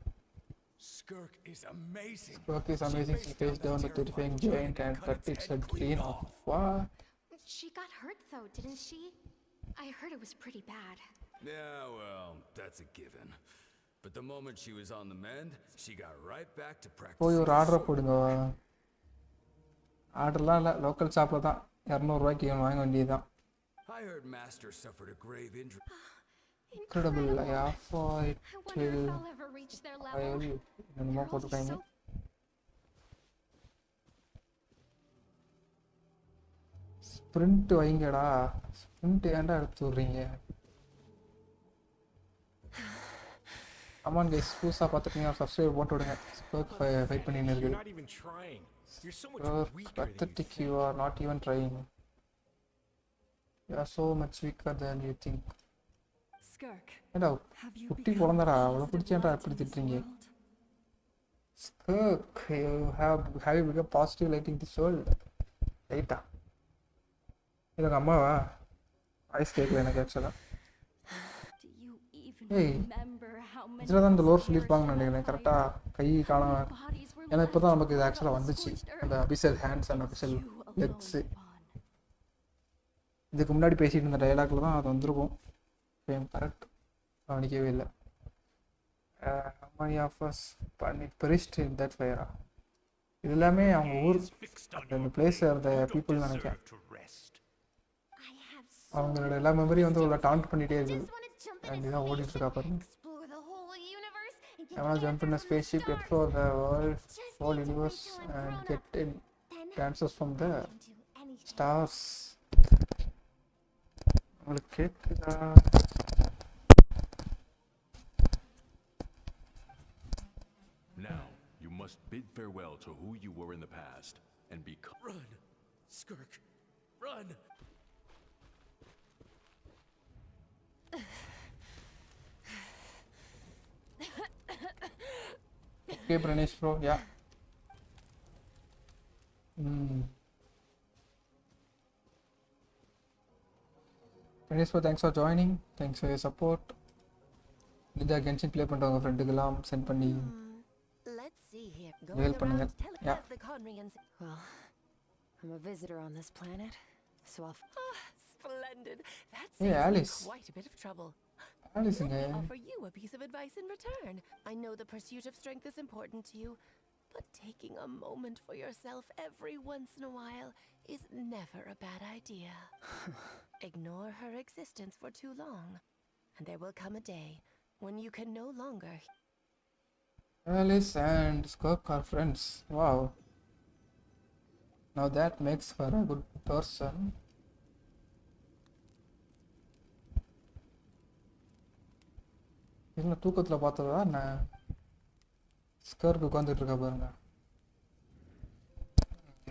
Skirk is amazing. Skirk is amazing. She faced down the terrifying giant and cut its head clean off. What? She got hurt though, didn't she? I heard it was pretty bad. Yeah, well, that's a given. But the moment she was on the mend, she got right back to practice. போய் ஒரு order போடுங்க. ஆர்டர்லாம் இல்லை, local ஷாப்பில் தான் 200 ரூபாய்க்கு வாங்க வேண்டியதுதான். I heard Master suffered a grave injury. Incredible. I offer it till I will. என்னமோ போட்டுருக்காங்க. ஸ்ப்ரிண்ட் வைங்கடா. ஸ்ப்ரிண்ட் ஏன்டா எடுத்து விட்றீங்க? கமான் கைஸ், புதுசாக பார்த்துட்டீங்க சப்ஸ்கிரைப் போட்டு விடுங்க. ஸ்பர்க் ஃபைட் பண்ணின்னு இருக்குது. Pathetic, you are not even trying. You are so much weaker than you think. ஏண்டா குட்டி குழந்தடா, அவ்வளோ பிடிச்சேன்டா எப்படி திட்டுறீங்க? Skirk, you have become positive lighting this world. ரைட்டா இது உங்கள் அம்மாவா? வாய்ஸ் கேட்கல எனக்கு ஆக்சுவலாக. ஏய் இதில் தான் இந்த லோர் சொல்லியிருப்பாங்கன்னு நினைக்கிறேன் கரெக்டாக கை காண. ஏன்னா இப்போ தான் நமக்கு இது ஆக்சுவலாக வந்துச்சு அந்த அபிஷல் ஹேண்ட்ஸ் அண்ட் அபிஷல் லெக்ஸு. இதுக்கு முன்னாடி பேசிகிட்டு இருந்த டைலாக்ல தான் அது வந்திருக்கும். சேம் கரெக்ட், கவனிக்கவே இல்லை. மணி ஆஃபர்ஸ் பண்ணி பெரிஸ்ட் இன் தட் ஃபயரா. இது எல்லாமே அவங்க ஊர் அந்த பிளேஸ் அந்த பீப்புள் நினைக்கிறேன். அவங்களோட எல்லா மெமரியும் வந்து உள்ள டாண்ட் பண்ணிகிட்டே இருக்குது. அண்ட் இதான் ஓடிட்டுருக்கா பாருங்க. I want to jump in a spaceship, explore the world, whole universe, and get in answers from the stars. உங்களுக்கு கேட்குதா? Now, you must bid farewell to who you were in the past and become. Run! Skirk! Run! Okay, Pranesh bro, yeah. Pranesh bro, thanks for joining. Thanks for your support. Nidha Genshin play பண்ணுறவங்க ஃப்ரெண்டுக்கெல்லாம் send பண்ணி help பண்ணுங்க. Yeah. Well, I'm a visitor on this planet, so I'll... Splendid. That Hey, saves me Alice. quite a bit of trouble. Alice Let இங்க. me offer you a piece of advice in return. I know the pursuit of strength is important to you, but taking a moment for yourself every once in a while is never a bad idea. Ignore her existence for too long, and there will come a day when you can no longer... Alice and Skirk are friends. Wow. Now that makes her a good person. என்ன தூக்கத்தில் பார்த்ததா என்ன? ஸ்கர்க்கு உட்காந்துட்டு இருக்கா பாருங்க.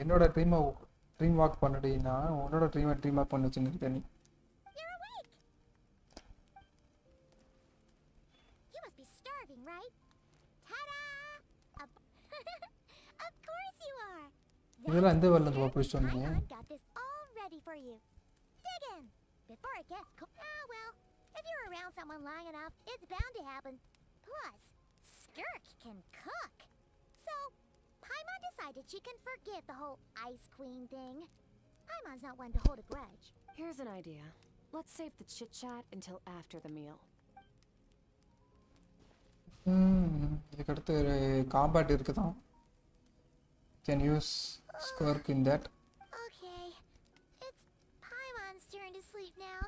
என்னோட dream walk பண்ணிட்டீங்கன்னா உன்னோட ட்ரீம் வாக் பண்ணி வச்சுருக்க நீ. இதெல்லாம் எந்த வேலை இருந்து பிடிச்சிட்டு வந்தீங்க? Before it gets cold. Ah, well, if you're around someone long enough, it's bound to happen. Plus, Skirk can cook. So, Paimon decided she can forget the whole Ice Queen thing. Paimon's not one to hold a grudge. Here's an idea. Let's save the chit-chat until after the meal. இதுக்கு அடுத்து ஒரு combat இருக்குதான். Can use Skirk in that. Okay, it's Paimon's turn to sleep now.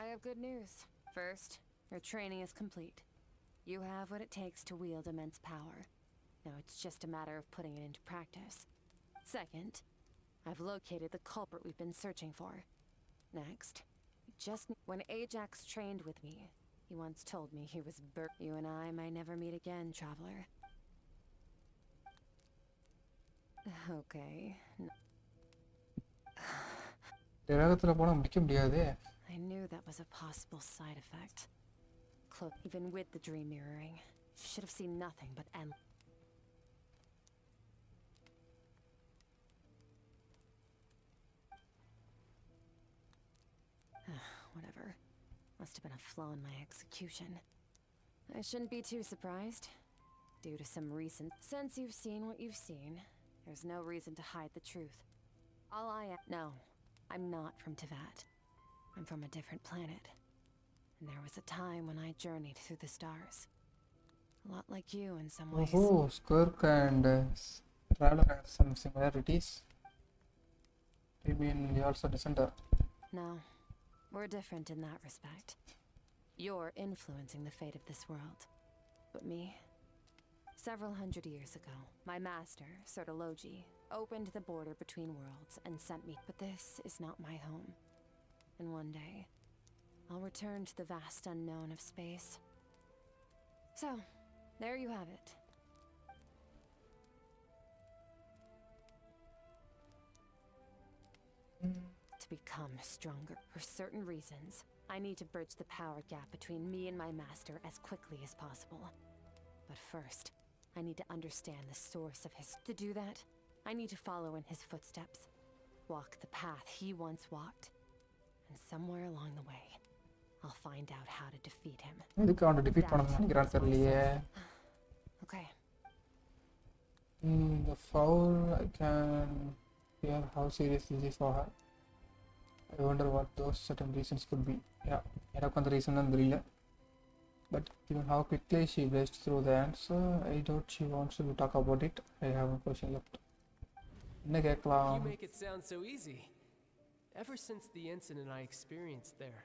I have good news. First, your training is complete. You have what it takes to wield immense power. Now it's just a matter of putting it into practice. Second, I've located the culprit we've been searching for. Next, when Ajax trained with me, he once told me he was You and I may never meet again, traveler. Okay. I knew that was a possible side effect. Even with the dream mirroring, should have seen nothing but Whatever. Must have been a flaw in my execution. I shouldn't be too surprised. Due to some recent... Since you've seen what you've seen, there's no reason to hide the truth. No, I'm not from Teyvat. I'm from a different planet. And there was a time when I journeyed through the stars. A lot like you in some ways. Oh, Skirk and Traveler have some similarities. You mean you're also descender? No. We're different in that respect. You're influencing the fate of this world. But me? Several hundred years ago, my master, Sertologi, opened the border between worlds and sent me. But this is not my home. And one day, I'll return to the vast unknown of space. So, there you have it. To become stronger for certain reasons, I need to bridge the power gap between me and my master as quickly as possible. But first, I need to understand the source of his... To do that, I need to follow in his footsteps. Walk the path he once walked. And somewhere along the way, I'll find out how to defeat him. இதுக்கு அவனை defeat பண்ணணும்னு நினைக்கிறான்னு தெரியலையே. Okay. The foul, I can hear how serious this is for her. I wonder what those certain reasons could be. Yeah, எனக்கு அந்த reason தான் தெரியல. But given how quickly she blazed through the answer, I doubt she wants to talk about it. I have a question left. என்ன கேட்கலாம்? You make it sound so easy. Ever since the incident I experienced there,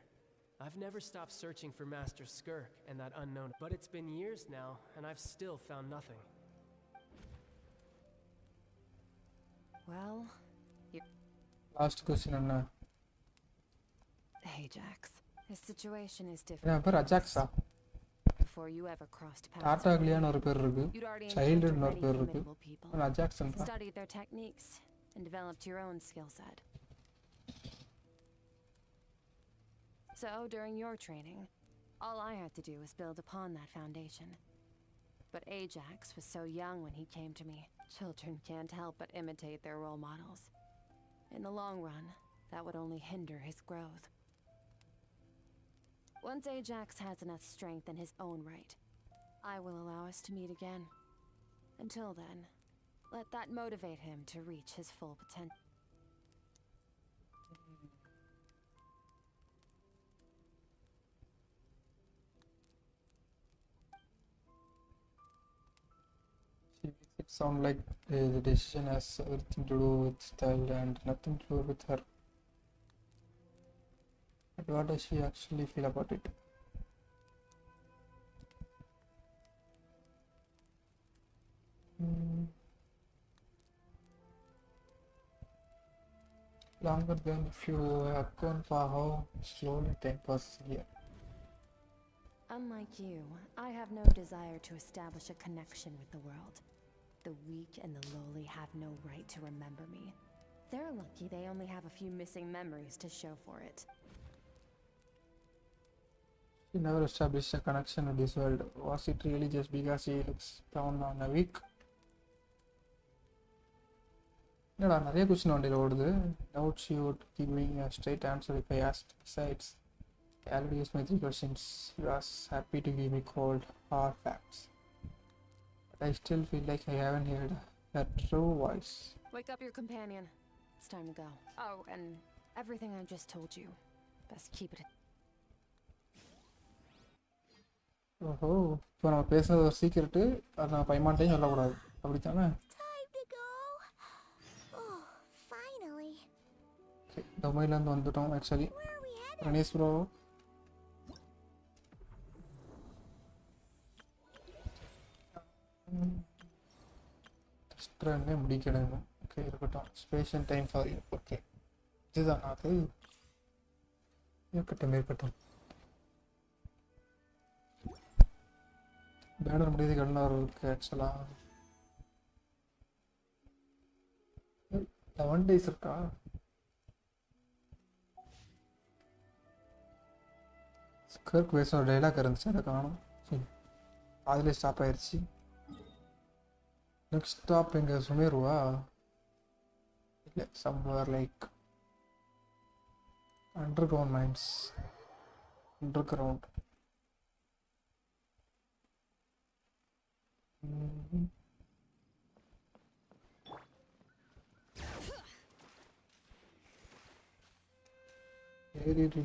I've never stopped searching for Master Skirk and that unknown. But it's been years now, and I've still found nothing. Well, Last question என்ன? Ajax. His situation is என்ன different. பேர் அஜாக்ஸா? Before you ever crossed paths, Tata கிளியான்னு ஒரு பேர் இருக்கு. you'd already சைல்டுன்னு encountered ஒரு many பேர் இருக்கு. formidable people, ஆனால் அஜாக்சன் தான். studied their techniques, and developed your own skill set. So, during your training, all I had to do was build upon that foundation. But Ajax was so young when he came to me. Children can't help but imitate their role models. In the long run, that would only hinder his growth. Once Ajax has enough strength in his own right, I will allow us to meet again. Until then, let that motivate him to reach his full potential. She makes it sound like the decision has everything to do with style and nothing to do with her. But what does she actually feel about it? Longer than if you account for how slowly time passes here. Unlike you, I have no desire to establish a connection with the world. The weak and the lowly have no right to remember me. They're lucky they only have a few missing memories to show for it. He never established a connection with this world. Was it really just because he looks down on a weak? என்னடா நிறைய question வண்டியில் ஓடுது. Doubt she would give me a straight answer if I asked. Besides, I already used my 3 questions. He was happy to give me cold, hard facts. But I still feel like I haven't heard her true voice. Wake up your companion. It's time to go. Oh, and everything I just told you. Best keep it. ஓஹோ, இப்போ நம்ம பேசுறது ஒரு சீக்கிரட்டு, அது நான் பைமான்ட்டையும் சொல்லக்கூடாது, அப்படித்தானே? டொமைன்லேருந்து வந்துட்டோம் ஆக்சுவலி. ரணேஷ் ப்ரோ, டெஸ்ட் ரன்னே முடிக்கணும். ஓகே இருக்கட்டும். ஸ்பேஷன் டைம் ஃபார் யூ. ஓகே, இதுதான் அது. இருக்கட்டும். பேனர் முடியுது. கண்ணார் இருக்கு ஆக்சுவலாக. 11 days இருக்கா? ஸ்கர்க் பேச ஒரு டைலாக் இருந்துச்சு, அதை காணும். அதில் ஸ்டாப் ஆயிடுச்சு. நெக்ஸ்ட் ஸ்டாப் எங்கே? சுமேருவா? இல்லை, somewhere like underground mines. Underground. ஏறிடு.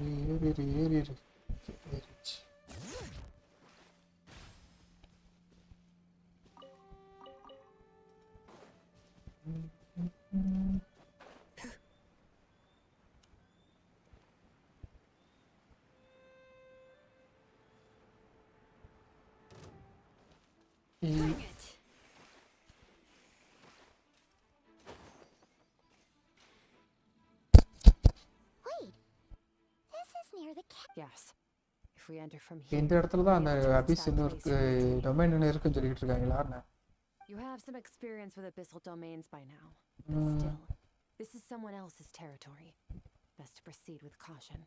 Yes. If we enter from here. இந்த இடத்துல தான் அந்த அபிஸ் இன்னொரு டொமைன் என்ன இருக்குன்னு சொல்லிட்டு இருக்காங்களா? You have some experience with abyssal domains by now. But still, this is someone else's territory. Best to proceed with caution.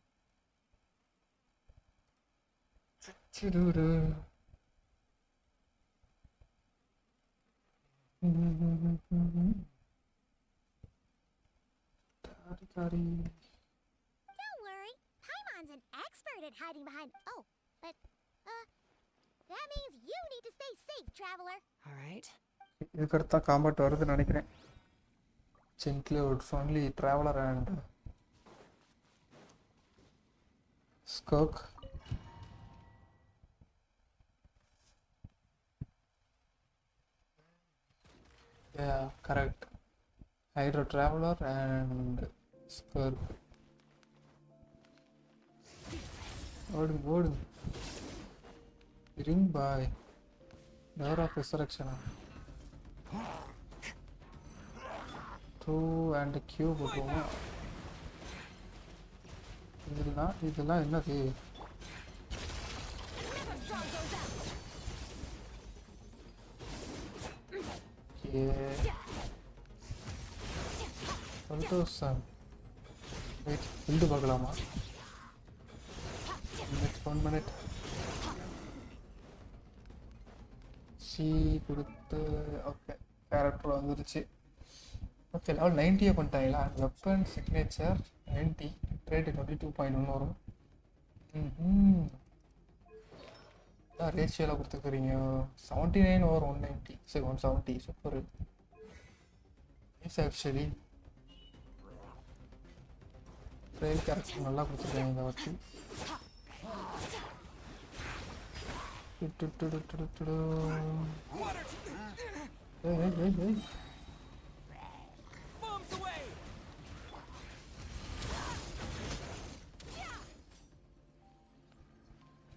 Don't worry, Paimon's an expert at hiding behind. Oh, but that means you need to stay safe, traveler. All right. இதுக்கடுத்து தான் combat வருதுன்னு நினைக்கிறேன். Includes only traveler and skirk. Yeah, correct. Hydro traveler and skirk. Old. Ring by Door of Resurrection. 2 and Q போடுவோம். இதெல்லாம் என்னது? சந்தோஷம். Wait, build பார்க்கலாமா? Next 1 minute. C கொடுத்து ஓகே கேரக்டர் வந்துருச்சு. ஓகே லெவல் 90 பண்ணிட்டாங்களா? வெப்பன் சிக்னேச்சர் 90, ரேட்டு 22.1 வரும். ரேஷியோவில் கொடுத்துருக்குறீங்க. 79 ஓவர் 190, சரி 170. Super. Yes actually trail character நல்லா கொடுத்துருக்காங்க இந்த வாட்டி.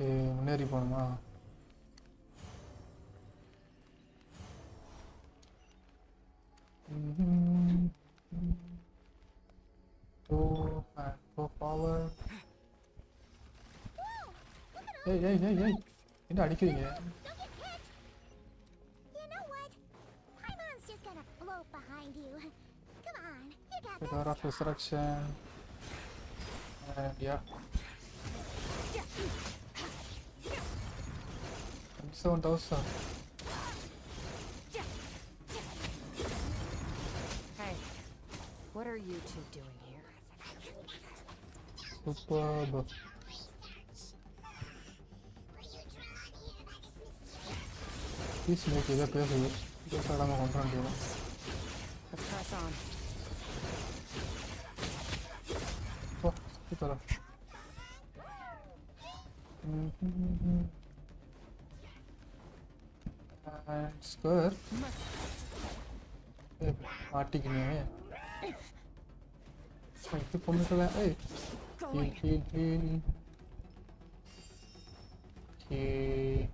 ஏய் முன்னேறி போகணுமா? Go forward. ஏய் என்ன அடிக்கிறீங்க? You know what? Paimon's just gonna float behind you. Come on, you got this. Door of Resurrection. And yeah. 27,000. Hey, what are you two doing here? Superb. Please make it a பேசுது. பேசாடாம கொண்டு வந்துடுவோம். Let's press on. Oh, super. And square. மாட்டிக்கினே. இது பொண்ணுக்கல. ஏய். Heel. Okay.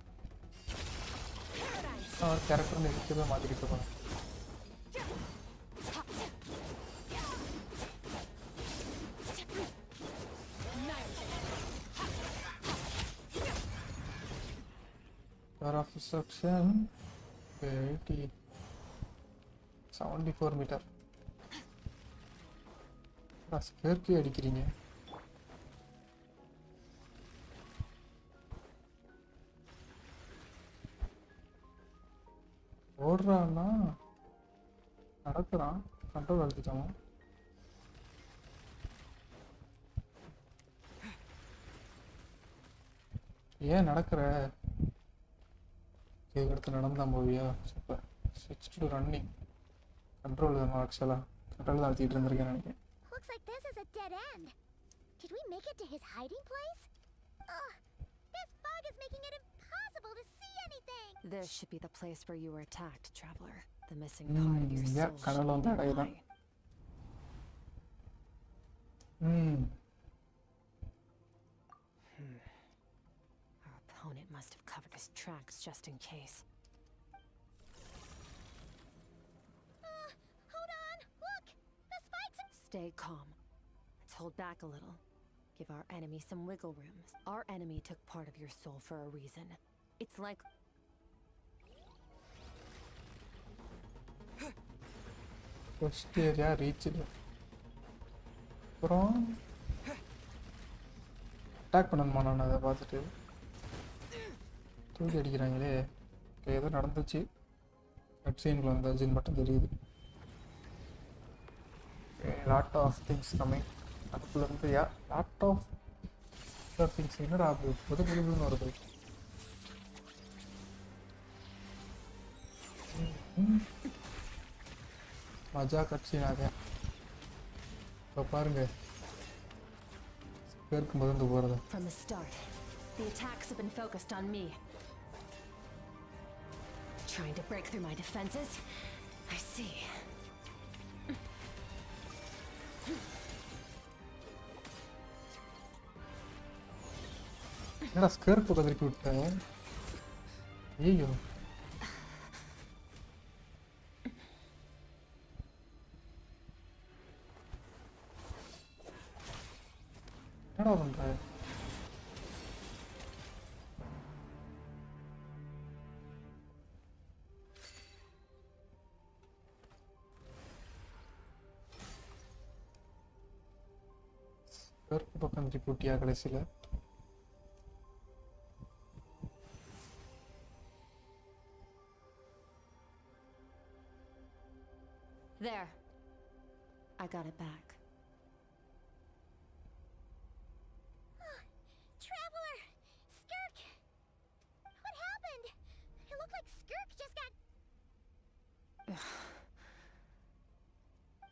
और character ने इसके बाद मार दिया था. Door of Destruction 80 74 meter. Scare key அடிக்கிறீங்க. ஓடுறான்னா நடக்கிறான். கண்ட்ரோல் அழுத்திட்டோம். ஏன் நடக்கிற? இதுக்கடுத்து நடந்தான் போவியா? சூப்பர். ஸ்விட்ச் டு ரன்னிங். கண்ட்ரோல் தான் ஆக்சுவலாக கண்ட்ரோல் தான் அழுத்திட்டு இருந்திருக்கேன் நினைக்கிறேன். Looks like this is a dead end. Did we make it to his hiding place? Ugh, this fog is making it impossible to see anything. This should be the place where you were attacked, traveler. The missing part of your soul. Yeah, கடவுள் வந்து அடையதான். Our opponent must have covered his tracks just in case. Hold on, look, the spikes are... Stay calm. Let's hold back a little. Give our enemy some wiggle room. Our enemy took part of your soul for a reason. It's like... First area reached. அப்புறம் attack பண்ணணுமா? நான் அதை பார்த்துட்டு தூக்கி அடிக்கிறாங்களே. ஏதோ நடந்துச்சு. கட்சீன்ல வந்து மட்டும் தெரியுது. Lot of things coming. அதுக்குள்ள இருந்து lot of things என்னடா அது புது புதுன்னு வருது. மஜா கட்சீனாக இப்போ பாருங்க பேருக்கு மருந்து போகிறது. From the start, the attacks have been focused on me. Trying to break through my defenses? I see. என்னடா ஸ்கர்ட் பக்கம் திருப்பி விட்டேன். ஐயோ என்னடா பண்ற? ஸ்கர்ட் பக்கம் திருப்பி விட்டியா கடைசியில்? There. I got it back. Traveler! Skirk! What happened? It looked like Skirk just got...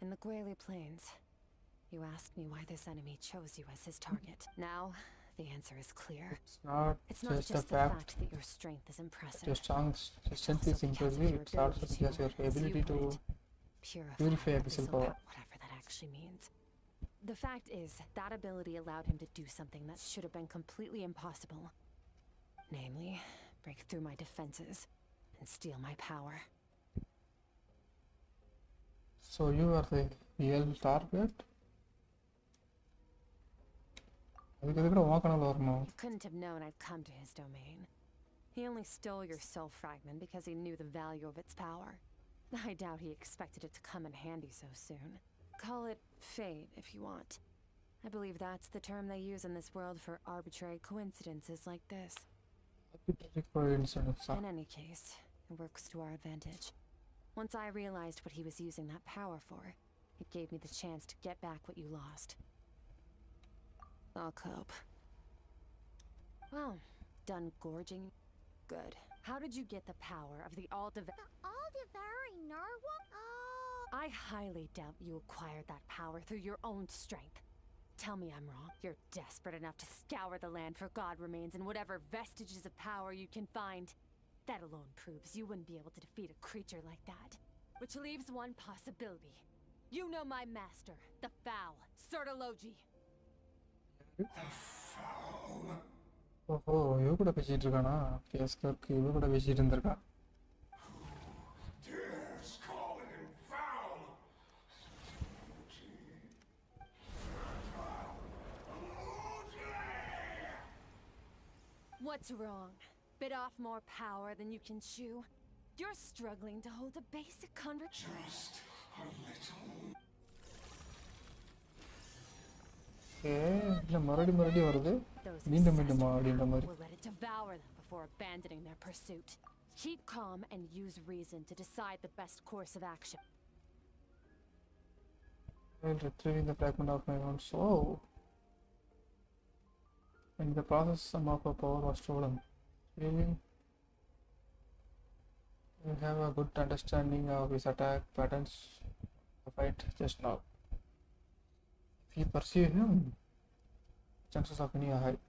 In the Guili Plains, you asked me why this enemy chose you as his target. Now, the answer is clear. It's not just the fact that your strength is impressive. Your strength is impressive. It's also because your ability to purify abyssal power. Whatever that actually means. The fact is, that ability allowed him to do something that should have been completely impossible. Namely, break through my defenses and steal my power. So you are the real target? You couldn't have known I'd come to his domain. He only stole your soul fragment because he knew the value of its power. I doubt he expected it to come in handy so soon. Call it fate if you want. I believe that's the term they use in this world for arbitrary coincidences like this. In any case, it works to our advantage. Once I realized what he was using that power for, it gave me the chance to get back what you lost. I'll cope. Well, done gorging? Good. How did you get the power of the all-devouring narwhal? Oh... I highly doubt you acquired that power through your own strength. Tell me I'm wrong. You're desperate enough to scour the land for god remains and whatever vestiges of power you can find. That alone proves you wouldn't be able to defeat a creature like that. Which leaves one possibility. You know my master, the Foul, Sertologi. ஓஹோ இவ கூட பேசிட்டு இருக்கானா? கேஸ்கருக்கு இவ கூட பேசிட்டு இருந்திருக்கா. What's wrong? Bit off more power than you can chew? You're struggling to hold a basic conversation. Just a little. இல்ல மறுபடி வருது. மீண்டும் அப்படின்ற மாதிரி. We'll let it devour them before abandoning their pursuit. Keep calm and use reason to decide the best course of action. While retrieving the fragment of my own soul. In the process, some of our power was stolen. Really? You have a good understanding of his attack patterns. The fight just now. If you pursue him, chances of winning are high.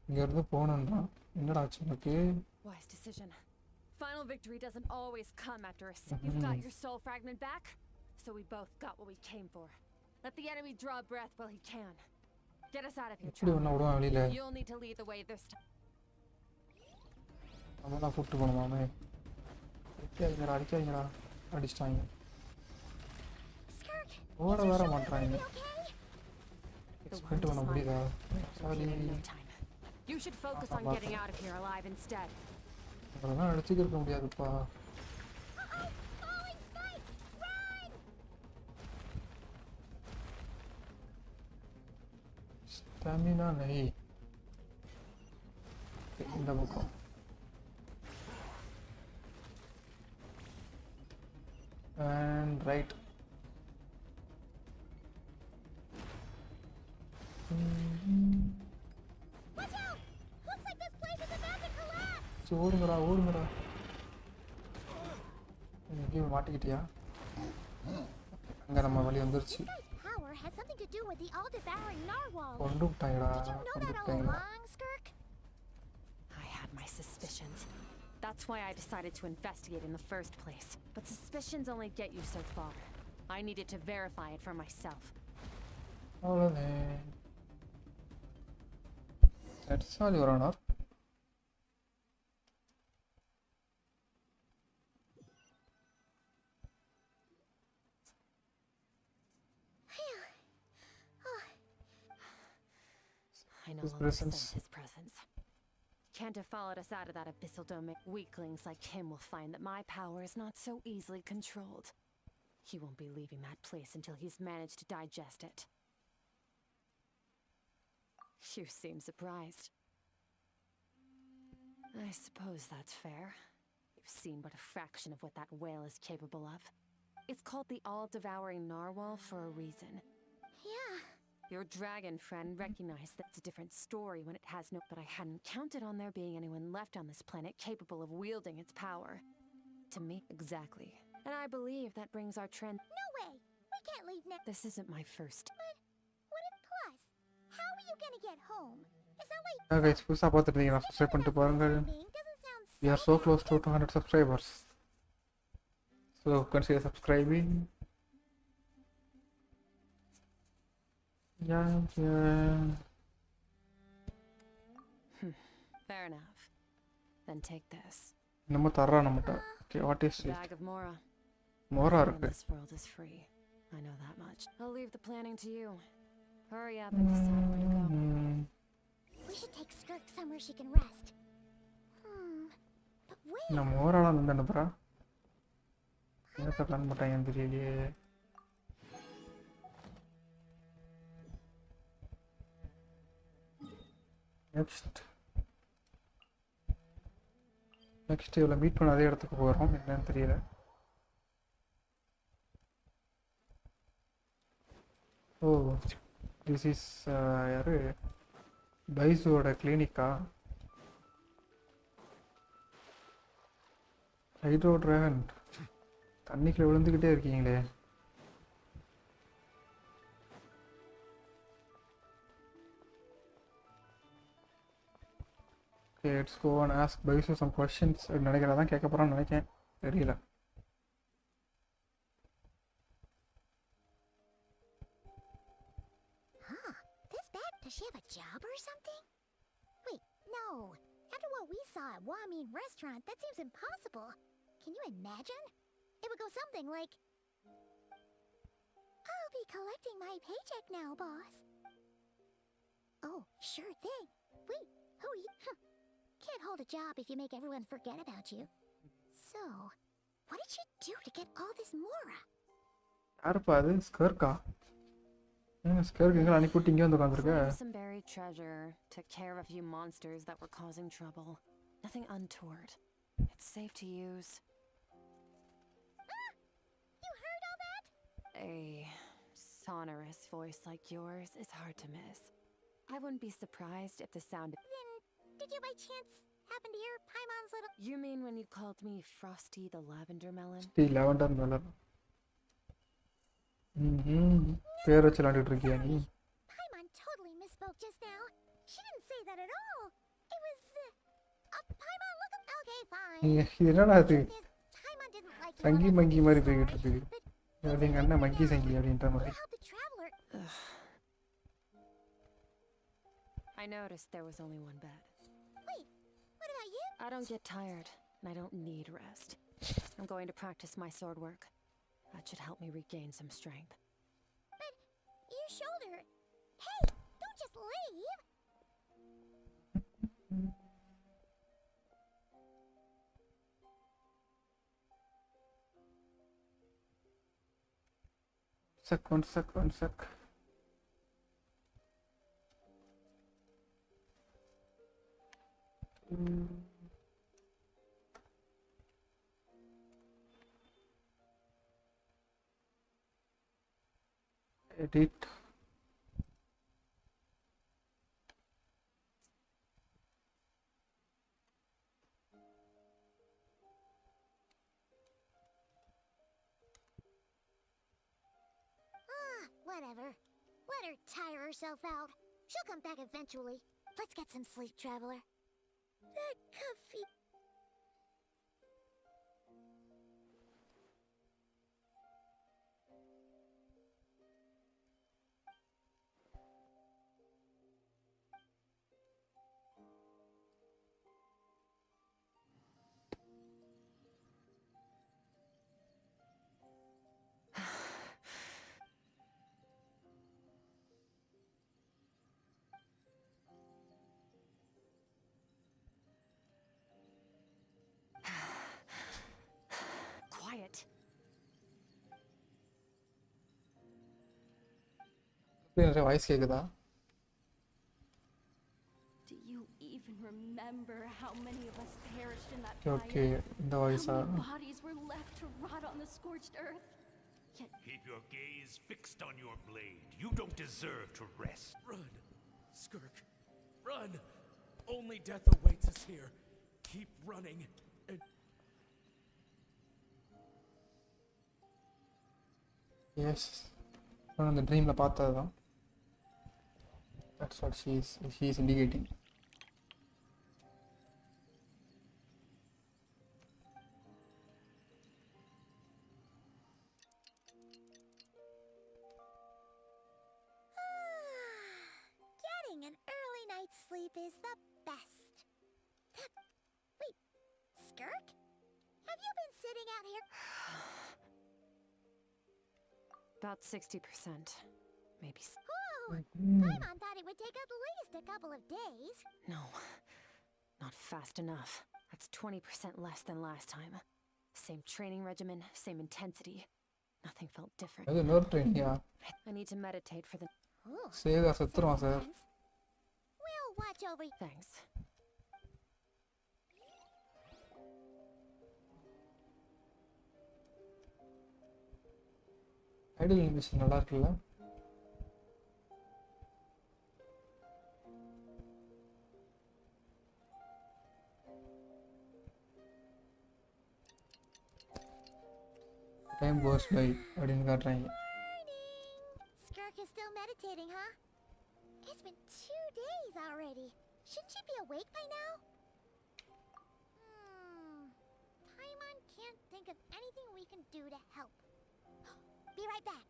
இங்கிருந்து போகணுன்றான். என்னடா ஆச்சு உனக்கு? Wise decision. Final victory doesn't always come after a You've got your soul fragment back, so we both got what we came for. Let the enemy draw breath while he can. Get us out of here. You'll need to lead the way this time. அவனா கூப்பிட்டு போகணுமாமே. அடிக்காதீங்கடா அடிச்சிட்டாங்க. ஓட வர மாட்டாங்க. Expect பண்ண முடியுதா? Sorry. You should focus on getting out of here alive instead. அதெல்லாம் அடிச்சுக்க முடியாதுப்பா. Stamina nahi. இந்த பக்கம். And right. Watch out! Looks like this place is about to collapse! ஓடுங்கடா. எங்கேயும் மாட்டிக்கிட்டியா? அங்க நம்ம வழி வந்துருச்சு. Power has something to do with the all-devouring narwhal. கொண்டு விட்டாங்கடா. Did you know that all along, Skirk? I had my suspicions. That's why I decided to investigate in the first place. But suspicions only get you so far. I needed to verify it for myself. அவ்வளவுதான். That's all, Your Honor. I no His longer presence. sense his presence. Can't have followed us out of that abyssal domain. Weaklings like him will find that my power is not so easily controlled. He won't be leaving that place until he's managed to digest it. You seem surprised. I suppose that's fair. You've seen but a fraction of what that whale is capable of. It's called the all-devouring narwhal for a reason. Yeah. Your dragon friend recognized that it's a different story when it has no... But I hadn't counted on there being anyone left on this planet capable of wielding its power. To me, exactly. And I believe that brings our trend... No way! We can't leave now. This isn't my first... But what if plus? How are you gonna get home? Is that why... guys, புதுசா பார்த்துட்டீங்கன்னா subscribe பண்ணிட்டு பாருங்க. We are so close to 200 subscribers. So consider subscribing. Yeah. Fair enough. Then take this. நம்ம தரறா நம்மட்ட. Okay, what is it? Bag of Mora. Mora Nothing in இருக்கு. this world is free. I know that much. I'll leave the planning to you. Hurry up and decide where to go. We should take Skirk somewhere she can rest. But where? நம்ம மோரால வந்து அனுப்புறா. என்ன plan போட்டாங்கன்னு தெரியலையே. Next இவளை meet பண்ண அதே இடத்துக்கு போகிறோம். என்னன்னு தெரியல. ஓ திஸ் இஸ் யாரு பைஸோட கிளினிக்கா? ஹைட்ரோ டிராகன் தண்ணிக்குள்ள விழுந்துக்கிட்டே இருக்கீங்களே. Okay, let's go and ask Baisu some questions. நினைக்கிறேன் தான் கேட்க போறான்னு நினைக்கிறேன். தெரியல. Huh? This bad? Does she have a job or something? Wait, no. After what we saw at Wamin Restaurant, that seems impossible. Can you imagine? It would go something like, I'll be collecting my paycheck now, boss. Oh, sure thing. Wait, who are you? Can't hold a job if you make everyone forget about you. So, what did she do to get all this Mora? யாருப்பா அது? ஸ்கர்க்கா? ஏங்க ஸ்கர்க் எங்க அனுப்பிட்டு இங்கே வந்து உட்கார்ந்திருக்க? Some buried treasure. Took care of a few monsters that were causing trouble. Nothing untoward. It's safe to use. Ah! You heard all that? A sonorous voice like yours is hard to miss. I wouldn't be surprised if the sound... Then, did you by chance happen to hear Paimon's little... You mean when you called me Frosty the Lavender Melon? lavender melon. பேர் வச்சு விளையாடிட்டு இருக்கியா நீ? Paimon totally misspoke just now. She didn't say that at all. It was... Paimon, look... Okay, fine. இது என்னடா இது? Paimon didn't like... சங்கி மங்கி மாதிரி போய்கிட்டு இருக்குது. எங்க அண்ணன் மங்கி சங்கி அப்படின்ற மாதிரி. I noticed there was only one bed. Wait, what about you? I don't get tired, and I don't need rest. I'm going to practice my sword work. That should help me regain some strength. But your shoulder... Hey, don't just leave! One sec. Edit. Whatever. Let her tire herself out. She'll come back eventually. Let's get some sleep, Traveler. That comfy. Quiet. நிறைய voice கேக்குதா? Do you even remember how many of us perished in that Okay, fire? இந்த வாய்ஸா? How many bodies were left to rot on the scorched earth? Yet Keep your gaze fixed on your blade. You don't deserve to rest. Run, Skirk. Run. Only death awaits us here. Keep running and Yes. நான் அந்த ட்ரீம்ல பார்த்ததுதான். That's what she is indicating. Getting an early night's sleep is the best. Wait, Skirk? Have you been sitting out here? About 60%. Maybe. Oh, Paimon thought it would take at least a couple of days. No. Not fast enough. That's 20% less than last time. Same training regimen, same intensity. Nothing felt different. அது இன்னொரு ட்ரெயினியா? I need to meditate for the. சேதா செத்துருவான் சார். We'll watch over. Thanks. Ideal mission நல்லா இருக்குல்ல? Time goes by அப்படின்னு காட்டுறாங்க. Skirk is still meditating, huh? It's been 2 days already. Shouldn't she be awake by now? Paimon can't think of anything we can do to help. Be right back.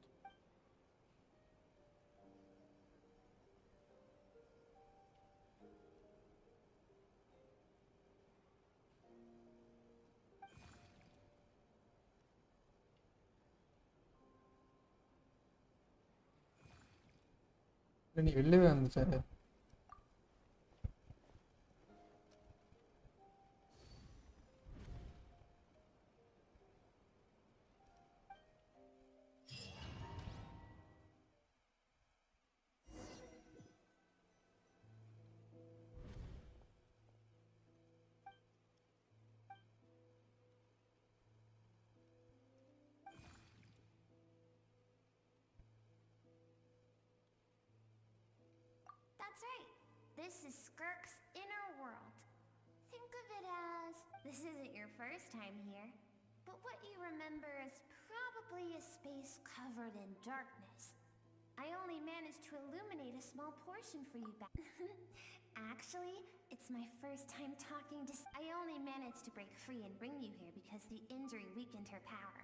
நீ வெளியவே வந்துச்ச. That's right. This is Skirk's inner world. Think of it as this isn't your first time here, but what you remember is probably a space covered in darkness. I only managed to illuminate a small portion for you back. Actually, it's my first time talking to. I only managed to break free and bring you here because the injury weakened her power.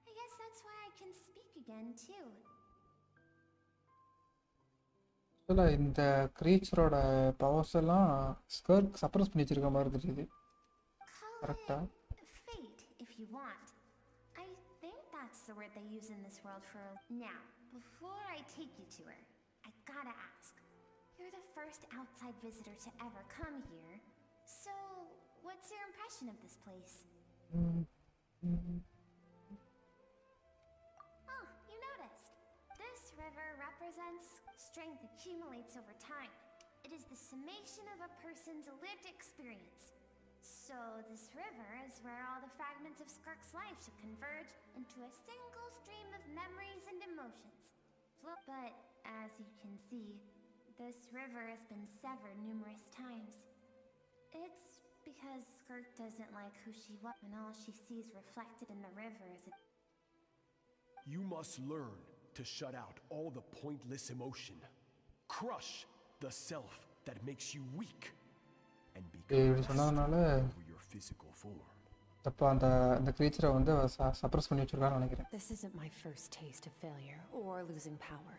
I guess that's why I can speak again, too. இந்த கிரீச்சரோட powers எல்லாம் ஸ்கர்க் suppress பண்ணி வச்சிருக்க மாதிரி தெரியுது. கரெக்ட்டா? Fate, if you want. I think that's the word they use in this world for. Now, before I take you to her, I gotta ask. You're the first outside visitor to ever come here, so what's your impression of this place? Oh, you noticed. This river represents strength accumulates over time. It is the summation of a person's lived experience. So this river is where all the fragments of Skirk's life should converge into a single stream of memories and emotions. But as you can see, this river has been severed numerous times. It's because Skirk doesn't like who she was, and all she sees reflected in the river is a... You must learn to shut out all the pointless emotion. Crush the self that makes you weak. And become master over your physical form. அப்போ அந்த creature வந்து suppress பண்ணி வச்சிருக்கான்னு நினைக்கிறேன். This isn't my first taste of failure or losing power.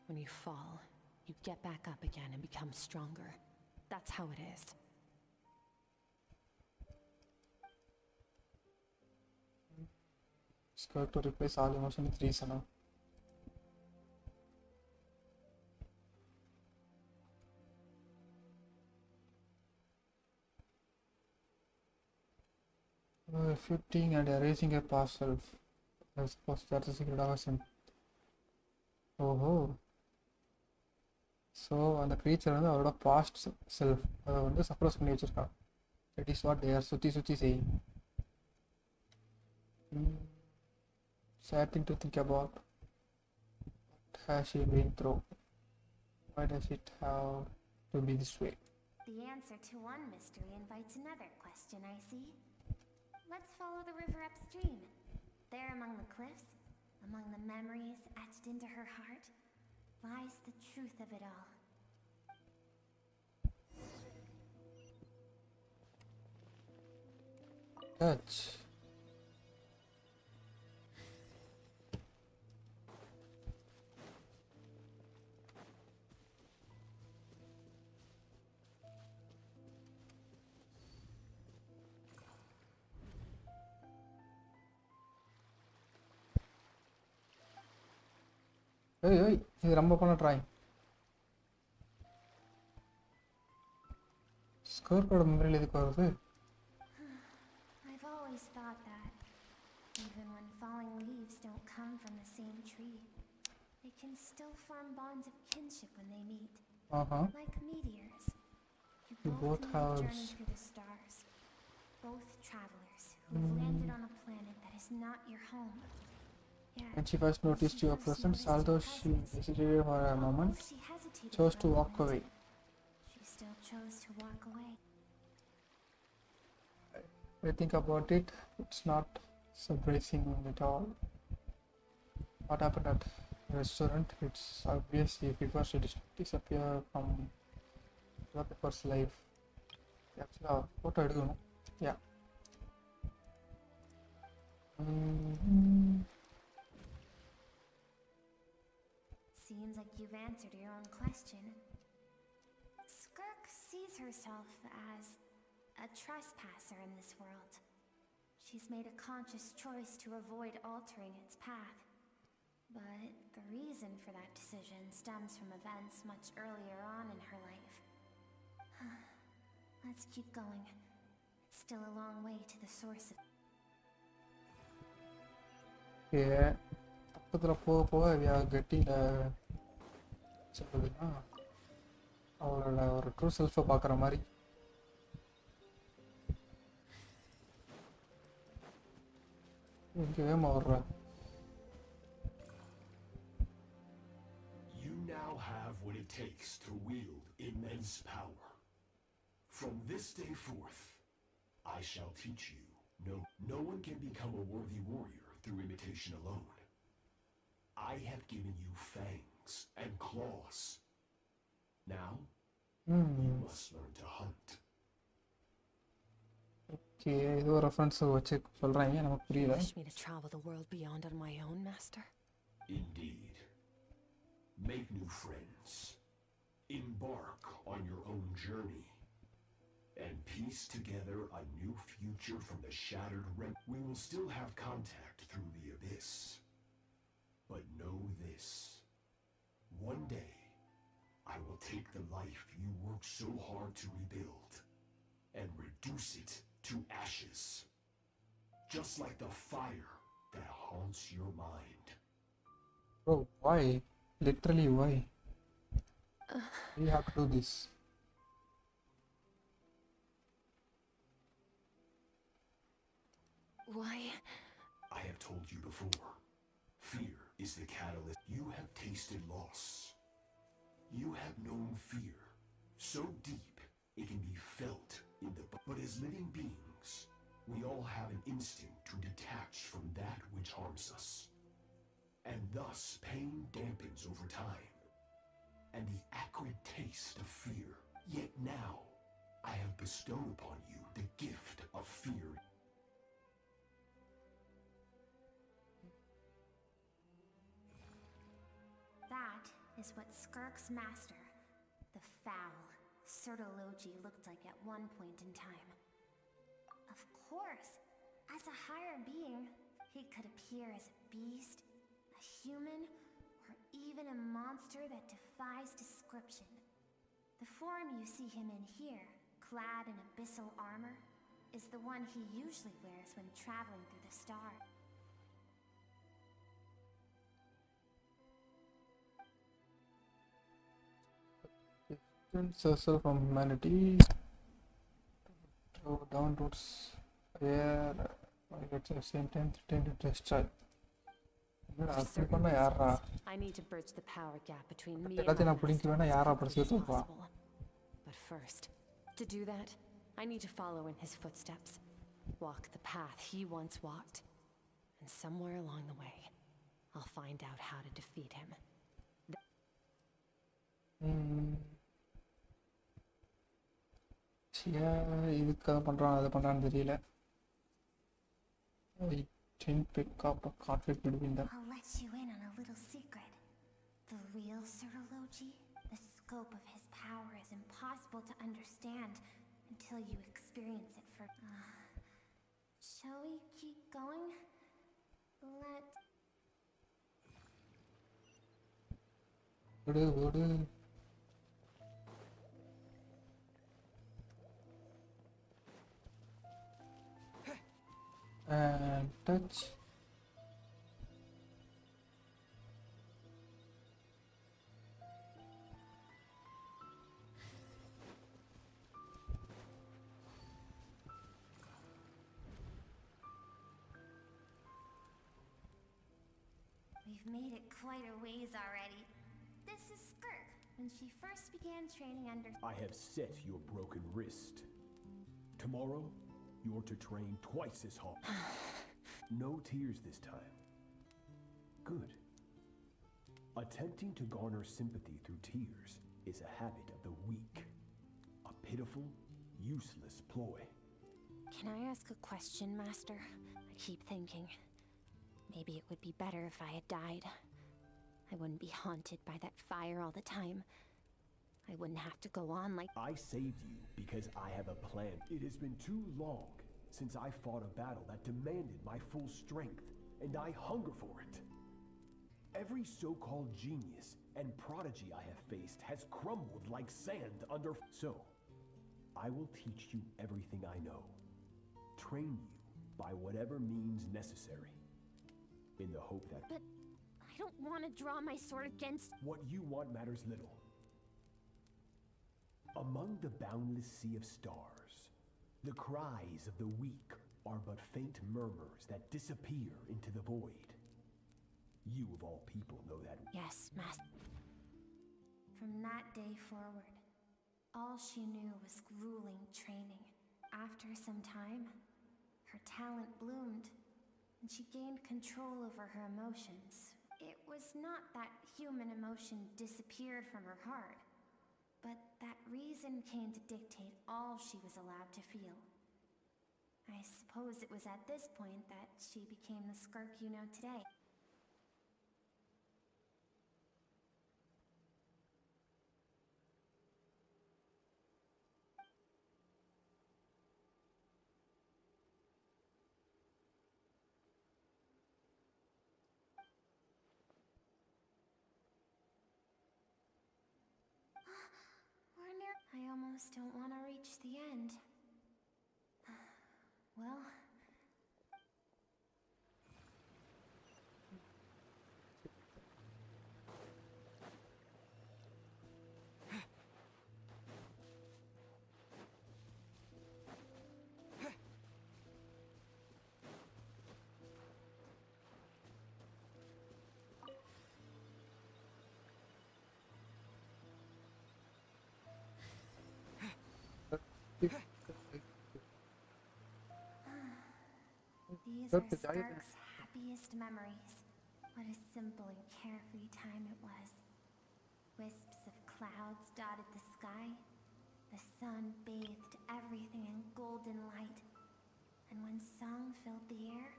When you fall, you get back up again and become stronger. That's how it is. Skirk to replace all emotion with reason. 15 and erasing a past self. I suppose that's a secret of a sim. Oh. So, and the creature and the past self. The suppress nature. That is what they are suti saying. Sad thing to think about. What has she been through? Why does it have to be this way? The answer to one mystery invites another question, I see. Let's follow the river upstream. There among the cliffs, among the memories etched into her heart, lies the truth of it all. Touch. Hey, இது ரொம்ப பண்ண drawing. ஸ்கோர்கோட மெமரியில் எதுக்கு வருது? I've always thought that even when falling leaves don't come from the same tree, they can still form bonds of kinship when they meet. Like meteors. You both have journeyed through the stars. Both travelers who've landed on a planet that is not your home. When she first noticed your presence, although she hesitated for a moment, chose to walk away. She still chose to walk away. I think about it, it's not surprising at all. What happened at the restaurant, it's obvious if it was to disappear from the people's life. Actually, what I do, yeah. Seems like you've answered your own question. Skirk sees herself as a trespasser in this world. She's made a conscious choice to avoid altering its path. But the reason for that decision stems from events much earlier on in her life. Let's keep going. It's still a long way to the source of... Yeah. போக we are getting சொல்லுதுன்னா அவரோட ஒரு true செல்ஃபை பார்க்குற மாதிரி. எங்கே வர்ற? You now have what it takes to wield immense power. From this day forth, I shall teach you. No one can become a worthy warrior through imitation alone. I have given you fangs and claws. Now, you must learn to hunt. Okay, ஏதோ reference வச்சு சொல்றாங்க, நமக்கு புரியல. Wish me to travel the world beyond on my own, master? Indeed. Make new friends. Embark on your own journey. And piece together a new future from the shattered We will still have contact through the abyss. But know this. One day, I will take the life you worked so hard to rebuild and reduce it to ashes. Just like the fire that haunts your mind. Bro, why? Literally, why? We have to do this. Why? I have told you before. Fear is the catalyst. You have tasted loss. You have known fear so deep it can be felt in the. But as living beings, we all have an instinct to detach from that which harms us. And thus, pain dampens over time. And the acrid taste of fear. Yet now, I have bestowed upon you the gift of fear. That is what Skirk's master, the foul Sertologi, looked like at one point in time. Of course, as a higher being, he could appear as a beast, a human, or even a monster that defies description. The form you see him in here, clad in abyssal armor, is the one he usually wears when traveling through the stars. Distance yourself from humanity. Throw down towards air. At the same time, threaten to destroy. அப்படி பண்ணா யாரா? I need to bridge the power gap between me and எல்லாத்தையும் my நான் பிடிக்க வேணா master யாரா as அப்படி quickly as சேர்த்துப்பா? possible. But first, to do that, I need to follow in his footsteps. Walk the path he once walked. And somewhere along the way, I'll find out how to defeat him. இதுக்கு அதை பண்றான் அதை பண்றான்னு தெரியல. I didn't pick up a conflict between them. I'll let you in on a little secret. The real Sertologi, the scope of his power is impossible to understand until you experience it for... shall we keep going? விடு. And touch. We've made it quite a ways already. This is Skirk, when she first began training under... I have set your broken wrist. Tomorrow, you're to train twice as hard. No tears this time. Good. Attempting to garner sympathy through tears is a habit of the weak. A pitiful, useless ploy. Can I ask a question, Master? I keep thinking, maybe it would be better if I had died. I wouldn't be haunted by that fire all the time. I wouldn't have to go on like... I saved you because I have a plan. It has been too long since I fought a battle that demanded my full strength, and I hunger for it. Every so-called genius and prodigy I have faced has crumbled like sand under... So, I will teach you everything I know. Train you by whatever means necessary. In the hope that... But I don't want to draw my sword against... What you want matters little. Among the boundless sea of stars, the cries of the weak are but faint murmurs that disappear into the void. You of all people know that. Yes, Master. From that day forward, all she knew was grueling training. After some time, her talent bloomed, and she gained control over her emotions. It was not that human emotion disappeared from her heart, but that reason came to dictate all she was allowed to feel. I suppose it was at this point that she became the Skirk you know today. I almost don't want to reach the end. Well... These are Skirk's happiest memories. What a simple and carefree time it was. Wisps of clouds dotted the sky. The sun bathed everything in golden light. And when song filled the air,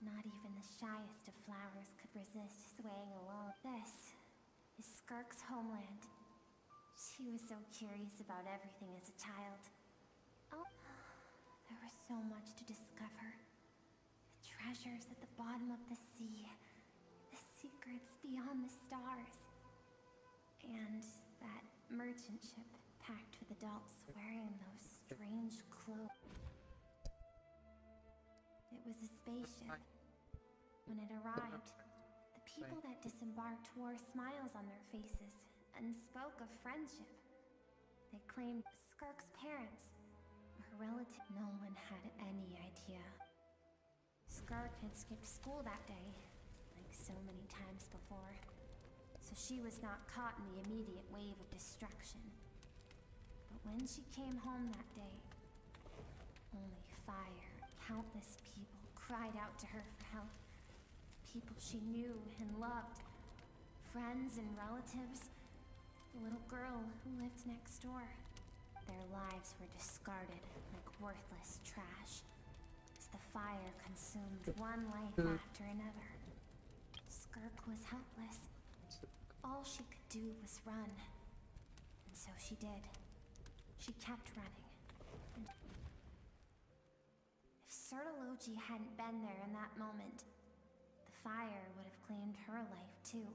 not even the shyest of flowers could resist swaying along. This is Skirk's homeland. She was so curious about everything as a child. Oh, there was so much to discover. The treasures at the bottom of the sea. The secrets beyond the stars. And that merchant ship packed with adults wearing those strange clothes. It was a spaceship. When it arrived, the people that disembarked wore smiles on their faces and spoke of friendship. They claimed Skirk's parents or her relative. No one had any idea. Skirk had skipped school that day, like so many times before, so she was not caught in the immediate wave of destruction. But when she came home that day, only fire. Countless people cried out to her for help. People she knew and loved. Friends and relatives. The little girl who lived next door. Their lives were discarded like worthless trash as the fire consumed one life after another. Skirk was helpless. All she could do was run. And so she did. She kept running. And if Sertology hadn't been there in that moment, the fire would have claimed her life too.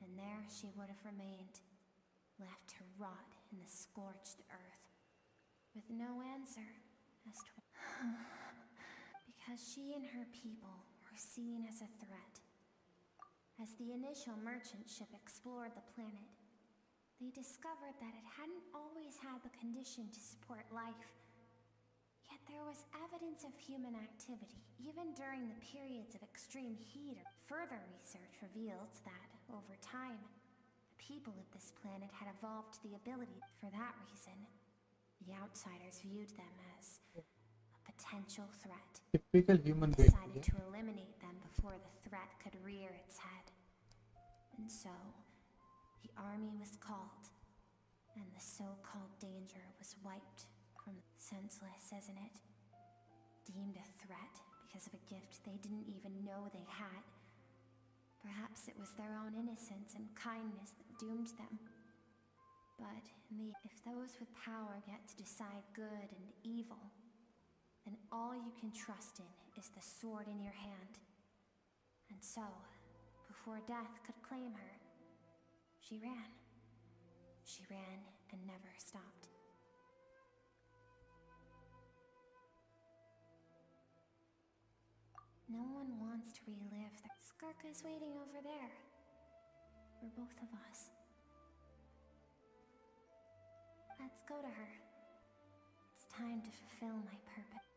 And there she would have remained, left to rot in the scorched earth, with no answer as to because she and her people were seen as a threat. As the initial merchant ship explored the planet, they discovered that it hadn't always had the condition to support life. Yet there was evidence of human activity, even during the periods of extreme heat. Further research revealed that, over time, the people of this planet had evolved the ability. For that reason, the outsiders viewed them as a potential threat. Typical human decided behavior. to eliminate them before the threat could rear its head. And so, the army was called, and the so-called danger was wiped from. Senseless, isn't it? Deemed a threat because of a gift they didn't even know they had. Perhaps it was their own innocence and kindness that doomed them. But if those with power get to decide good and evil, then all you can trust in is the sword in your hand. And so, before death could claim her, she ran. She ran and never stopped. No one wants to relive the... Skirk is waiting over there. For both of us. Let's go to her. It's time to fulfill my purpose.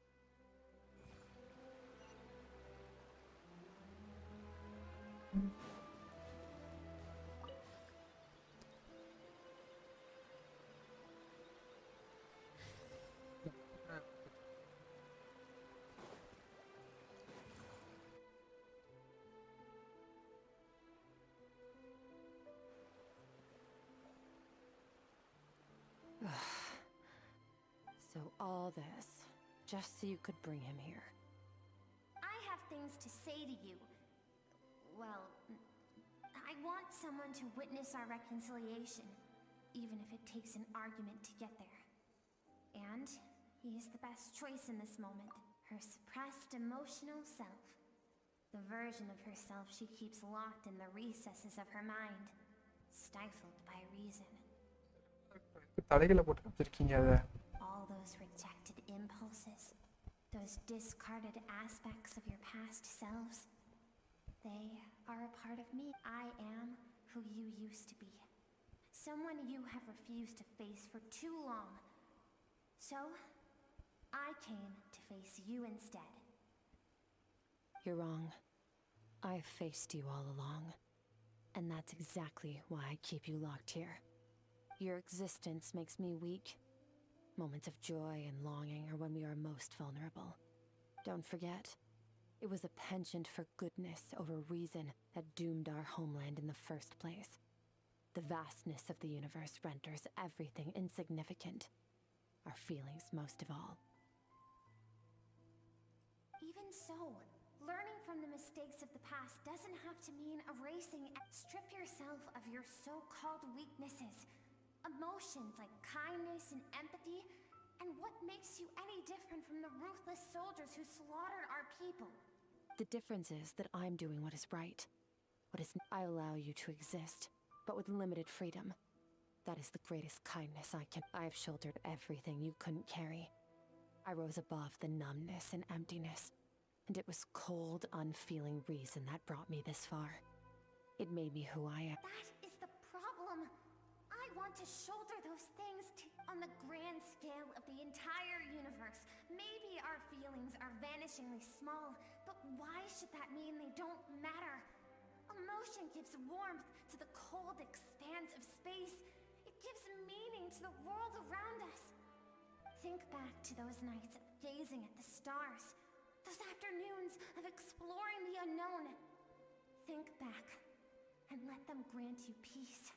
So all this, just so you could bring him here. I have things to say to you. Well, I want someone to witness our reconciliation, even if it takes an argument to get there. And he is the best choice in this moment. Her suppressed emotional self. The version of herself she keeps locked in the recesses of her mind, stifled by reason. All those rejected impulses, those discarded aspects of your past selves, they are a part of me. I am who you used to be. Someone you have refused to face for too long. So, I came to face you instead. You're wrong. I've faced you all along. And that's exactly why I keep you locked here. Your existence makes me weak. Moments of joy and longing are when we are most vulnerable. Don't forget, it was a penchant for goodness over reason that doomed our homeland in the first place. The vastness of the universe renders everything insignificant. Our feelings most of all. Even so, learning from the mistakes of the past doesn't have to mean erasing. Strip yourself of your so-called weaknesses. Emotions like kindness and empathy, and what makes you any different from the ruthless soldiers who slaughtered our people? The difference is that I'm doing what is right. I allow you to exist, but with limited freedom. That is the greatest kindness I can. I have shouldered everything you couldn't carry. I rose above the numbness and emptiness, and it was cold, unfeeling reason that brought me this far. It made me who I am. That is the problem. I want to shoulder those things on the grand scale of the entire universe. Maybe our feelings are vanishingly small, but why should that mean they don't matter? Emotion gives warmth to the cold expanse of space. It gives meaning to the world around us. Think back to those nights of gazing at the stars, those afternoons of exploring the unknown. Think back and let them grant you peace.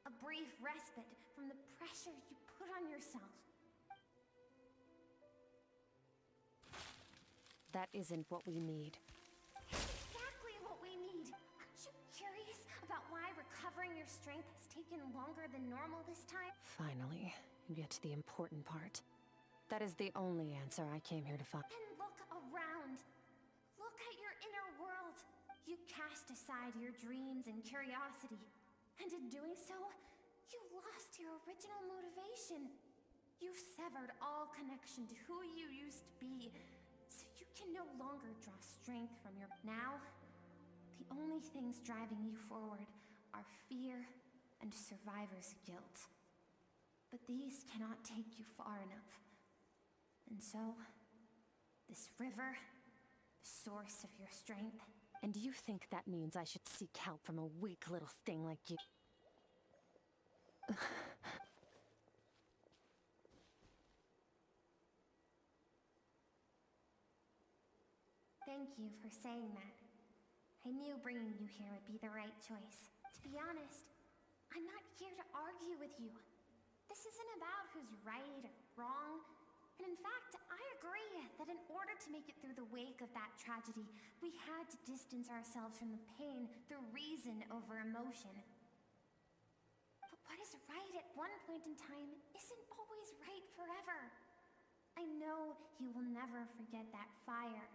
A brief respite from the pressure you put on yourself. That isn't what we need. It's exactly what we need. Aren't you curious about why recovering your strength has taken longer than normal this time? Finally, you get to the important part. That is the only answer I came here to find. Then look around. Look at your inner world. You cast aside your dreams and curiosity. And in doing so, you lost your original motivation. You severed all connection to who you used to be, so you can no longer draw strength from your... Now, the only things driving you forward are fear and survivor's guilt. But these cannot take you far enough. And so, this river, the source of your strength... And you think that means I should seek help from a weak little thing like you? Thank you for saying that. I knew bringing you here would be the right choice. To be honest, I'm not here to argue with you. This isn't about who's right or wrong. And in fact, I agree that in order to make it through the wake of that tragedy, we had to distance ourselves from the pain through reason over emotion. But what is right at one point in time isn't always right forever. I know you will never forget that fire.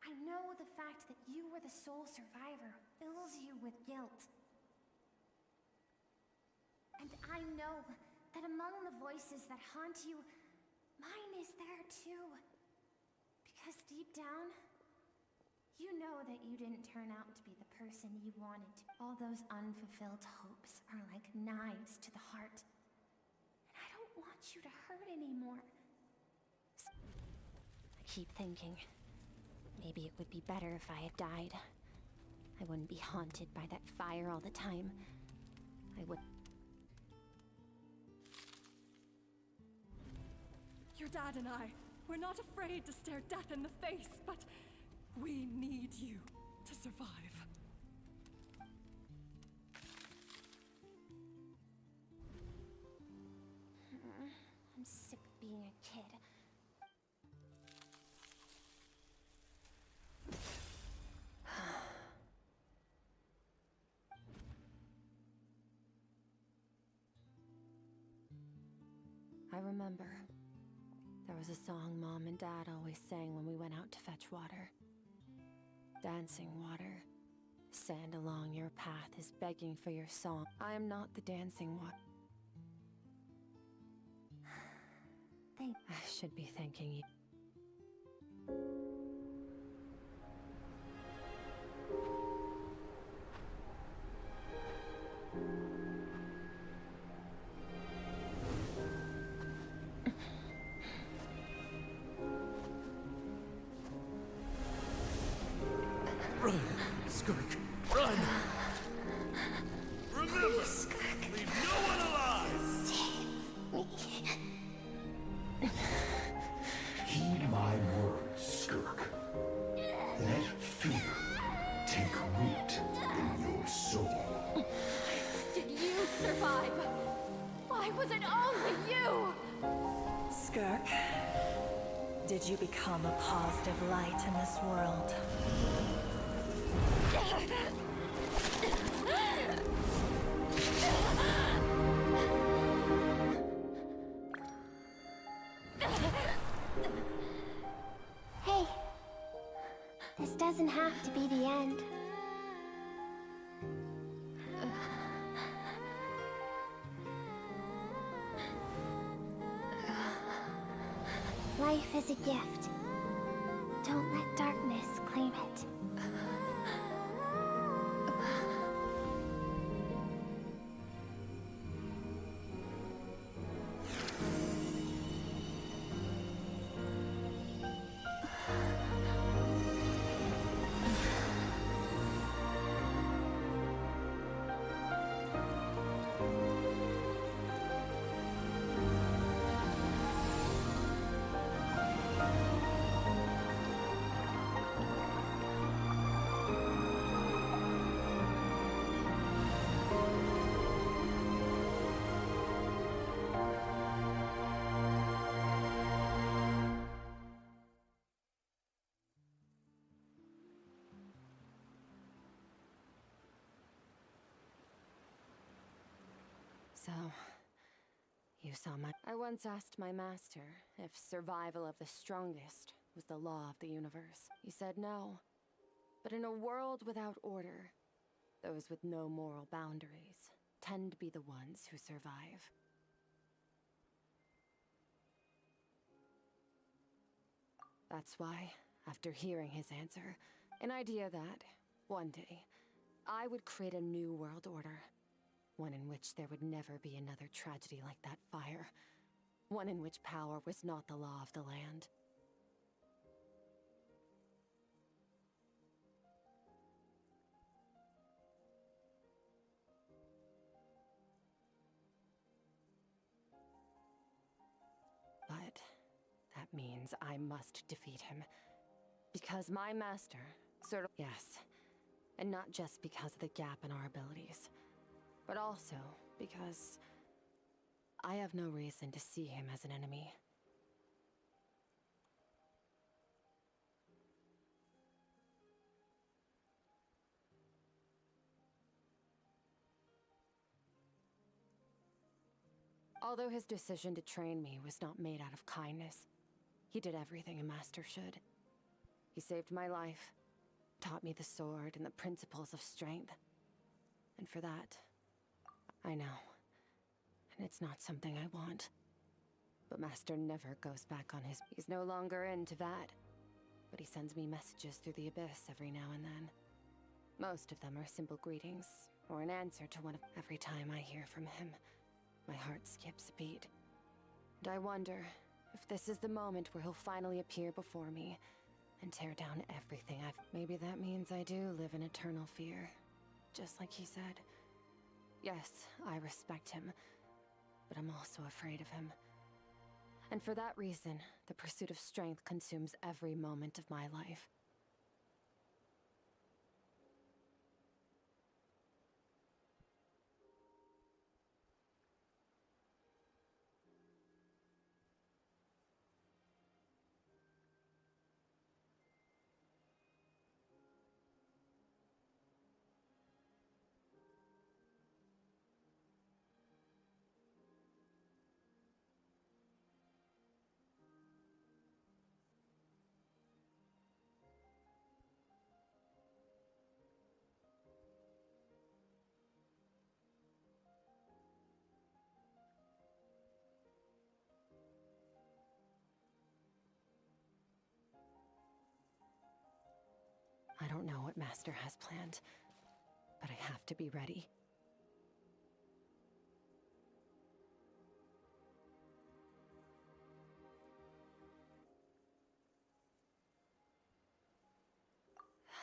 I know the fact that you were the sole survivor fills you with guilt. And I know that among the voices that haunt you, mine is there too. Because deep down, you know that you didn't turn out to be the person you wanted to. All those unfulfilled hopes are like knives to the heart. And I don't want you to hurt anymore. I keep thinking, maybe it would be better if I had died. I wouldn't be haunted by that fire all the time. I would... Your dad and I, we're not afraid to stare death in the face, but we need you to survive. I'm sick of being a kid. I remember. There was a song Mom and Dad always sang when we went out to fetch water. Dancing water. Sand along your path is begging for your song. I am not the dancing water. I should be thanking you. Run, Skirk, run! Remember, leave no one alive! Heed my words, Skirk. Why was it only you? Skirk, did you become a positive light in this world? Hey, this doesn't have to be the end. Life is a gift. Don't let darkness claim it. So, you saw my... I once asked my master if survival of the strongest was the law of the universe. He said no. But in a world without order, those with no moral boundaries tend to be the ones who survive. That's why, after hearing his answer, an idea that, one day, I would create a new world order. One in which there would never be another tragedy like that fire. One in which power was not the law of the land. But that means I must defeat him. Because my master, yes. And not just because of the gap in our abilities. But also because I have no reason to see him as an enemy. Although his decision to train me was not made out of kindness, he did everything a master should. He saved my life, taught me the sword and the principles of strength. And for that, I know. And it's not something I want. But Master never goes back on his... He's no longer into that. But he sends me messages through the abyss every now and then. Most of them are simple greetings, or an answer to one of... Every time I hear from him, my heart skips a beat. And I wonder if this is the moment where he'll finally appear before me and tear down everything I've... Maybe that means I do live in eternal fear, just like he said. Yes, I respect him, but I'm also afraid of him. And for that reason, the pursuit of strength consumes every moment of my life. I don't know what Master has planned, but I have to be ready.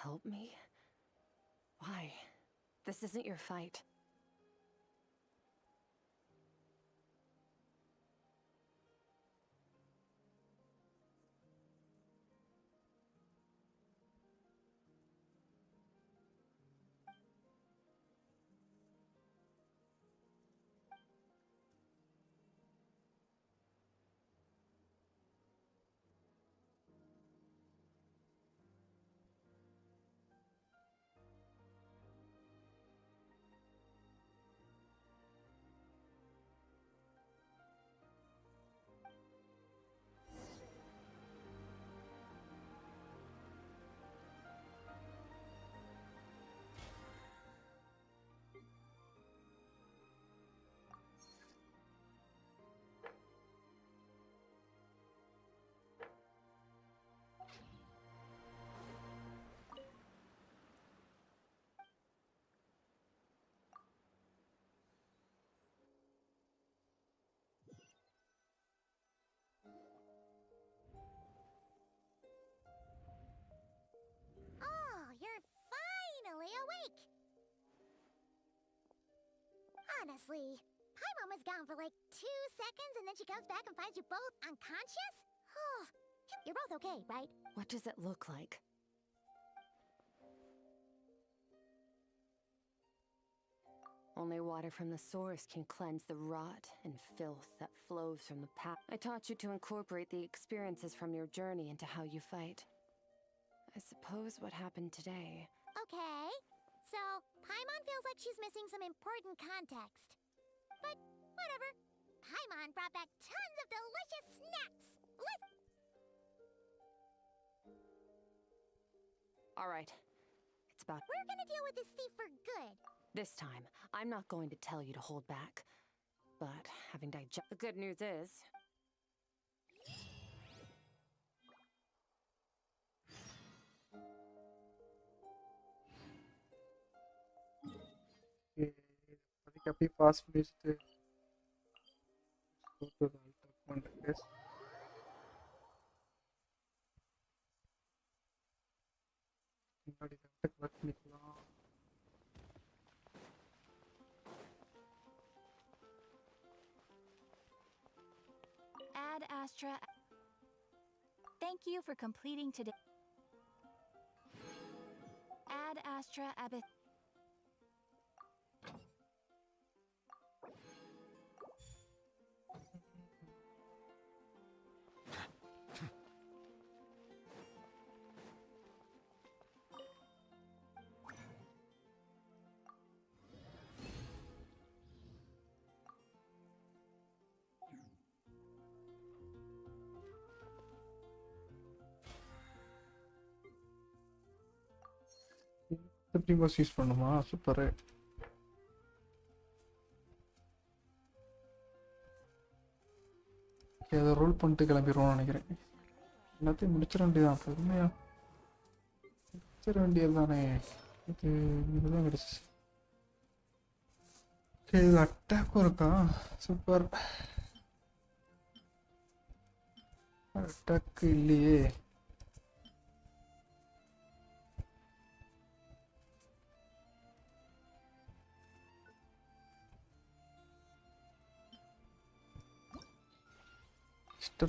Help me? Why? This isn't your fight. finally awake! Honestly, Paimon was gone for like 2 seconds and then she comes back and finds you both unconscious? You're both okay, right? What does it look like? Only water from the source can cleanse the rot and filth that flows from the past. I taught you to incorporate the experiences from your journey into how you fight. I suppose what happened today. Okay, so Paimon feels like she's missing some important context. But whatever. Paimon brought back tons of delicious snacks! Alright, it's about... We're gonna deal with this thief for good. This time, I'm not going to tell you to hold back. But having digested... The good news is... அதுக்கு அப்படியே pass பண்ணி வச்சுட்டு go to the alt account, I guess. முன்னாடி கரெக்டாக collect பண்ணிக்கலாம். Ad Astra. Thank you for completing today. Ad Astra Abyss. Primos use பண்ணுமா? Super. அதை roll பண்ணிட்டு கிளம்பிடுவோம்னு நினைக்கிறேன். எல்லாத்தையும் முடிச்சிட வேண்டியதான். பொறுமையா முடிச்சிட வேண்டியது தானே. இதுதான் கிடச்சி. இது அட்டாக்கும் இருக்கா? சூப்பர். அட்டாக்கு இல்லையே.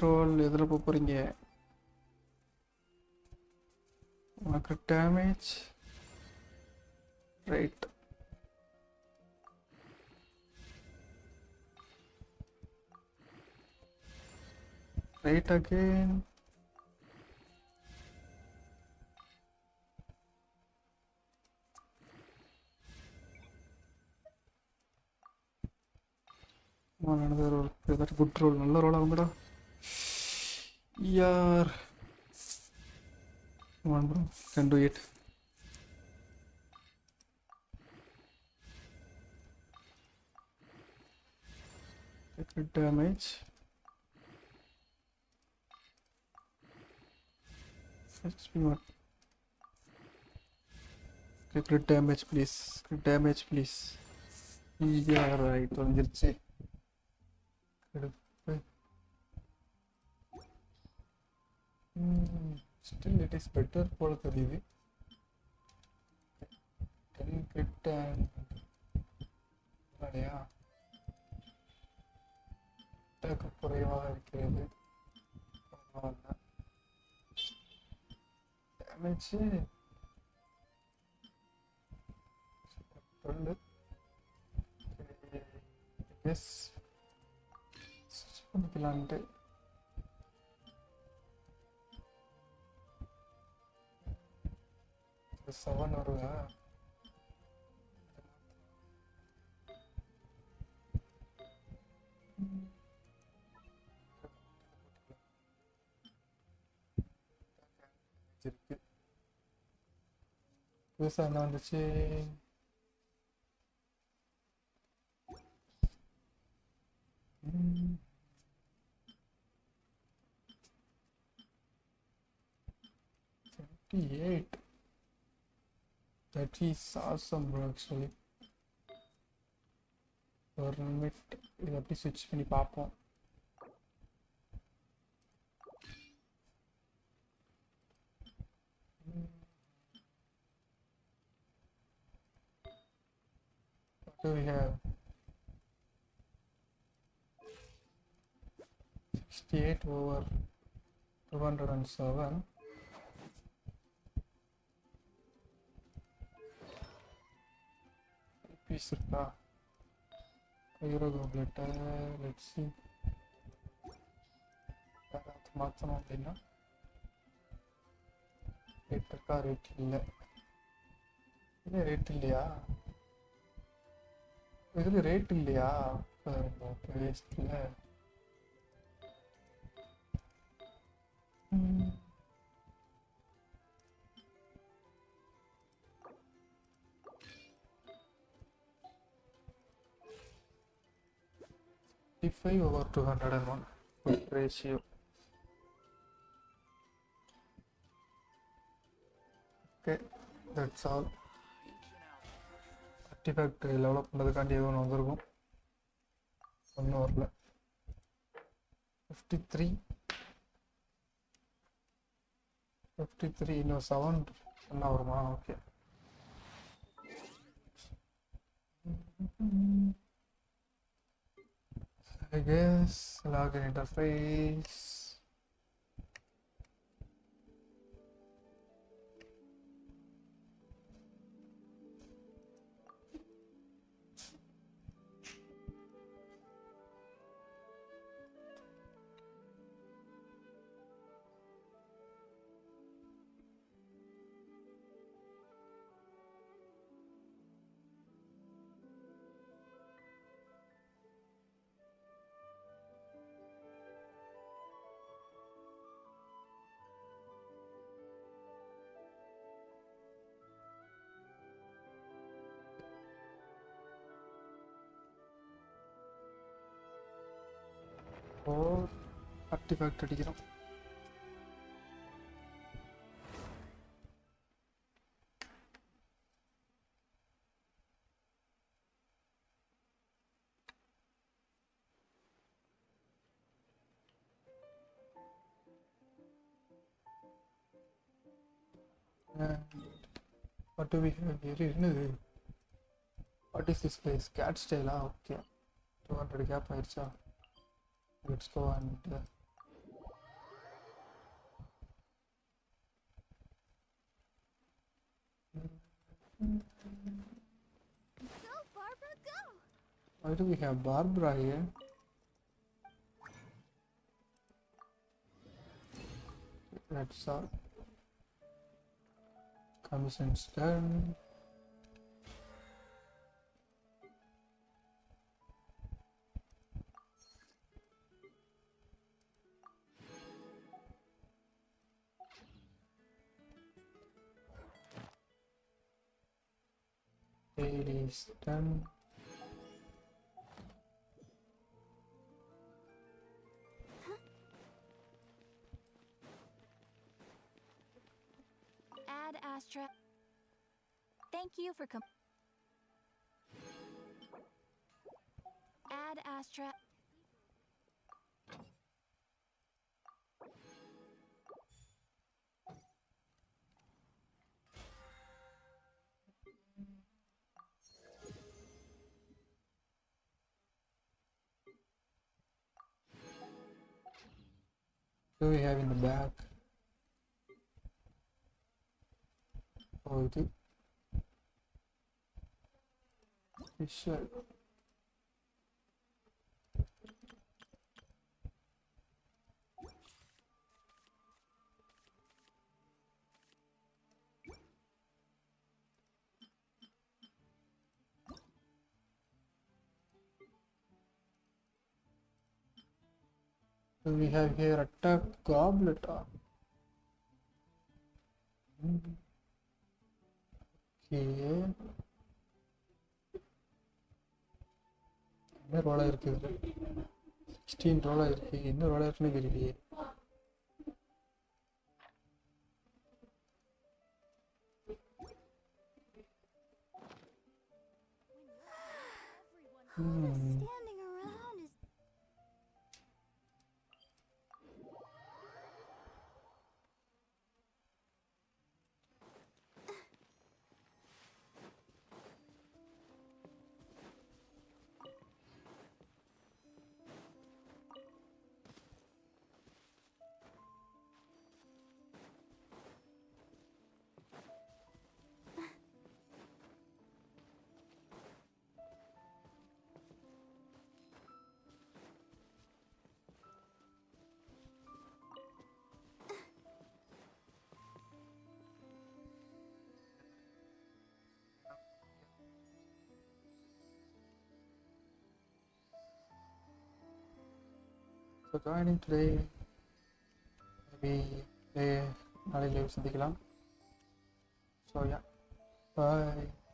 ரோல் எதில் போகிறீங்க? உனக்கு damage right. Right again. another roll. That's a good roll. நல்ல ரோல் ஆகும்டா. यार come on bro, can do it. Take damage. Let's be what. Crit damage please. Crit damage please. Yeah right. வந்துருச்சு. Still it is better for the review. 10 crit and yeah, attack குறைவாக இருக்கிறது. damage 12. yes பண்ணிக்கலான்ட்டு. Seven வருவா? இருக்கு. புதுசாக என்ன வந்துச்சு? $78. That is awesome bro actually. ஒரு நிமிட் இதை அப்படி ஸ்விட்ச் பண்ணி பார்ப்போம். So we have 68 over 207. Piece இருக்கா ஹீரோ கோப்லெட். லெட்ஸ் see யாராவது மாற்றணும் அப்படின்னா ரேட் இருக்கா? ரேட் இல்லை. இல்லை ரேட் இல்லையா? இதில் ரேட் இல்லையா? வேஸ்ட்டில். over 201 good ratio. Okay, that's all. Artifact develop பண்ணதுக்காண்டி எதுவும் வந்திருக்கும். ஒன்றும் வரல. 53 இன்னும் 7 என்ன வருமா? Okay. I guess login interface. Artifact அடிக்கிறோம். What do we have here? What is this place? Cat style. Okay. 200 gap ஆயிடுச்சா? Let's go and Go, Barbara, go! Why do we have Barbara here? That's all. Commission's done. It is done. Ad Astra. Thank you for Ad Astra. What do we have in the back? Oh, it is visual. So we have here attack goblet. Okay. என்ன ரோலா இருக்கு இதுல? 16 ரோலா இருக்கு. என்ன ரோலா இருக்குன்னு தெரியலையே. Standing around is... for joining today. Maybe நாளைக்கு live சந்திக்கலாம். So yeah, bye.